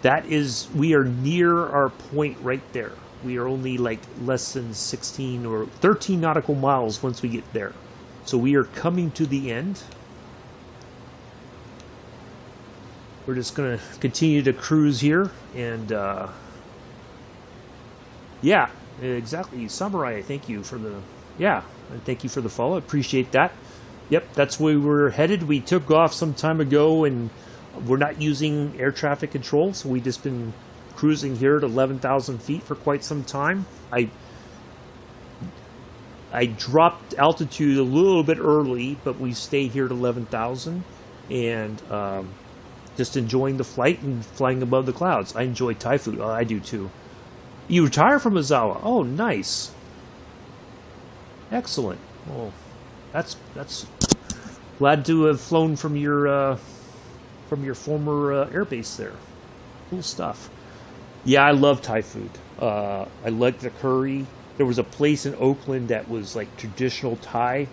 A: that is, we are near our point right there. We are only like less than 16 or 13 nautical miles once we get there. So we are coming to the end. We're just going to continue to cruise here. And yeah, exactly. Samurai, thank you for the, and thank you for the follow. I appreciate that. Yep, that's where we're headed. We took off some time ago, and we're not using air traffic control, so we've just been cruising here at 11,000 feet for quite some time. I dropped altitude a little bit early, but we stayed here at 11,000, and just enjoying the flight and flying above the clouds. I enjoy Thai food. Oh, I do too. You retire from Misawa. Oh, nice. Excellent. Well, that's glad to have flown from your former air base there. Cool stuff. Yeah, I love Thai food. I like the curry. There was a place in Oakland that was like traditional Thai,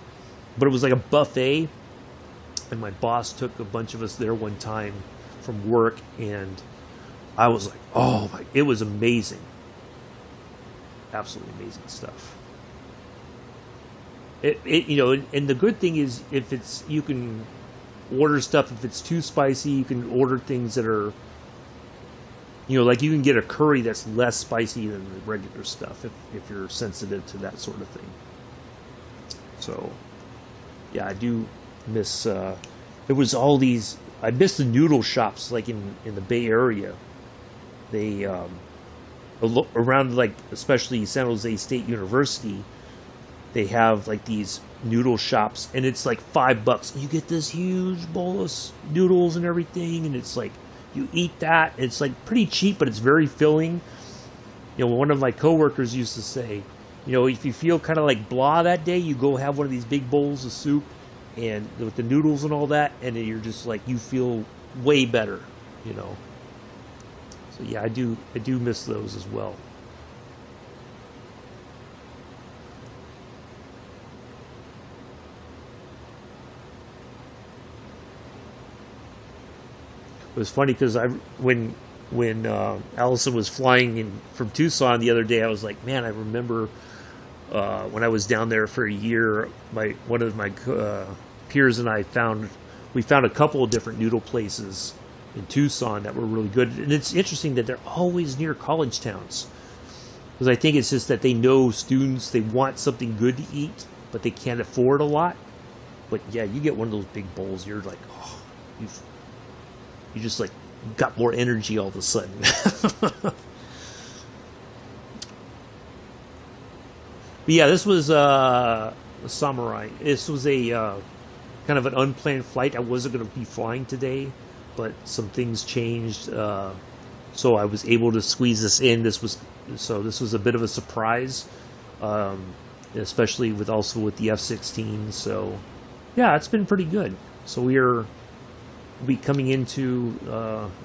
A: but it was like a buffet. And my boss took a bunch of us there one time from work, and I was like, oh my, it was amazing. Absolutely amazing stuff. It and the good thing is, if it's, you can order stuff. If it's too spicy, you can order things that are, like you can get a curry that's less spicy than the regular stuff if you're sensitive to that sort of thing. So, yeah, I do miss, there was all these, I miss the noodle shops like in the Bay Area. They, around like, especially San Jose State University, they have like these noodle shops, and it's like $5. You get this huge bowl of noodles and everything, and it's like, you eat that, it's like pretty cheap, but it's very filling. One of my coworkers used to say, if you feel kind of like blah that day, you go have one of these big bowls of soup, and with the noodles and all that, and then you're just like, you feel way better, So yeah, I do miss those as well. It was funny because when Allison was flying in from Tucson the other day, I was like, man, I remember when I was down there for a year. One of my peers and I found a couple of different noodle places, in Tucson that were really good. And it's interesting that they're always near college towns. Because I think it's just that they know students, they want something good to eat, but they can't afford a lot. But yeah, you get one of those big bowls, you're like, oh, you just like got more energy all of a sudden. But yeah, this was a Samurai. This was a kind of an unplanned flight. I wasn't going to be flying today, but some things changed, so I was able to squeeze this in. This was a bit of a surprise, especially with the F-16. So yeah, it's been pretty good. So we'll be coming into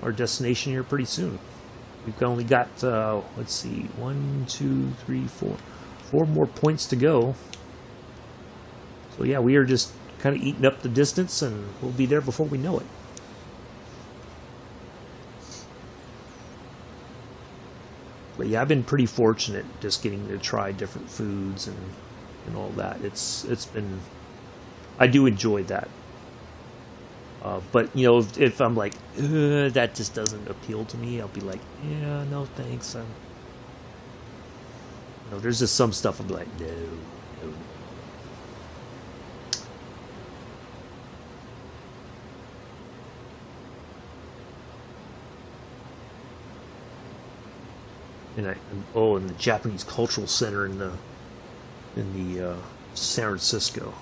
A: our destination here pretty soon. We've only got let's see, 1, 2, 3, 4 more points to go. So yeah, we are just kind of eating up the distance, and we'll be there before we know it. But yeah, I've been pretty fortunate just getting to try different foods and all that. It's been, I do enjoy that. But you know, if I'm like, that just doesn't appeal to me, I'll be like, yeah, no thanks. There's just some stuff I'm like, no. And the Japanese Cultural Center in the San Francisco.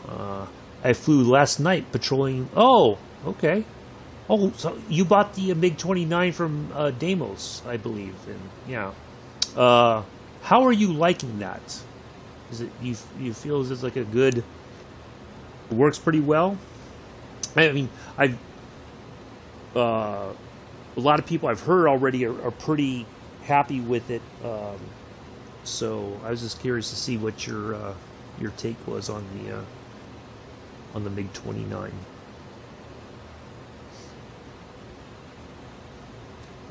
A: I flew last night patrolling. Oh, okay. Oh, so you bought the MiG-29 from Deimos, I believe. And yeah. How are you liking that? Is it you feel as it's like a good? It works pretty well. I mean, a lot of people I've heard already are pretty happy with it. So I was just curious to see what your take was on the MiG-29.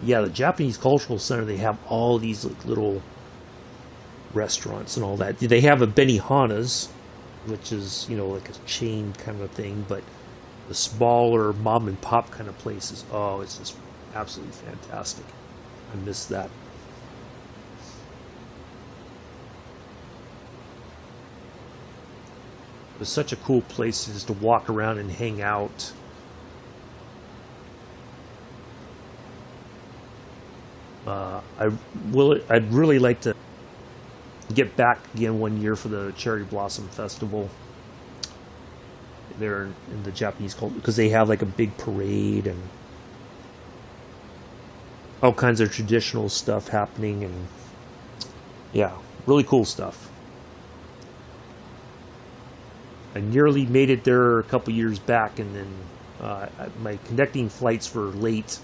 A: Yeah, the Japanese Cultural Center, they have all these like little restaurants and all that. They have a Benihana's, which is, like a chain kind of thing, but the smaller mom and pop kind of places, oh, it's just absolutely fantastic. I miss that. It was such a cool place just to walk around and hang out. I'd really like to get back again one year for the Cherry Blossom Festival there in the Japanese culture, because they have like a big parade and all kinds of traditional stuff happening, and yeah, really cool stuff. I nearly made it there a couple years back, and then my connecting flights were late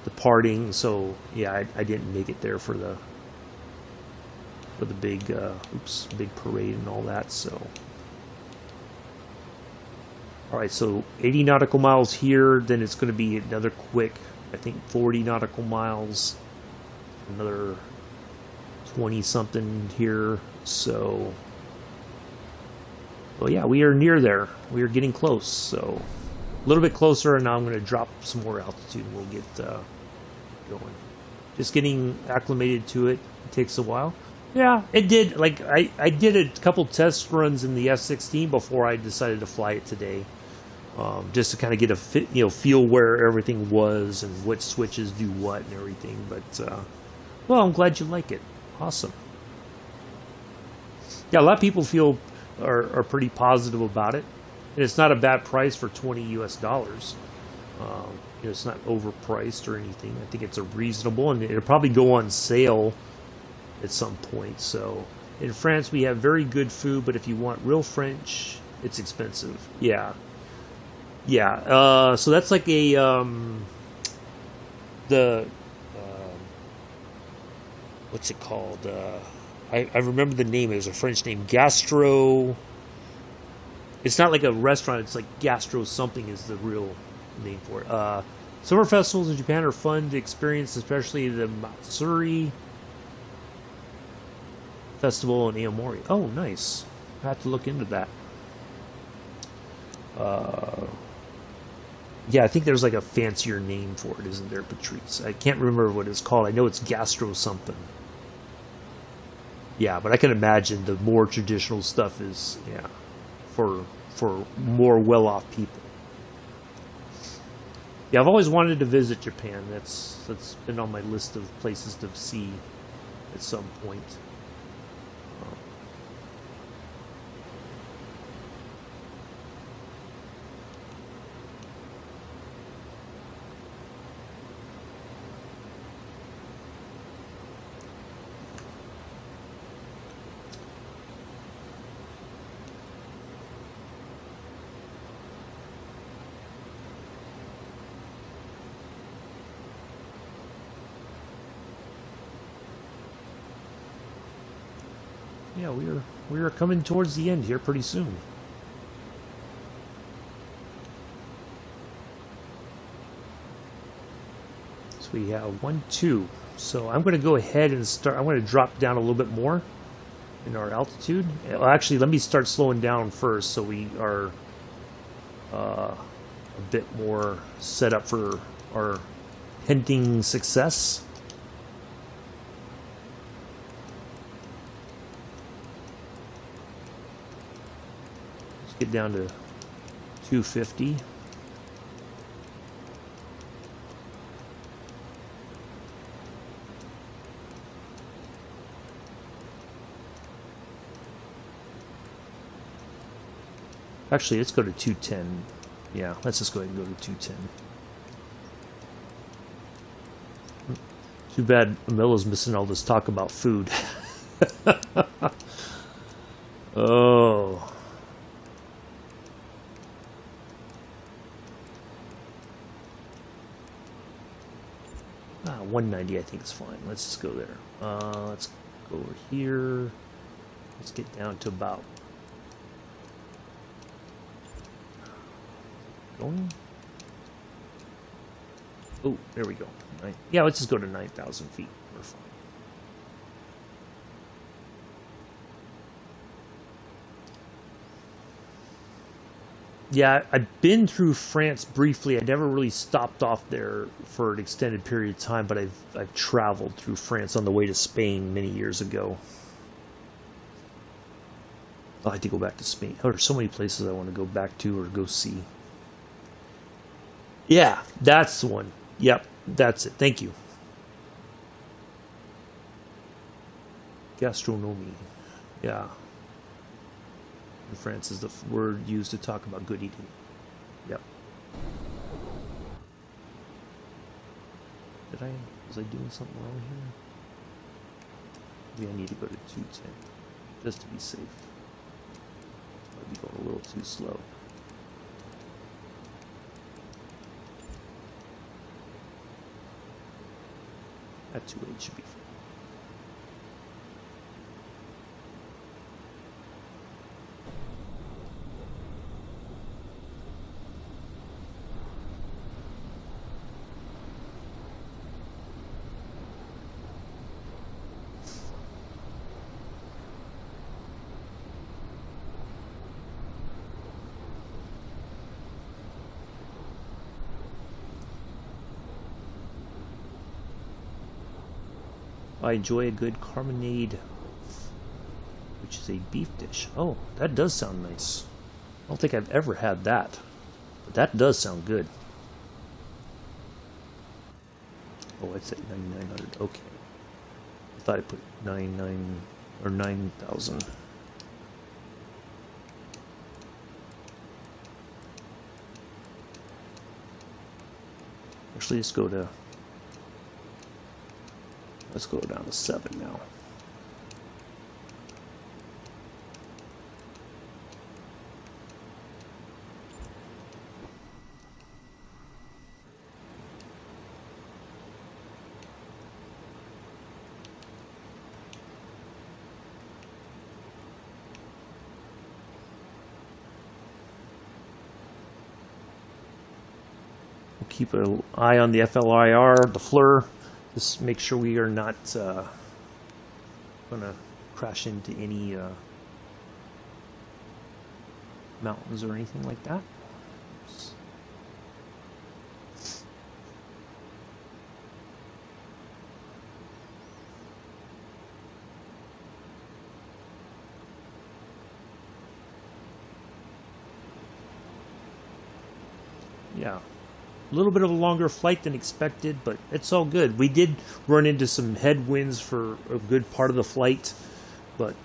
A: departing, so yeah, I didn't make it there for the big big parade and all that. So all right, so 80 nautical miles here, then it's going to be another quick, I think 40 nautical miles, another 20 something here. So well, yeah, we are near there. We are getting close. So a little bit closer, and now I'm going to drop some more altitude and we'll get going. Just getting acclimated to it. It takes a while. Yeah, it did. Like I did a couple test runs in the F-16 before I decided to fly it today, just to kind of get a feel where everything was and what switches do what and everything. But well, I'm glad you like it. Awesome. Yeah, a lot of people are pretty positive about it, and it's not a bad price for $20 US. It's not overpriced or anything. I think it's a reasonable, and it'll probably go on sale at some point. So in France we have very good food, but if you want real French, it's expensive. Yeah. So that's like a what's it called? I remember the name. It was a French name. Gastro. It's not like a restaurant. It's like Gastro something is the real name for it. Summer festivals in Japan are fun to experience, especially the Matsuri Festival in Aomori. Oh, nice. I have to look into that. Yeah, I think there's like a fancier name for it, isn't there, Patrice? I can't remember what it's called. I know it's gastro something. Yeah, but I can imagine the more traditional stuff is, yeah, for more well-off people. Yeah, I've always wanted to visit Japan. That's been on my list of places to see at some point. Yeah, we are coming towards the end here pretty soon. So we have 1, 2. So I'm going to go ahead and start. I'm going to drop down a little bit more in our altitude. Well, actually, let me start slowing down first, so we are a bit more set up for our pending success. Get down to 250. Actually, let's go to 210. Yeah, let's just go ahead and go to 210. Too bad Amila's missing all this talk about food. Oh. 190 I think is fine. Let's just go there. Let's go over here. Let's get down to about... Going? Oh, there we go. Yeah, let's just go to 9,000 feet. We're fine. Yeah, I've been through France briefly. I never really stopped off there for an extended period of time, but I've traveled through France on the way to Spain many years ago. I'd like to go back to Spain. Oh, there's so many places I want to go back to or go see. Yeah, that's the one. Yep, that's it. Thank you. Gastronomy. Yeah. In France is the word used to talk about good eating. Yep. Was I doing something wrong here? Maybe I need to go to 210 just to be safe. Might be going a little too slow. At 2.8 should be fine. I enjoy a good carmonade, which is a beef dish. Oh, that does sound nice. I don't think I've ever had that, but that does sound good. Oh, I said 9,900. Okay, I thought I put 9,900 or 9,000. Actually, let's go down to 7 now. We'll keep an eye on the FLIR, the FLIR. Just make sure we are not going to crash into any mountains or anything like that. Oops. Yeah, a little bit of a longer flight than expected, but it's all good. We did run into some headwinds for a good part of the flight, but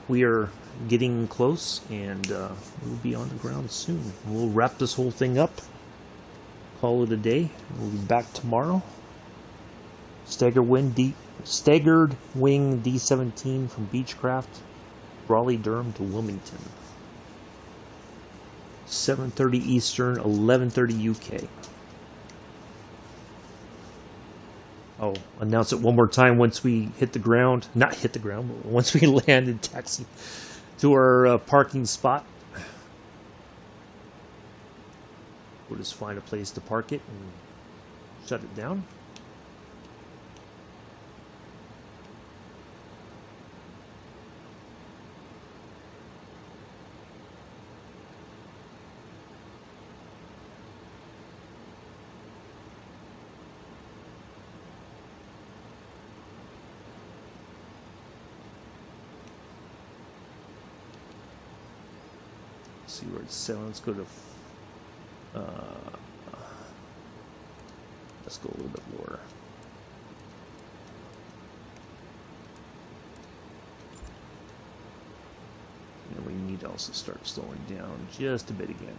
A: we are getting close, and we'll be on the ground soon. We'll wrap this whole thing up, call it a day. We'll be back tomorrow. Staggered wing D-17 from Beechcraft, Raleigh, Durham to Wilmington. 7:30 Eastern, 11:30 UK. I'll announce it one more time once we hit the ground. Not hit the ground, but once we land and taxi to our parking spot. We'll just find a place to park it and shut it down. See where it's set. Let's go to let's go a little bit lower. And we need to also start slowing down just a bit again.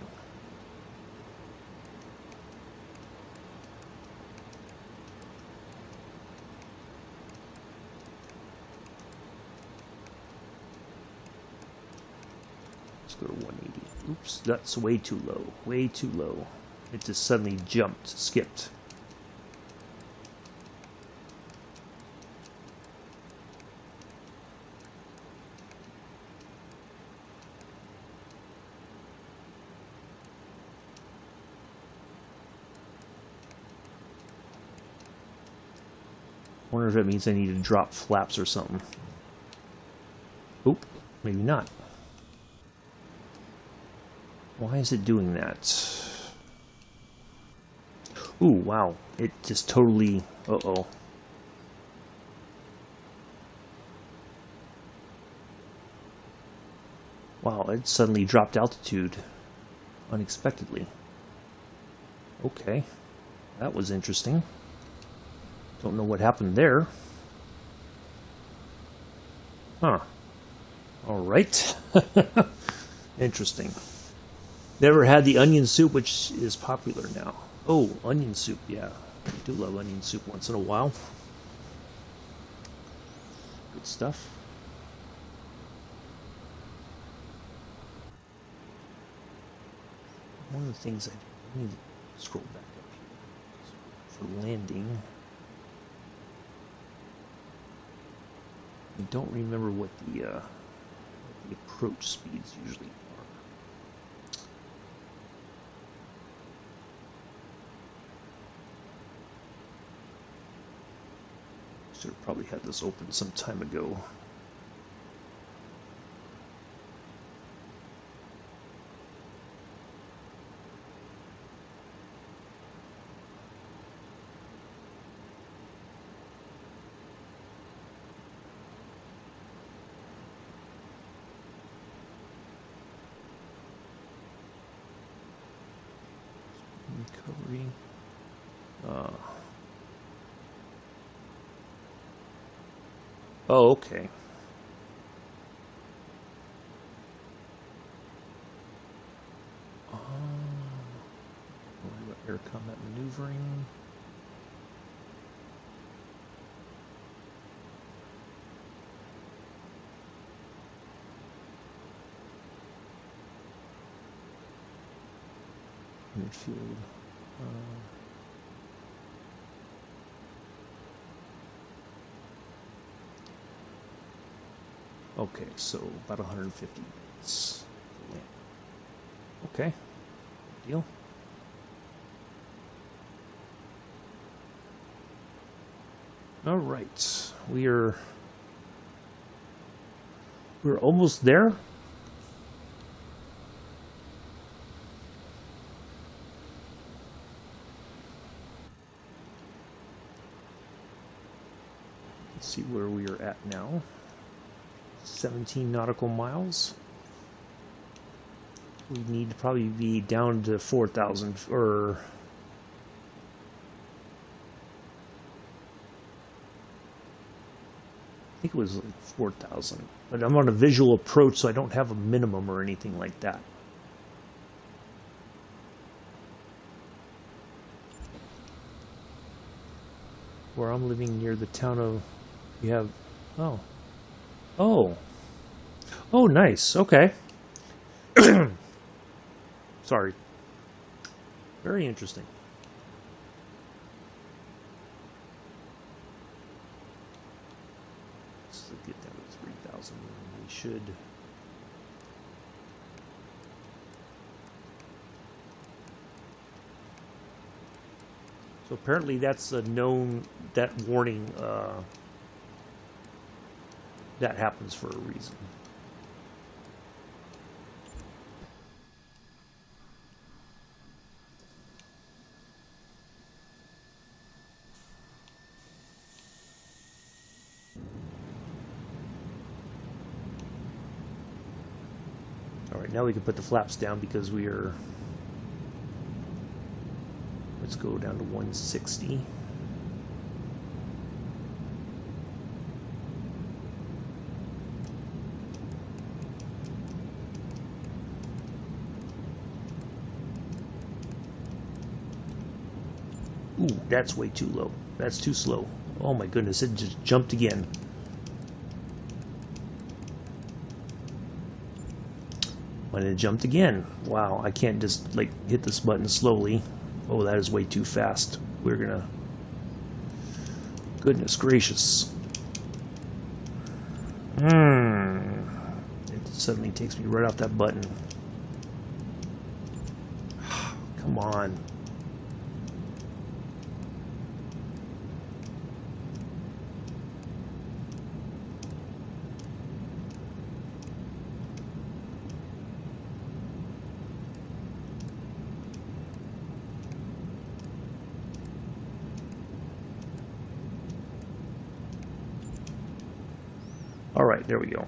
A: Go to 180. Oops, that's way too low. Way too low. It just suddenly jumped, skipped. I wonder if that means I need to drop flaps or something. Oop, maybe not. Why is it doing that? Ooh, wow. It just totally... Uh-oh. Wow, it suddenly dropped altitude unexpectedly. Okay. That was interesting. Don't know what happened there. Huh. Alright. Interesting. Never had the onion soup, which is popular now. Oh, onion soup, yeah. I do love onion soup once in a while. Good stuff. One of the things I need to scroll back up here for landing. I don't remember what the approach speeds usually are. Should have probably had this open some time ago. Recovery. Oh, okay. Air combat maneuvering. Midfield. Okay, so about 150 minutes. Okay, good deal. All right, we're almost there. Let's see where we are at now. 17 nautical miles. We need to probably be down to 4,000 or... I think it was like 4,000. But I'm on a visual approach, so I don't have a minimum or anything like that. Where I'm living near the town of... You have... Oh. Oh. Oh, nice. Okay. Sorry. Very interesting. Let's get down to 3,000. We should... So apparently that's a known... That warning... that happens for a reason. Alright, now we can put the flaps down because we are... Let's go down to 160. Ooh, that's way too low. That's too slow. Oh my goodness, it just jumped again. And it jumped again. Wow, I can't just like hit this button slowly. Oh, that is way too fast. We're gonna... Goodness gracious. It suddenly takes me right off that button. Come on. All right, there we go.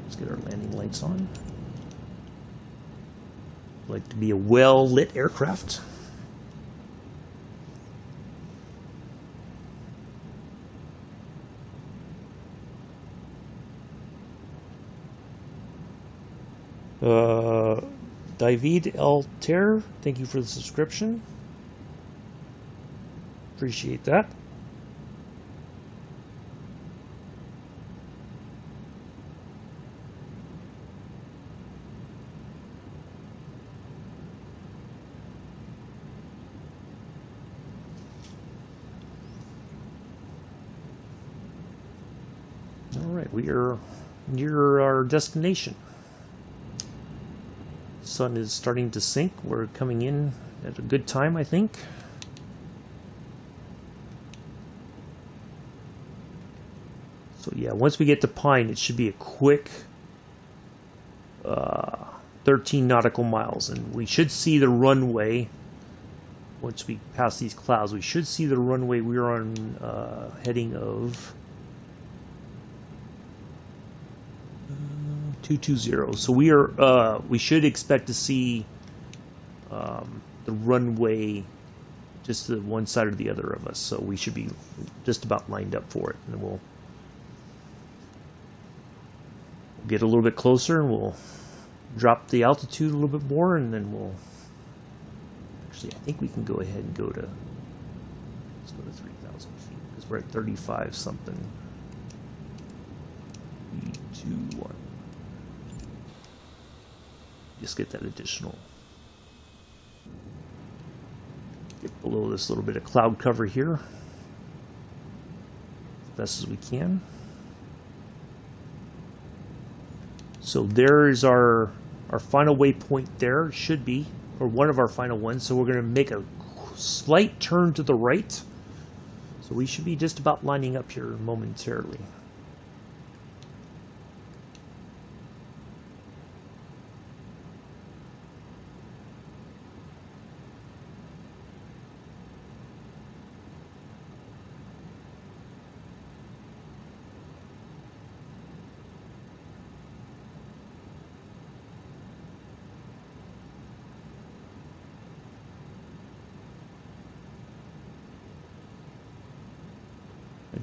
A: Let's get our landing lights on. Like to be a well-lit aircraft. David Alter, thank you for the subscription. Appreciate that. All right, we are near our destination. Sun is starting to sink. We're coming in at a good time, I think. So yeah, once we get to Pine, it should be a quick 13 nautical miles, and we should see the runway. Once we pass these clouds, we should see the runway we're on heading of 220. So we are we should expect to see the runway just to one side or the other of us. So we should be just about lined up for it, and then we'll get a little bit closer and we'll drop the altitude a little bit more, and then we'll actually, I think we can go ahead and go to, let's go to 3,000 feet because we're at 35 something. 3, 2, 1. Just get that additional, get below this little bit of cloud cover here as best as we can. So there is our final waypoint there. It should be, or one of our final ones. So we're going to make a slight turn to the right. So we should be just about lining up here momentarily.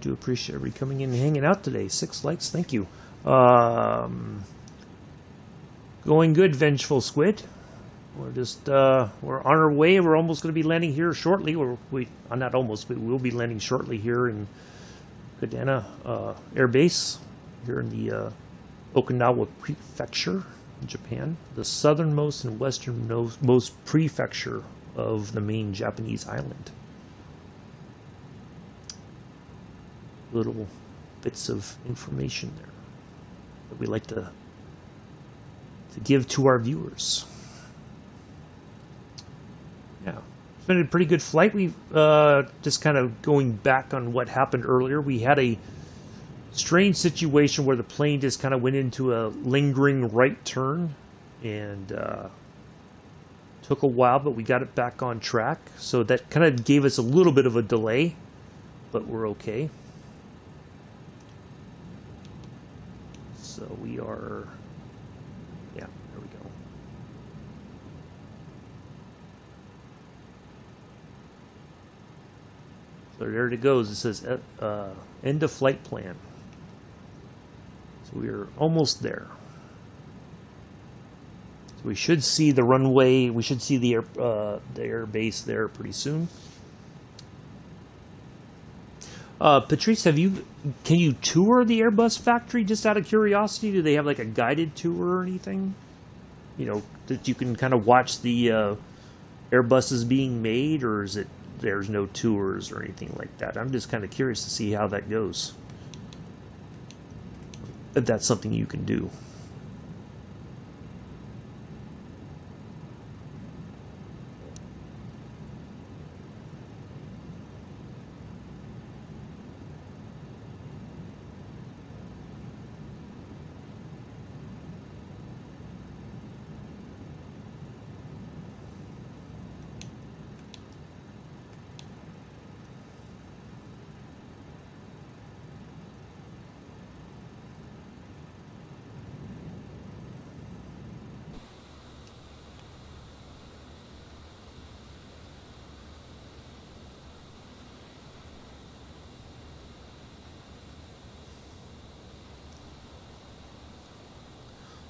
A: do appreciate everybody coming in and hanging out today. 6 likes, thank you. Going good, Vengeful Squid. We're just we're on our way. We're almost going to be landing here shortly. Not almost, but we'll be landing shortly here in Kadena Air Base here in the Okinawa Prefecture in Japan, the southernmost and westernmost prefecture of the main Japanese island. Little bits of information there that we like to give to our viewers. Yeah, it's been a pretty good flight. We've just kind of going back on what happened earlier. We had a strange situation where the plane just kind of went into a lingering right turn and took a while, but we got it back on track. So that kind of gave us a little bit of a delay, but we're okay. So we are, yeah, there we go. So there it goes. It says end of flight plan. So we are almost there. So we should see the runway. We should see the air base there pretty soon. Patrice, can you tour the Airbus factory just out of curiosity? Do they have like a guided tour or anything? You know, that you can kind of watch the Airbuses being made, or is it there's no tours or anything like that? I'm just kind of curious to see how that goes. If that's something you can do.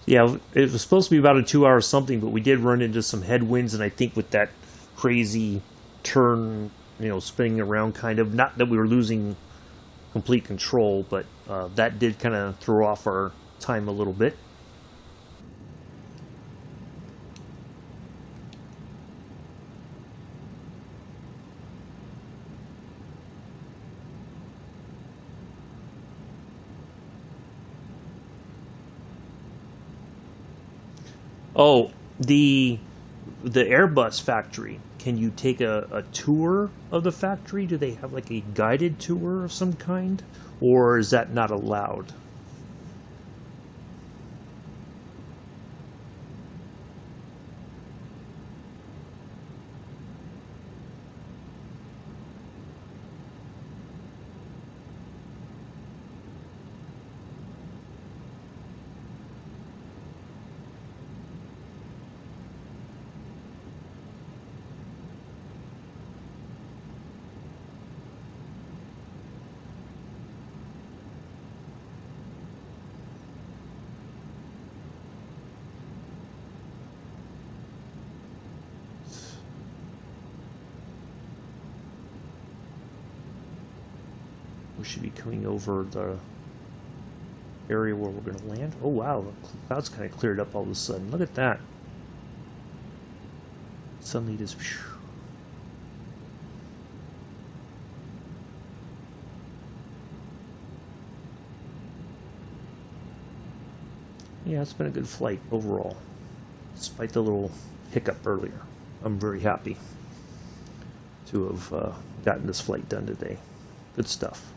A: Yeah, it was supposed to be about a 2-hour something, but we did run into some headwinds, and I think with that crazy turn, you know, spinning around kind of, not that we were losing complete control, but that did kind of throw off our time a little bit. Oh, the Airbus factory. Can you take a tour of the factory? Do they have like a guided tour of some kind? Or is that not allowed? We should be coming over the area where we're going to land. Oh wow, the clouds kind of cleared up all of a sudden. Look at that. Suddenly just... Yeah, it's been a good flight overall, despite the little hiccup earlier. I'm very happy to have gotten this flight done today. Good stuff.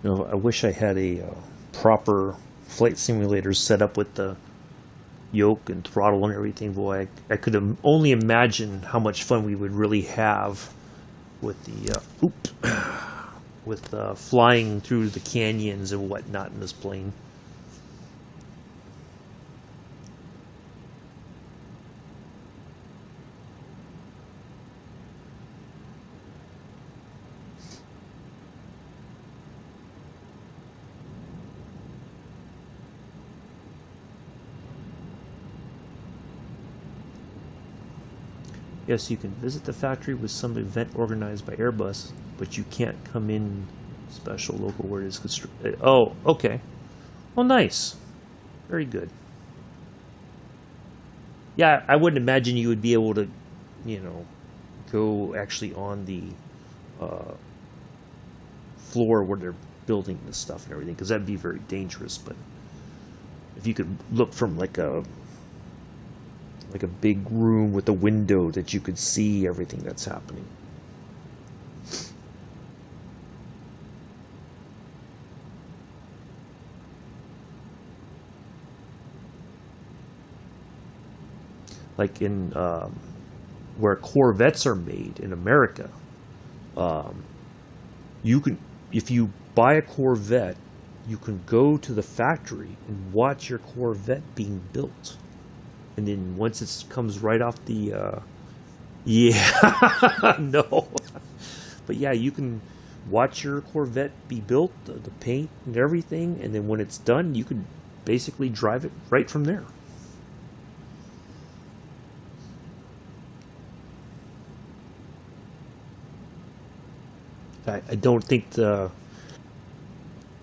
A: You know, I wish I had a proper flight simulators set up with the yoke and throttle and everything, boy, I could only imagine how much fun we would really have with the flying through the canyons and whatnot in this plane. Yes, you can visit the factory with some event organized by Airbus, but you can't come in special local where it is constructed. Oh, okay. Oh, nice. Very good. Yeah, I wouldn't imagine you would be able to, go actually on the floor where they're building this stuff and everything, because that'd be very dangerous. But if you could look from like a big room with a window that you could see everything that's happening. Like in where Corvettes are made in America, you can, if you buy a Corvette, you can go to the factory and watch your Corvette being built. And then once it comes right off the, yeah, no. But yeah, you can watch your Corvette be built, the paint and everything, and then when it's done, you can basically drive it right from there. I don't think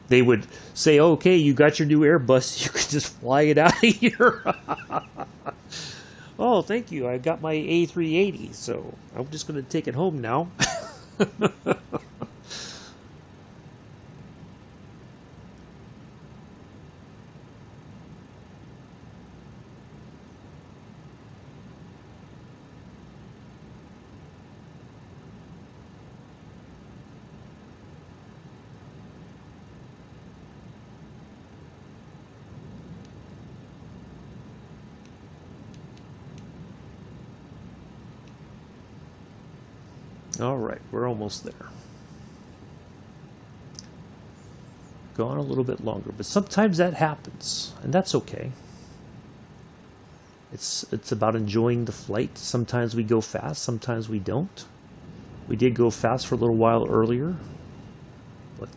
A: they would say, okay, you got your new Airbus, you could just fly it out of here. Oh, thank you. I got my A380, so I'm just going to take it home now. All right, we're almost there. Gone a little bit longer, but sometimes that happens, and that's okay. It's about enjoying the flight. Sometimes we go fast, sometimes we don't. We did go fast for a little while earlier, but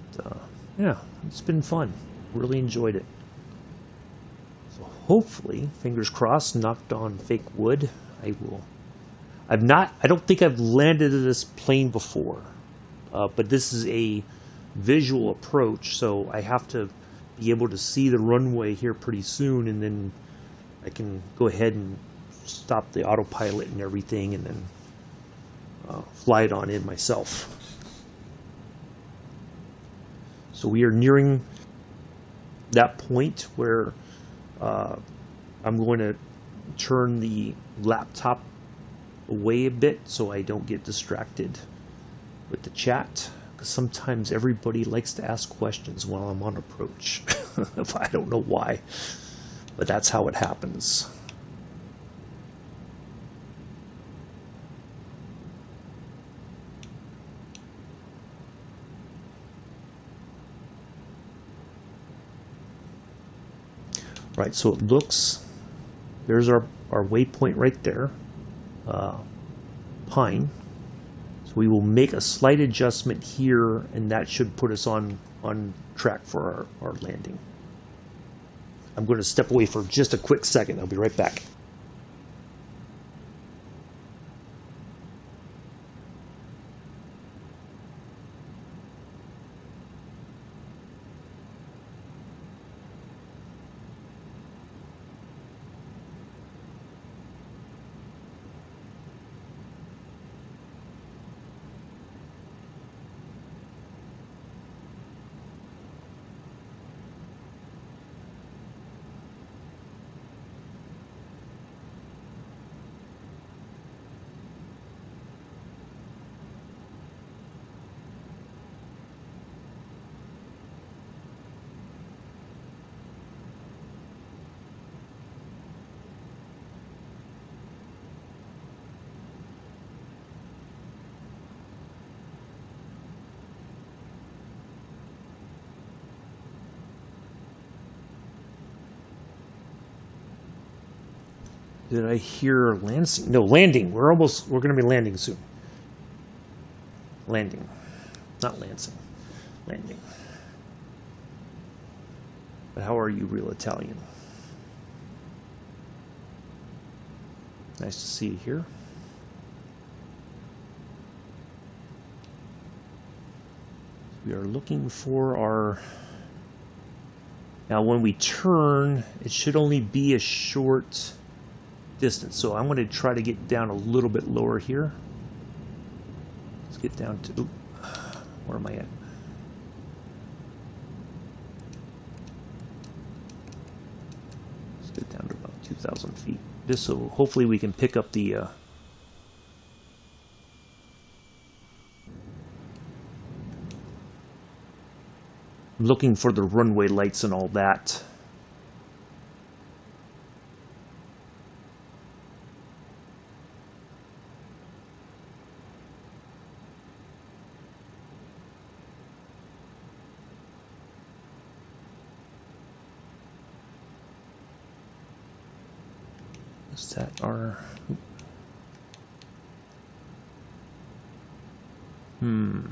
A: yeah, it's been fun. Really enjoyed it. So hopefully, fingers crossed, knocked on fake wood, I don't think I've landed in this plane before, but this is a visual approach, so I have to be able to see the runway here pretty soon, and then I can go ahead and stop the autopilot and everything, and then fly it on in myself. So we are nearing that point where I'm going to turn the laptop away a bit so I don't get distracted with the chat, because sometimes everybody likes to ask questions while I'm on approach. I don't know why, but that's how it happens. Right, so it looks, there's our waypoint right there. Pine. So we will make a slight adjustment here, and that should put us on track for our landing. I'm going to step away for just a quick second. I'll be right back. Did I hear Lansing? No, landing. We're going to be landing soon. Landing. Not Lansing. Landing. But how are you, real Italian? Nice to see you here. We are looking for our... Now, when we turn, it should only be a short distance. So I'm going to try to get down a little bit lower here. Let's get down to... Ooh, where am I at? Let's get down to about 2,000 feet. This, so hopefully we can pick up the... looking for the runway lights and all that. Is that our... You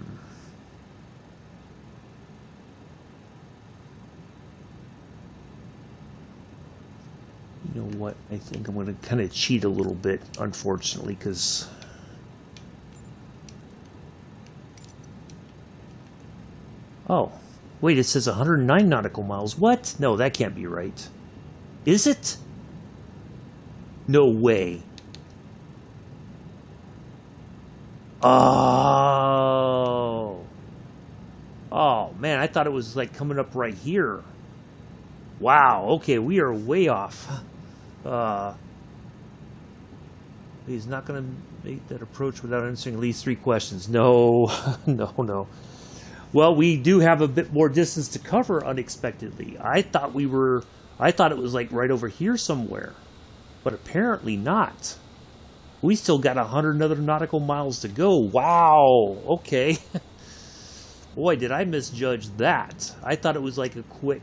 A: know what? I think I'm going to kind of cheat a little bit, unfortunately, because... Oh, wait, it says 109 nautical miles. What? No, that can't be right. Is it? No way. Oh. Oh, man, I thought it was like coming up right here. Wow, okay, we are way off. He's not going to make that approach without answering at least 3 questions. No, no. Well, we do have a bit more distance to cover unexpectedly. I thought it was like right over here somewhere, but apparently not. We still got 100 other nautical miles to go. Wow, okay. Boy, did I misjudge that. I thought it was like a quick...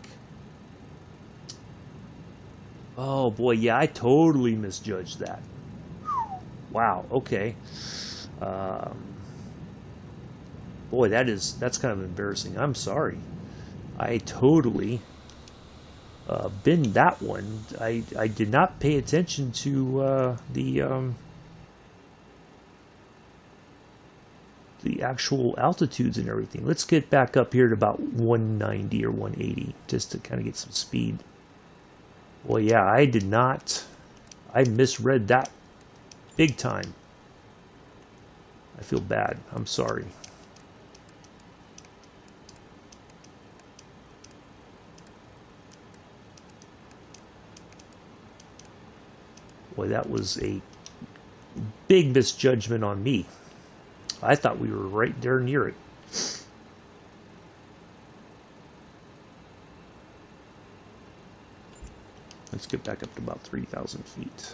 A: Oh boy, yeah, I totally misjudged that. Wow, okay. Boy, that's kind of embarrassing. I'm sorry. I totally binned that one. I did not pay attention to the actual altitudes and everything. Let's get back up here to about 190 or 180 just to kind of get some speed. Well, yeah, I misread that big time. I feel bad. I'm sorry. Boy, that was a big misjudgment on me. I thought we were right there near it. Let's get back up to about 3,000 feet.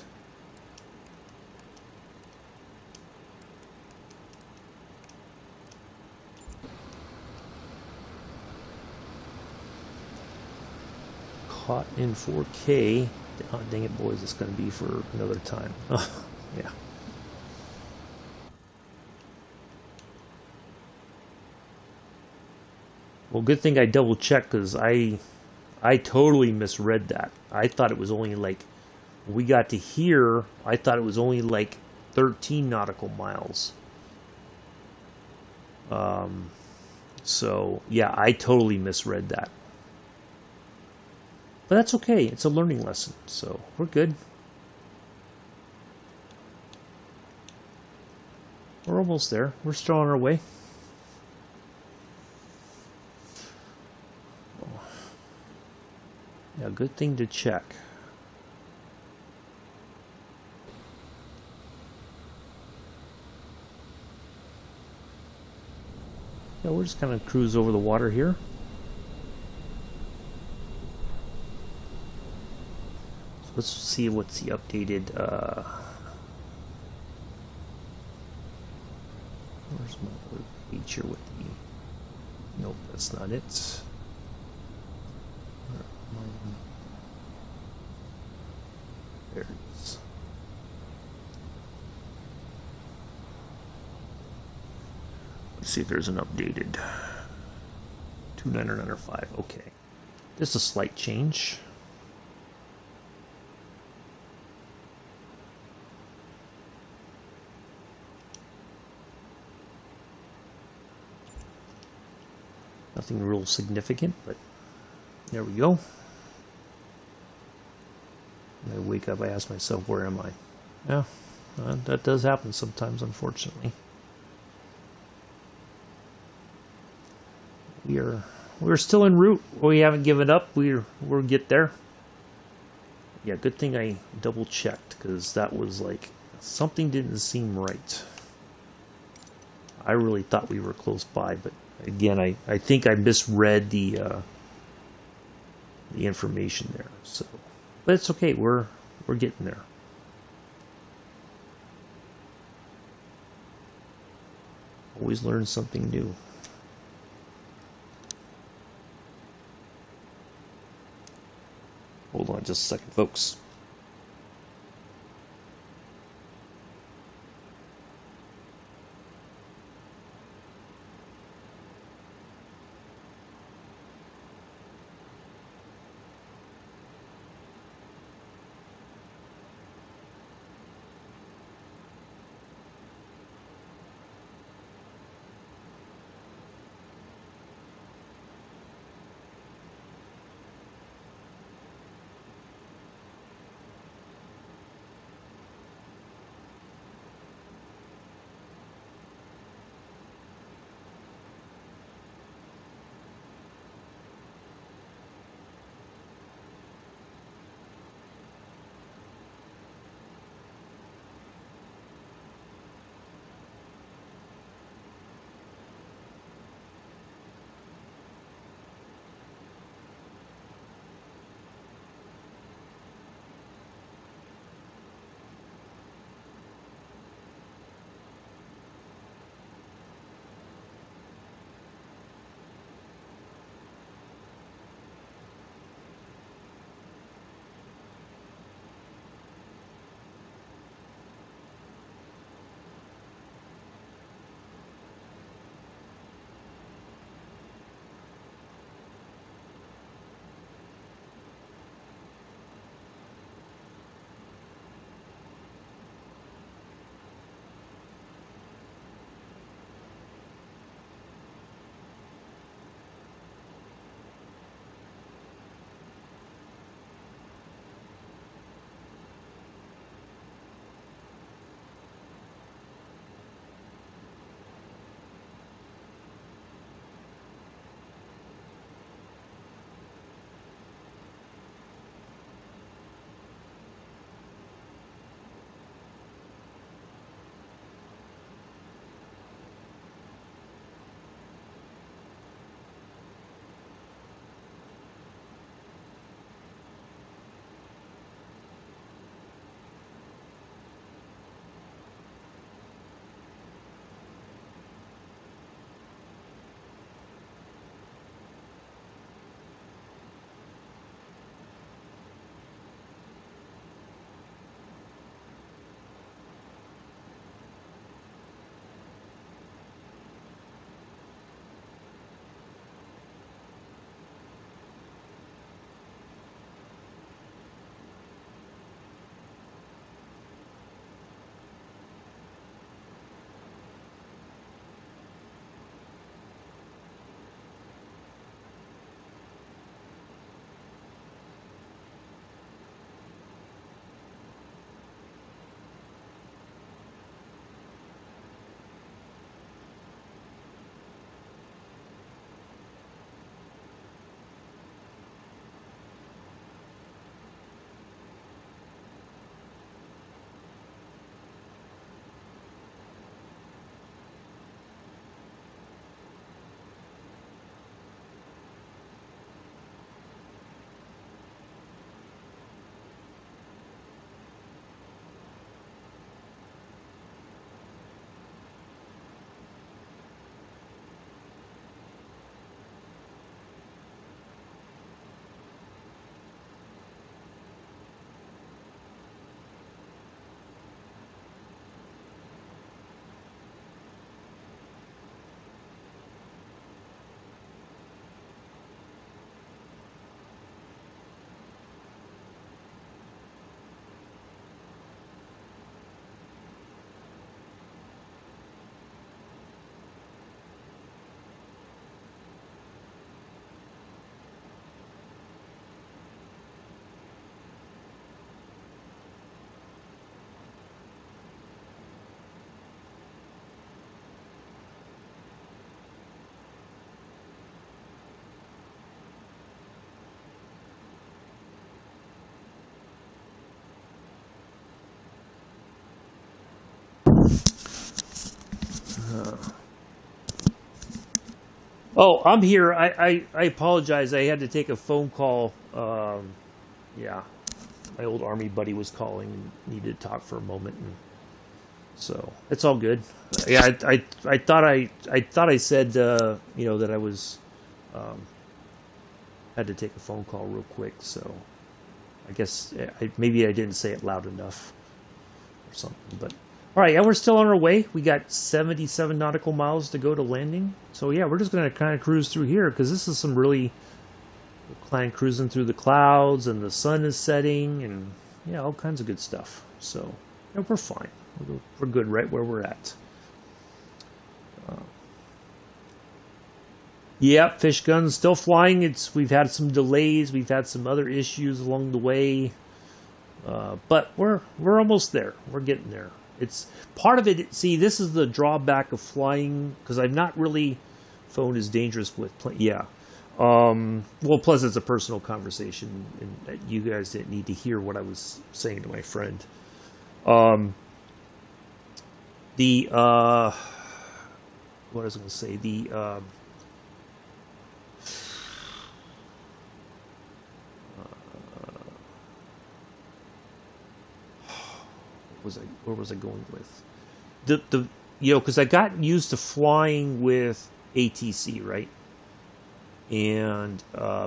A: Caught in 4K. Oh, dang it, boys, it's going to be for another time. Yeah. Well, good thing I double checked because I totally misread that. I thought it was only like, when we got to here, I thought it was only like 13 nautical miles. So, yeah, I totally misread that. But that's okay. It's a learning lesson, so we're good. We're almost there. We're still on our way. Yeah, good thing to check. Yeah, we're just kind of cruise over the water here. So let's see what's the updated. Where's my other feature with the? Nope, that's not it. There it is. Let's see if there's an updated 29905. Okay. Just a slight change. Nothing real significant, but there we go. When I wake up, I ask myself, where am I? Yeah, that does happen sometimes, unfortunately. We're still en route. We haven't given up. We'll get there. Yeah, good thing I double checked, because that was like something didn't seem right. I really thought we were close by, but again, I think I misread the information there. So, but it's okay. We're getting there. Always learn something new. Hold on just a second, folks. Oh, I'm here. I apologize. I had to take a phone call. Yeah, my old army buddy was calling and needed to talk for a moment, and so it's all good. Yeah, I thought I said that I was um, had to take a phone call real quick. So I guess maybe I didn't say it loud enough or something. But all right, yeah, we're still on our way. We got 77 nautical miles to go to landing. So yeah, we're just gonna kind of cruise through here because this is some really kind of cruising through the clouds and the sun is setting and yeah, all kinds of good stuff. So yeah, we're fine. We're good right where we're at. Yep, fish guns still flying. We've had some delays. We've had some other issues along the way, but we're almost there. We're getting there. It's part of it. See, this is the drawback of flying because I'm not really. Phone is dangerous with yeah. Well, plus it's a personal conversation, and you guys didn't need to hear what I was saying to my friend. The what was I going to say? Where was I going with the because I got used to flying with ATC, right? And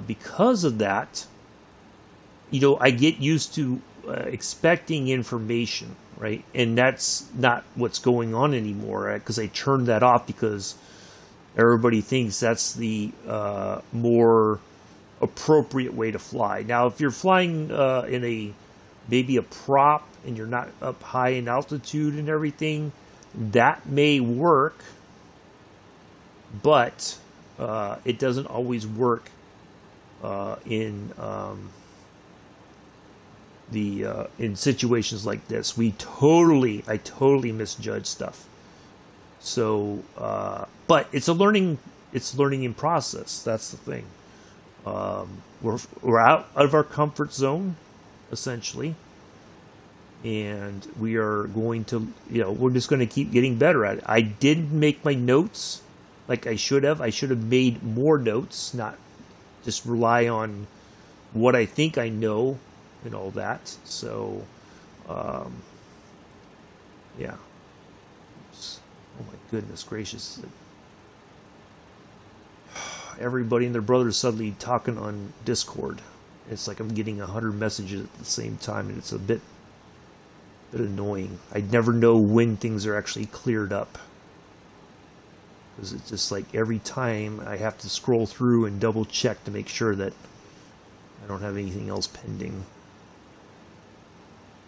A: because of that, I get used to expecting information, right? And that's not what's going on anymore because I turned that off because everybody thinks that's the more appropriate way to fly. Now, if you're flying in maybe a prop and you're not up high in altitude and everything, that may work, but it doesn't always work in in situations like this. I totally misjudge stuff. So, but it's learning in process. That's the thing. We're out of our comfort zone, essentially, and we are going to, we're just going to keep getting better at it. I didn't make my notes like I should have. I should have made more notes, not just rely on what I think I know and all that. So, yeah. Oops. Oh my goodness gracious. Everybody and their brother is suddenly talking on Discord. It's like I'm getting 100 messages at the same time, and it's a bit annoying. I never know when things are actually cleared up. Because it's just like every time I have to scroll through and double check to make sure that I don't have anything else pending.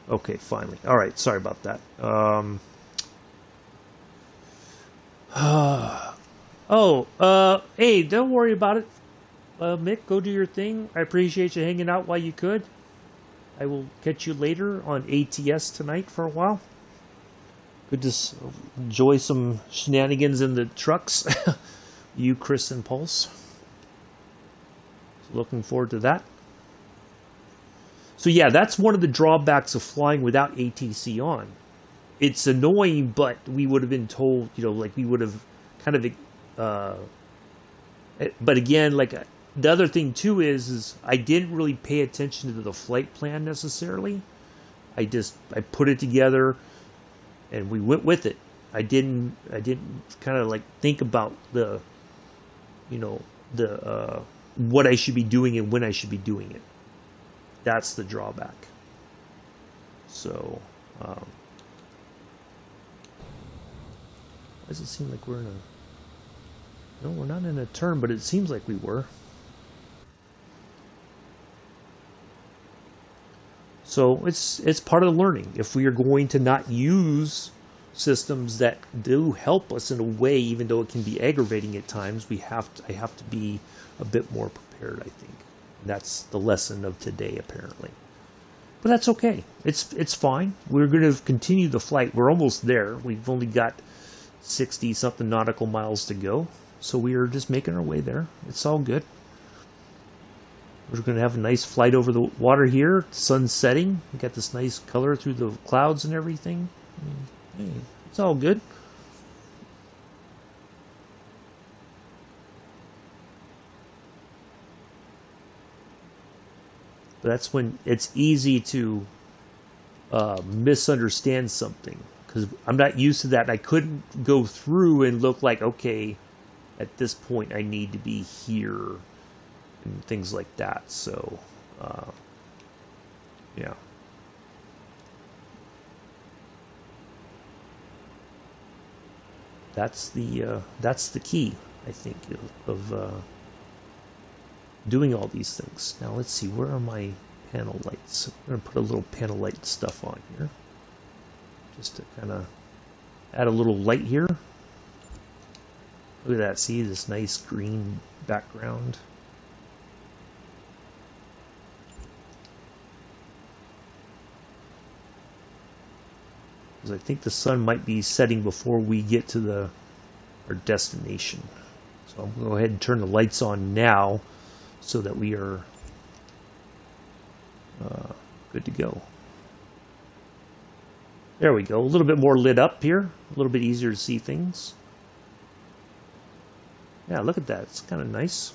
A: Okay, finally. Alright, sorry about that. Hey, don't worry about it. Mick, go do your thing. I appreciate you hanging out while you could. I will catch you later on ATS tonight for a while. Good to enjoy some shenanigans in the trucks. You, Chris, and Pulse. Looking forward to that. So yeah, that's one of the drawbacks of flying without ATC on. It's annoying, but we would have been told, like we would have kind of... but again, like the other thing too is I didn't really pay attention to the flight plan necessarily. I put it together and we went with it. I didn't kind of like think about the what I should be doing and when I should be doing it. That's the drawback. So why does it seem like we're in a... No, we're not in a turn, but it seems like we were. So it's part of the learning. If we are going to not use systems that do help us in a way, even though it can be aggravating at times, I have to be a bit more prepared, I think. And that's the lesson of today, apparently. But that's okay. It's fine. We're going to continue the flight. We're almost there. We've only got 60-something nautical miles to go. So we are just making our way there. It's all good. We're going to have a nice flight over the water here. Sun setting. We got this nice color through the clouds and everything. Hey, it's all good. But that's when it's easy to misunderstand something, because I'm not used to that. And I couldn't go through and look like, okay, at this point I need to be here and things like that. So, yeah. That's the key, I think, of doing all these things. Now let's see, where are my panel lights? I'm going to put a little panel light stuff on here, just to kind of add a little light here. Look at that, see this nice green background? Because I think the sun might be setting before we get to our destination. So I'm going to go ahead and turn the lights on now so that we are good to go. There we go. A little bit more lit up here. A little bit easier to see things. Yeah, look at that. It's kind of nice.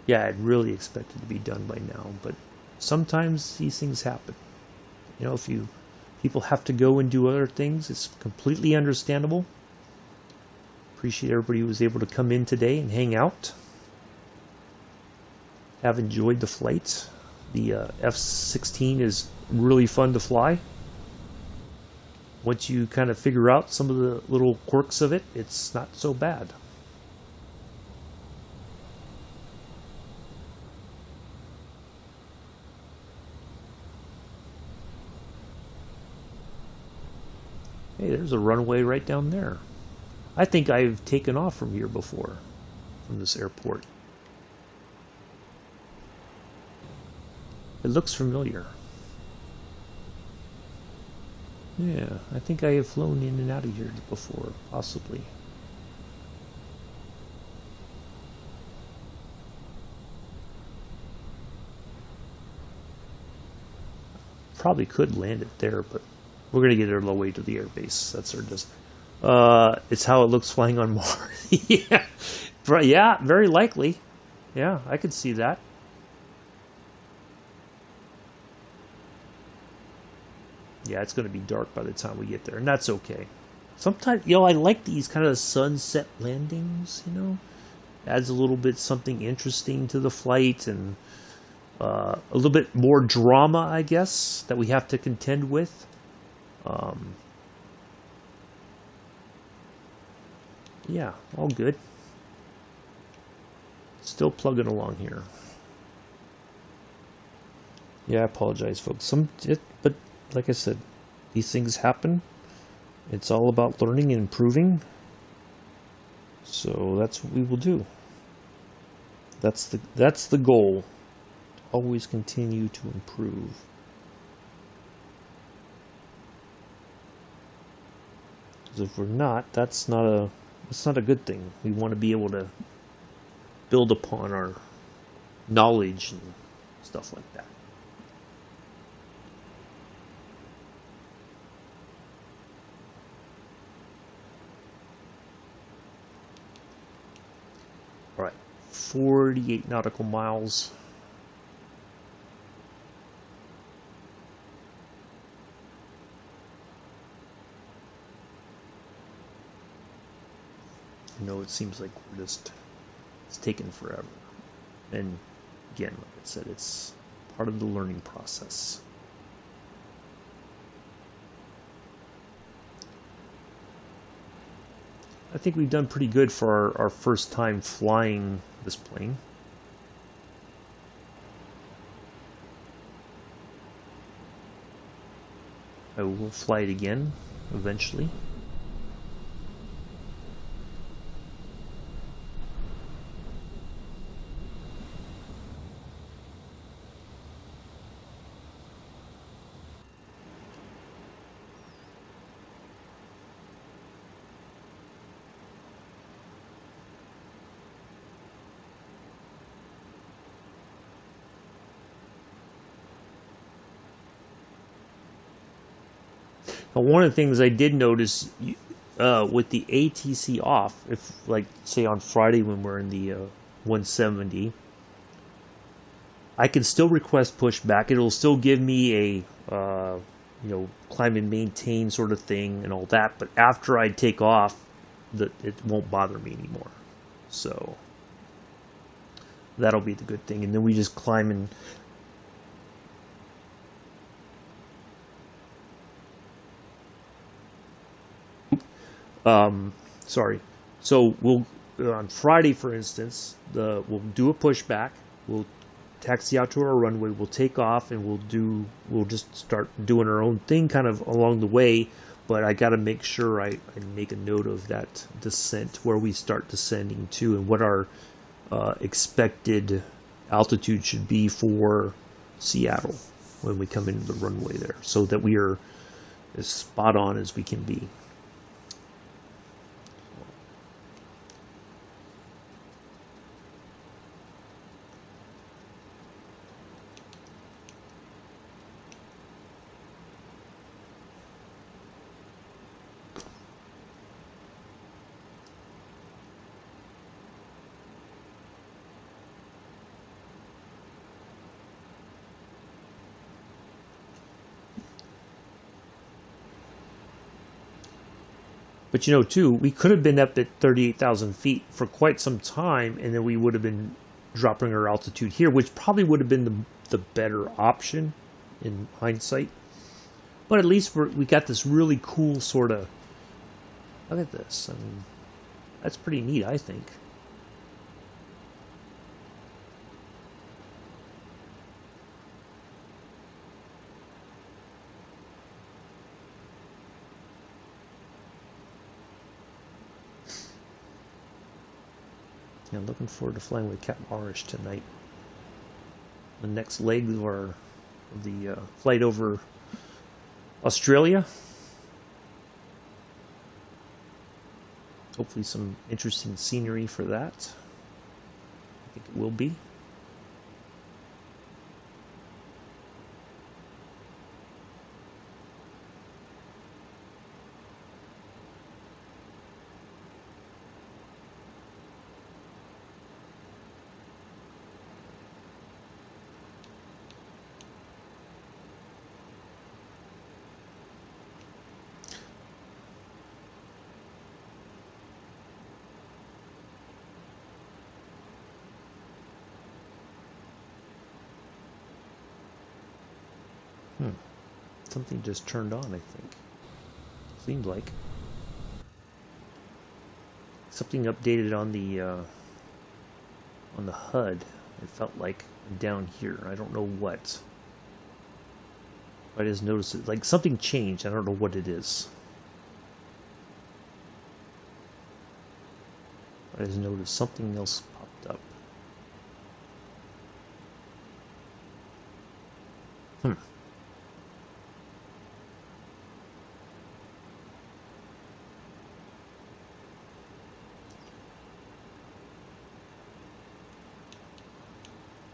A: Yeah, I'd really expect it to be done by now, but sometimes these things happen. You know, if people have to go and do other things, it's completely understandable. Appreciate everybody who was able to come in today and hang out. Have enjoyed the flight. The F-16 is really fun to fly. Once you kind of figure out some of the little quirks of it, it's not so bad. Hey, there's a runway right down there. I think I've taken off from here before, from this airport. It looks familiar. Yeah, I think I have flown in and out of here before, possibly. Probably could land it there, but we're going to get our low way to the air base. That's our it's how it looks flying on Mars. Yeah. Yeah, very likely. Yeah, I could see that. Yeah, it's going to be dark by the time we get there, and that's okay. Sometimes, I like these kind of sunset landings, Adds a little bit something interesting to the flight, and a little bit more drama, I guess, that we have to contend with. Yeah, all good. Still plugging along here. Yeah, I apologize, folks. But like I said, these things happen. It's all about learning and improving. So that's what we will do. That's the goal. Always continue to improve. Because if we're not, that's not a good thing. We want to be able to build upon our knowledge and stuff like that. All right, 48 nautical miles. It seems like it's taken forever. And again, like I said, it's part of the learning process. I think we've done pretty good for our first time flying this plane. I will fly it again eventually. But one of the things I did notice with the ATC off, if like say on Friday when we're in the 170, I can still request pushback. It'll still give me a climb and maintain sort of thing and all that. But after I take off, it won't bother me anymore. So that'll be the good thing. And then we just climb and sorry. So we'll on Friday, for instance, we'll do a pushback. We'll taxi out to our runway. We'll take off, and we'll just start doing our own thing, kind of along the way. But I got to make sure I make a note of that descent, where we start descending to, and what our expected altitude should be for Seattle when we come into the runway there, so that we are as spot on as we can be. But too, we could have been up at 38,000 feet for quite some time, and then we would have been dropping our altitude here, which probably would have been the better option in hindsight. But at least we got this really cool sort of... Look at this. I mean, that's pretty neat, I think. Yeah, looking forward to flying with Cap Marish tonight. The next leg of the flight over Australia. Hopefully some interesting scenery for that. I think it will be. Something just turned on, I think. Seems like. Something updated on the HUD. It felt like down here. I don't know what. I just noticed it. Like something changed. I don't know what it is. I just noticed something else popped up.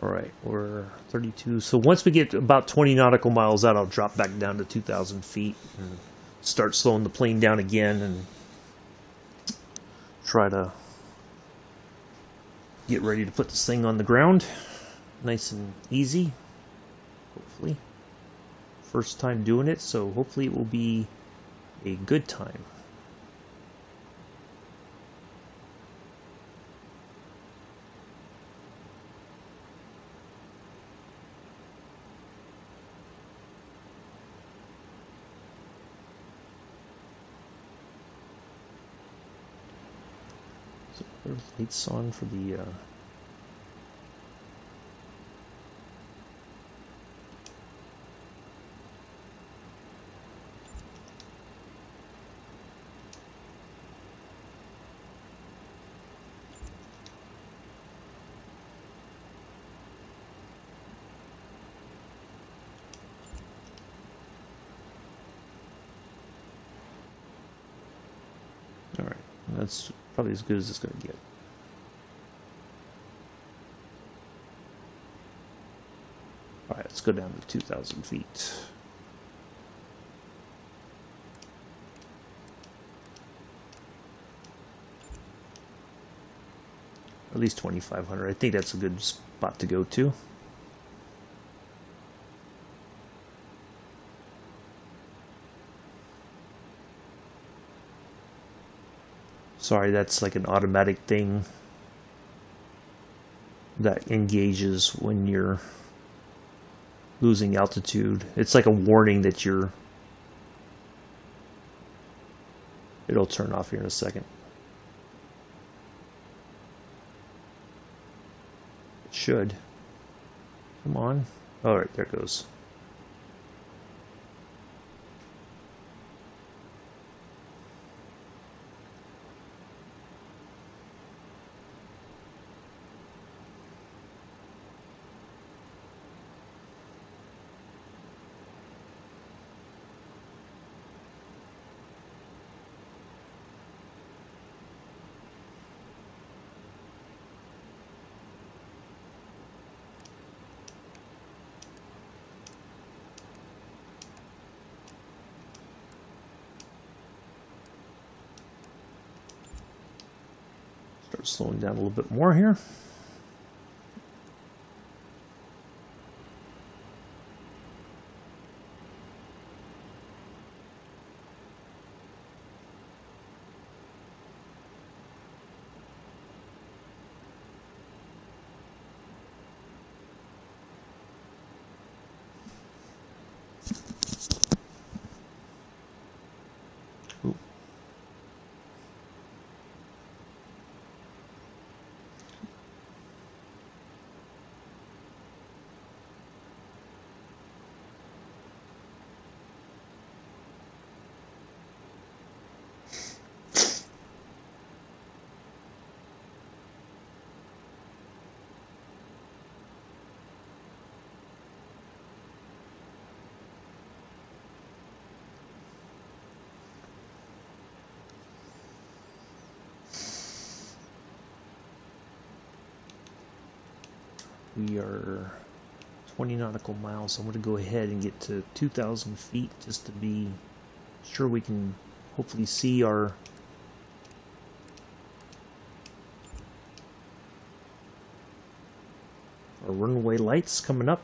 A: Alright, we're 32. So once we get about 20 nautical miles out, I'll drop back down to 2,000 feet and start slowing the plane down again and try to get ready to put this thing on the ground. Nice and easy, hopefully. First time doing it, so hopefully it will be a good time. Lights on for the all right, that's probably as good as it's going to get. Alright, let's go down to 2,000 feet. at least 2,500. I think that's a good spot to go to. Sorry, that's like an automatic thing that engages when you're losing altitude. It's like a warning that it'll turn off here in a second. It should. Come on. All right, there it goes. Start slowing down a little bit more here. Ooh. We are 20 nautical miles, so I'm going to go ahead and get to 2,000 feet just to be sure we can hopefully see our runway lights coming up.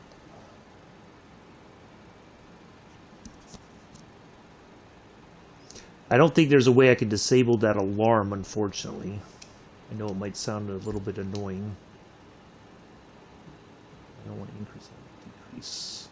A: I don't think there's a way I can disable that alarm, unfortunately. I know it might sound a little bit annoying. I don't want to increase that, decrease.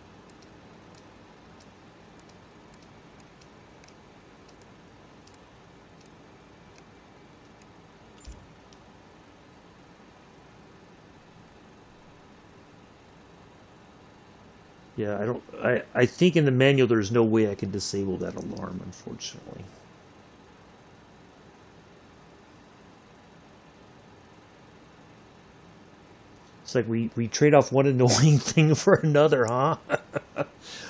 A: Yeah, I think in the manual there's no way I can disable that alarm, unfortunately. It's like we trade off one annoying thing for another, huh?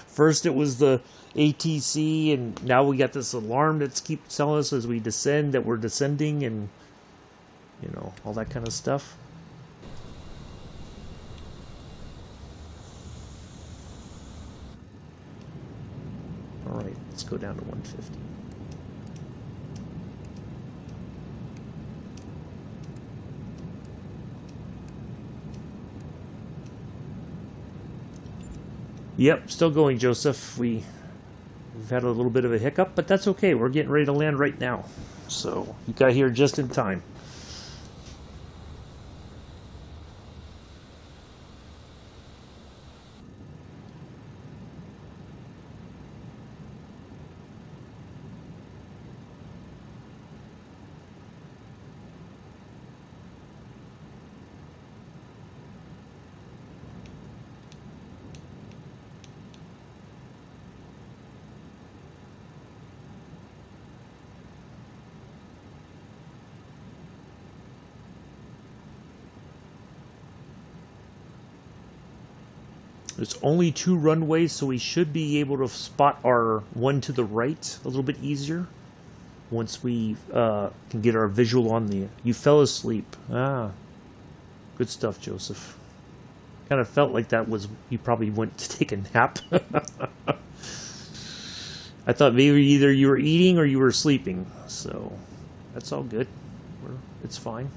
A: First it was the ATC, and now we got this alarm that keeps telling us as we descend that we're descending, and you know, all that kind of stuff. All right, let's go down to 150. Yep, still going, Joseph. We've had a little bit of a hiccup, but that's okay. We're getting ready to land right now. So you got here just in time. There's only 2 runways, so we should be able to spot our one to the right a little bit easier once we can get our visual on the... You fell asleep. Ah, good stuff, Joseph. Kind of felt like that was... You probably went to take a nap. I thought maybe either you were eating or you were sleeping, so that's all good. It's fine.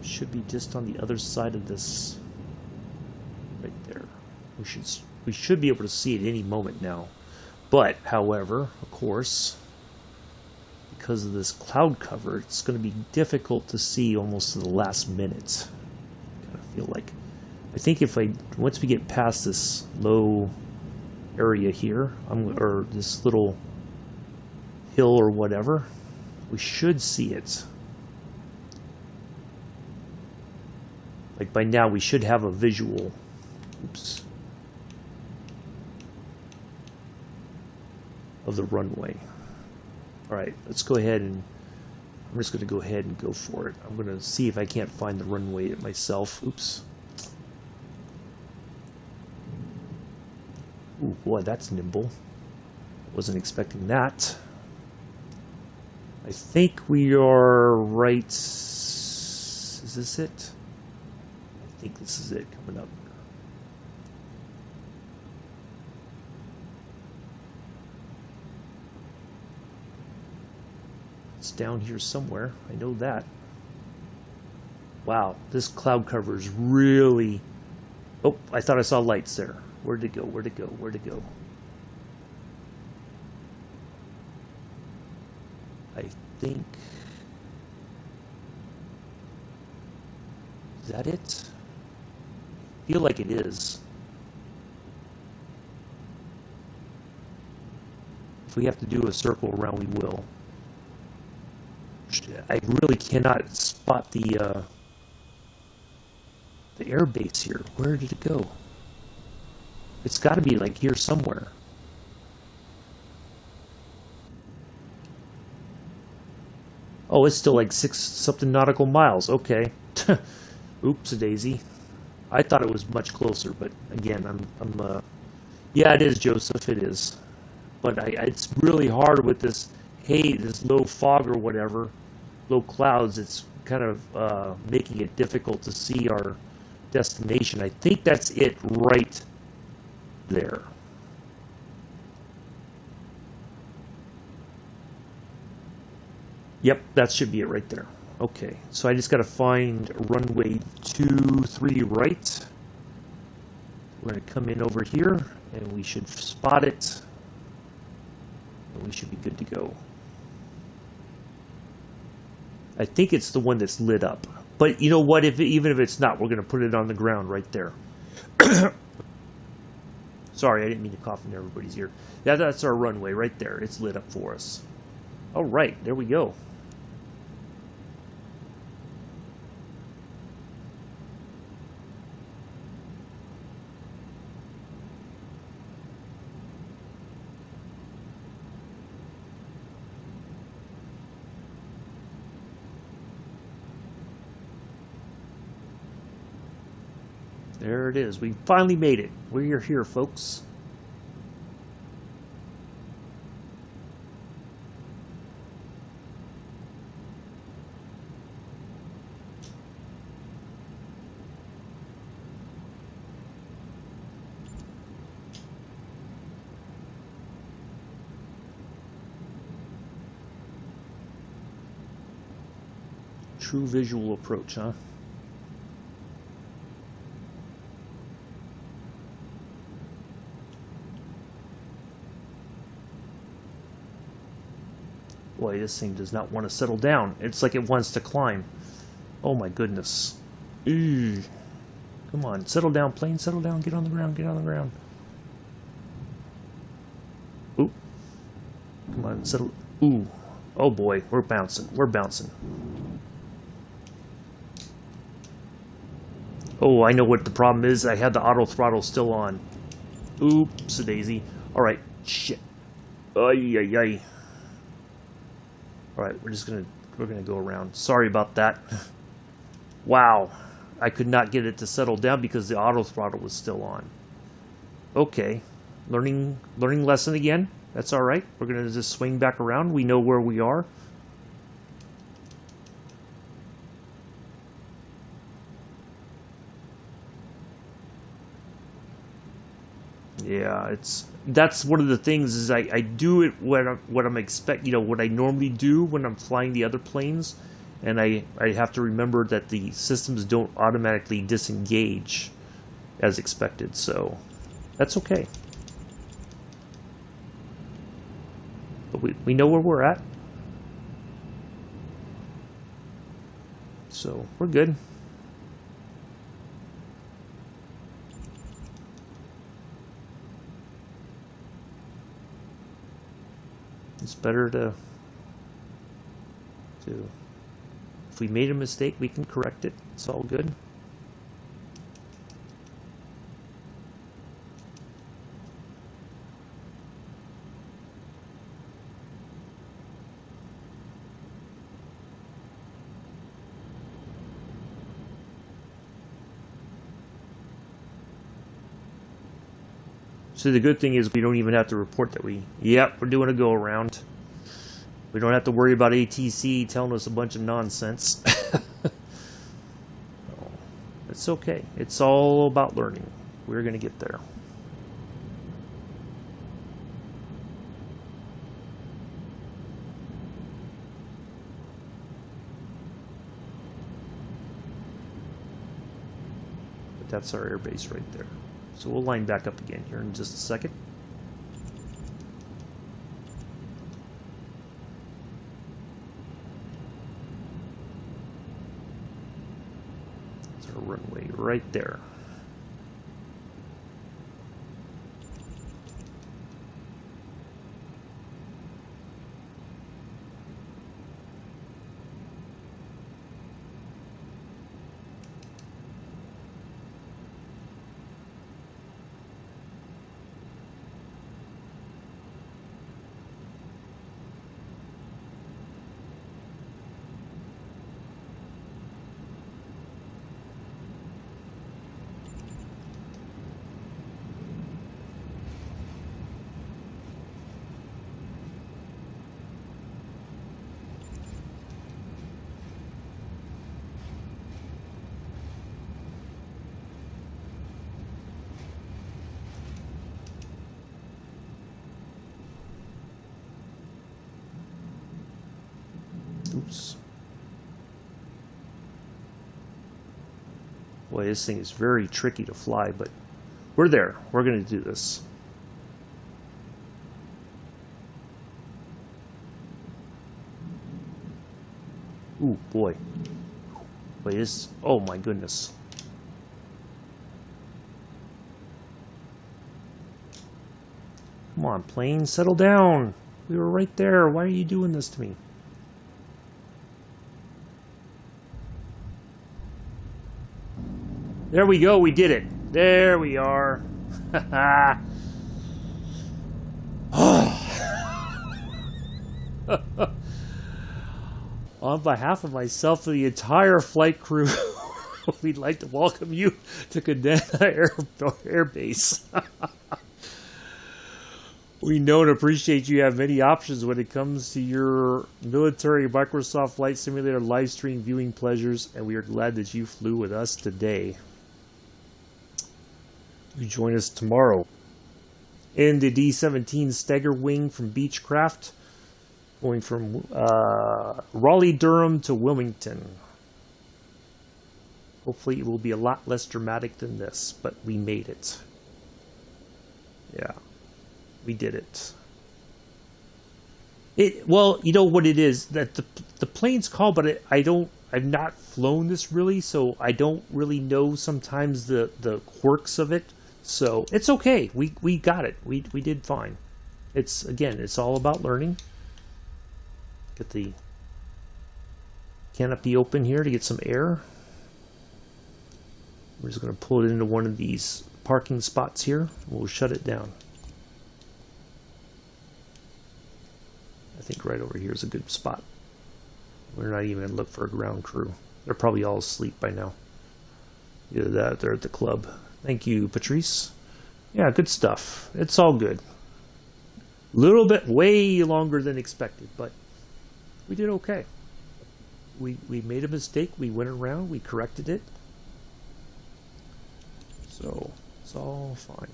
A: should be just on the other side of this, right there. We should be able to see it any moment now. But, however, of course, because of this cloud cover, it's going to be difficult to see almost to the last minute. I kind of feel like. I think if once we get past this low area here, or this little hill or whatever, we should see it. Like by now, we should have a visual. Oops. Of the runway. All right, let's go ahead and I'm just going to go ahead and go for it. I'm going to see if I can't find the runway myself. Oops. Ooh, boy, that's nimble. Wasn't expecting that. I think we are right. Is this it? I think this is it coming up. It's down here somewhere. I know that. Wow, this cloud cover is really... Oh, I thought I saw lights there. Where'd it go? Where'd it go? Where'd it go? I think... Is that it? I feel like it is. If we have to do a circle around, we will. I really cannot spot the air base here. Where did it go? It's got to be like here somewhere. Oh, it's still like 6 something nautical miles. Okay. Oops a daisy. I thought it was much closer, but again, I'm yeah, it is, Joseph, it is. But it's really hard with this this low fog or whatever, low clouds. It's kind of making it difficult to see our destination. I think that's it right there. Yep, that should be it right there. Okay, so I just got to find runway 23 right. We're going to come in over here, and we should spot it. And we should be good to go. I think it's the one that's lit up. But you know what? Even if it's not, we're going to put it on the ground right there. Sorry, I didn't mean to cough in everybody's ear. Yeah, that's our runway right there. It's lit up for us. All right, there we go. There it is. We finally made it. We're here, folks. True visual approach, huh? Boy, this thing does not want to settle down. It's like it wants to climb. Oh my goodness. Ew. Come on, settle down, plane, settle down, get on the ground, get on the ground. Ooh. Come on, settle. Ooh. Oh boy, we're bouncing, we're bouncing. Oh, I know what the problem is. I had the auto throttle still on. Oops, a daisy. Alright, shit. Ay, ay, ay. Alright, we're gonna go around. Sorry about that. Wow. I could not get it to settle down because the auto throttle was still on. Okay. Learning lesson again. That's alright. We're gonna just swing back around. We know where we are. Yeah, that's one of the things is I do it what I'm expect, what I normally do when I'm flying the other planes And I have to remember that the systems don't automatically disengage as expected, so that's okay. But we know where we're at. So we're good. It's better to if we made a mistake, we can correct it. It's all good. So the good thing is we don't even have to report that we're doing a go around. We don't have to worry about ATC telling us a bunch of nonsense. It's okay. It's all about learning. We're going to get there. But that's our air base right there. So we'll line back up again here in just a second. That's our runway right there. Oops. Boy, this thing is very tricky to fly, but we're there. We're going to do this. Ooh, boy. Boy, this... Oh, my goodness. Come on, plane, settle down. We were right there. Why are you doing this to me? There we go, we did it. There we are. On behalf of myself and the entire flight crew, we'd like to welcome you to Kadena Air Base. We know and appreciate you have many options when it comes to your military Microsoft Flight Simulator live stream viewing pleasures, and we are glad that you flew with us today. You join us tomorrow in the D-17 Stagger Wing from Beechcraft, going from Raleigh-Durham to Wilmington. Hopefully it will be a lot less dramatic than this, but we made it. Yeah, we did it. Well, you know what it is, that the plane's called, but I've not flown this really, so I don't really know sometimes the quirks of it. So it's okay. We got it. We did fine. It's all about learning. Get the canopy open here to get some air. We're just going to pull it into one of these parking spots here. We'll shut it down. I think right over here is a good spot. We're not even going to look for a ground crew. They're probably all asleep by now. Either that or they're at the club. Thank you, Patrice. Yeah, good stuff. It's all good. Little bit way longer than expected, but we did okay. We made a mistake. We went around. We corrected it. So it's all fine.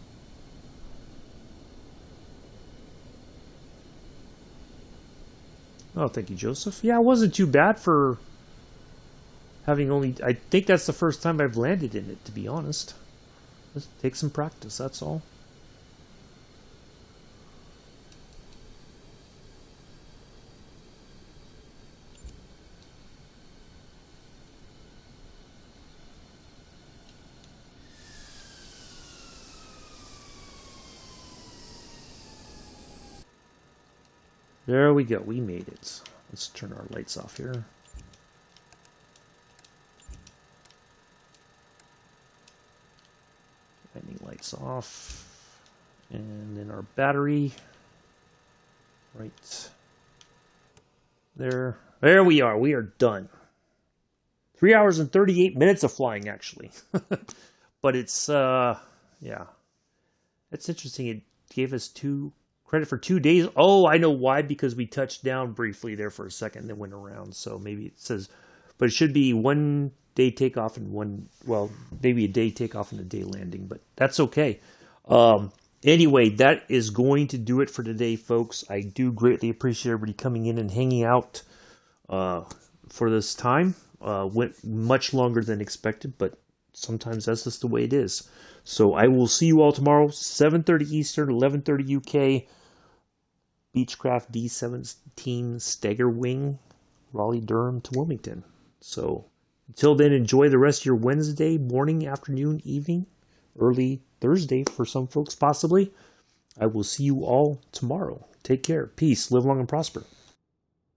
A: Oh, thank you, Joseph. Yeah, it wasn't too bad for I think that's the first time I've landed in it, to be honest. Just take some practice, that's all. There we go, we made it. Let's turn our lights off here. Landing lights off. And then our battery. Right there. There we are, we are done. 3 hours and 38 minutes of flying, actually. But it's, yeah. It's interesting, it gave us credit for 2 days. Oh, I know why, because we touched down briefly there for a second and then went around. So maybe it says, but it should be 1 day takeoff and maybe a day takeoff and a day landing, but that's okay. Anyway, that is going to do it for today, folks. I do greatly appreciate everybody coming in and hanging out for this time. Went much longer than expected, but sometimes that's just the way it is. So I will see you all tomorrow, 7:30 Eastern, 11:30 UK. Beechcraft D-17 Stagger Wing, Raleigh-Durham to Wilmington. So until then, enjoy the rest of your Wednesday, morning, afternoon, evening, early Thursday for some folks possibly. I will see you all tomorrow. Take care. Peace. Live long and prosper.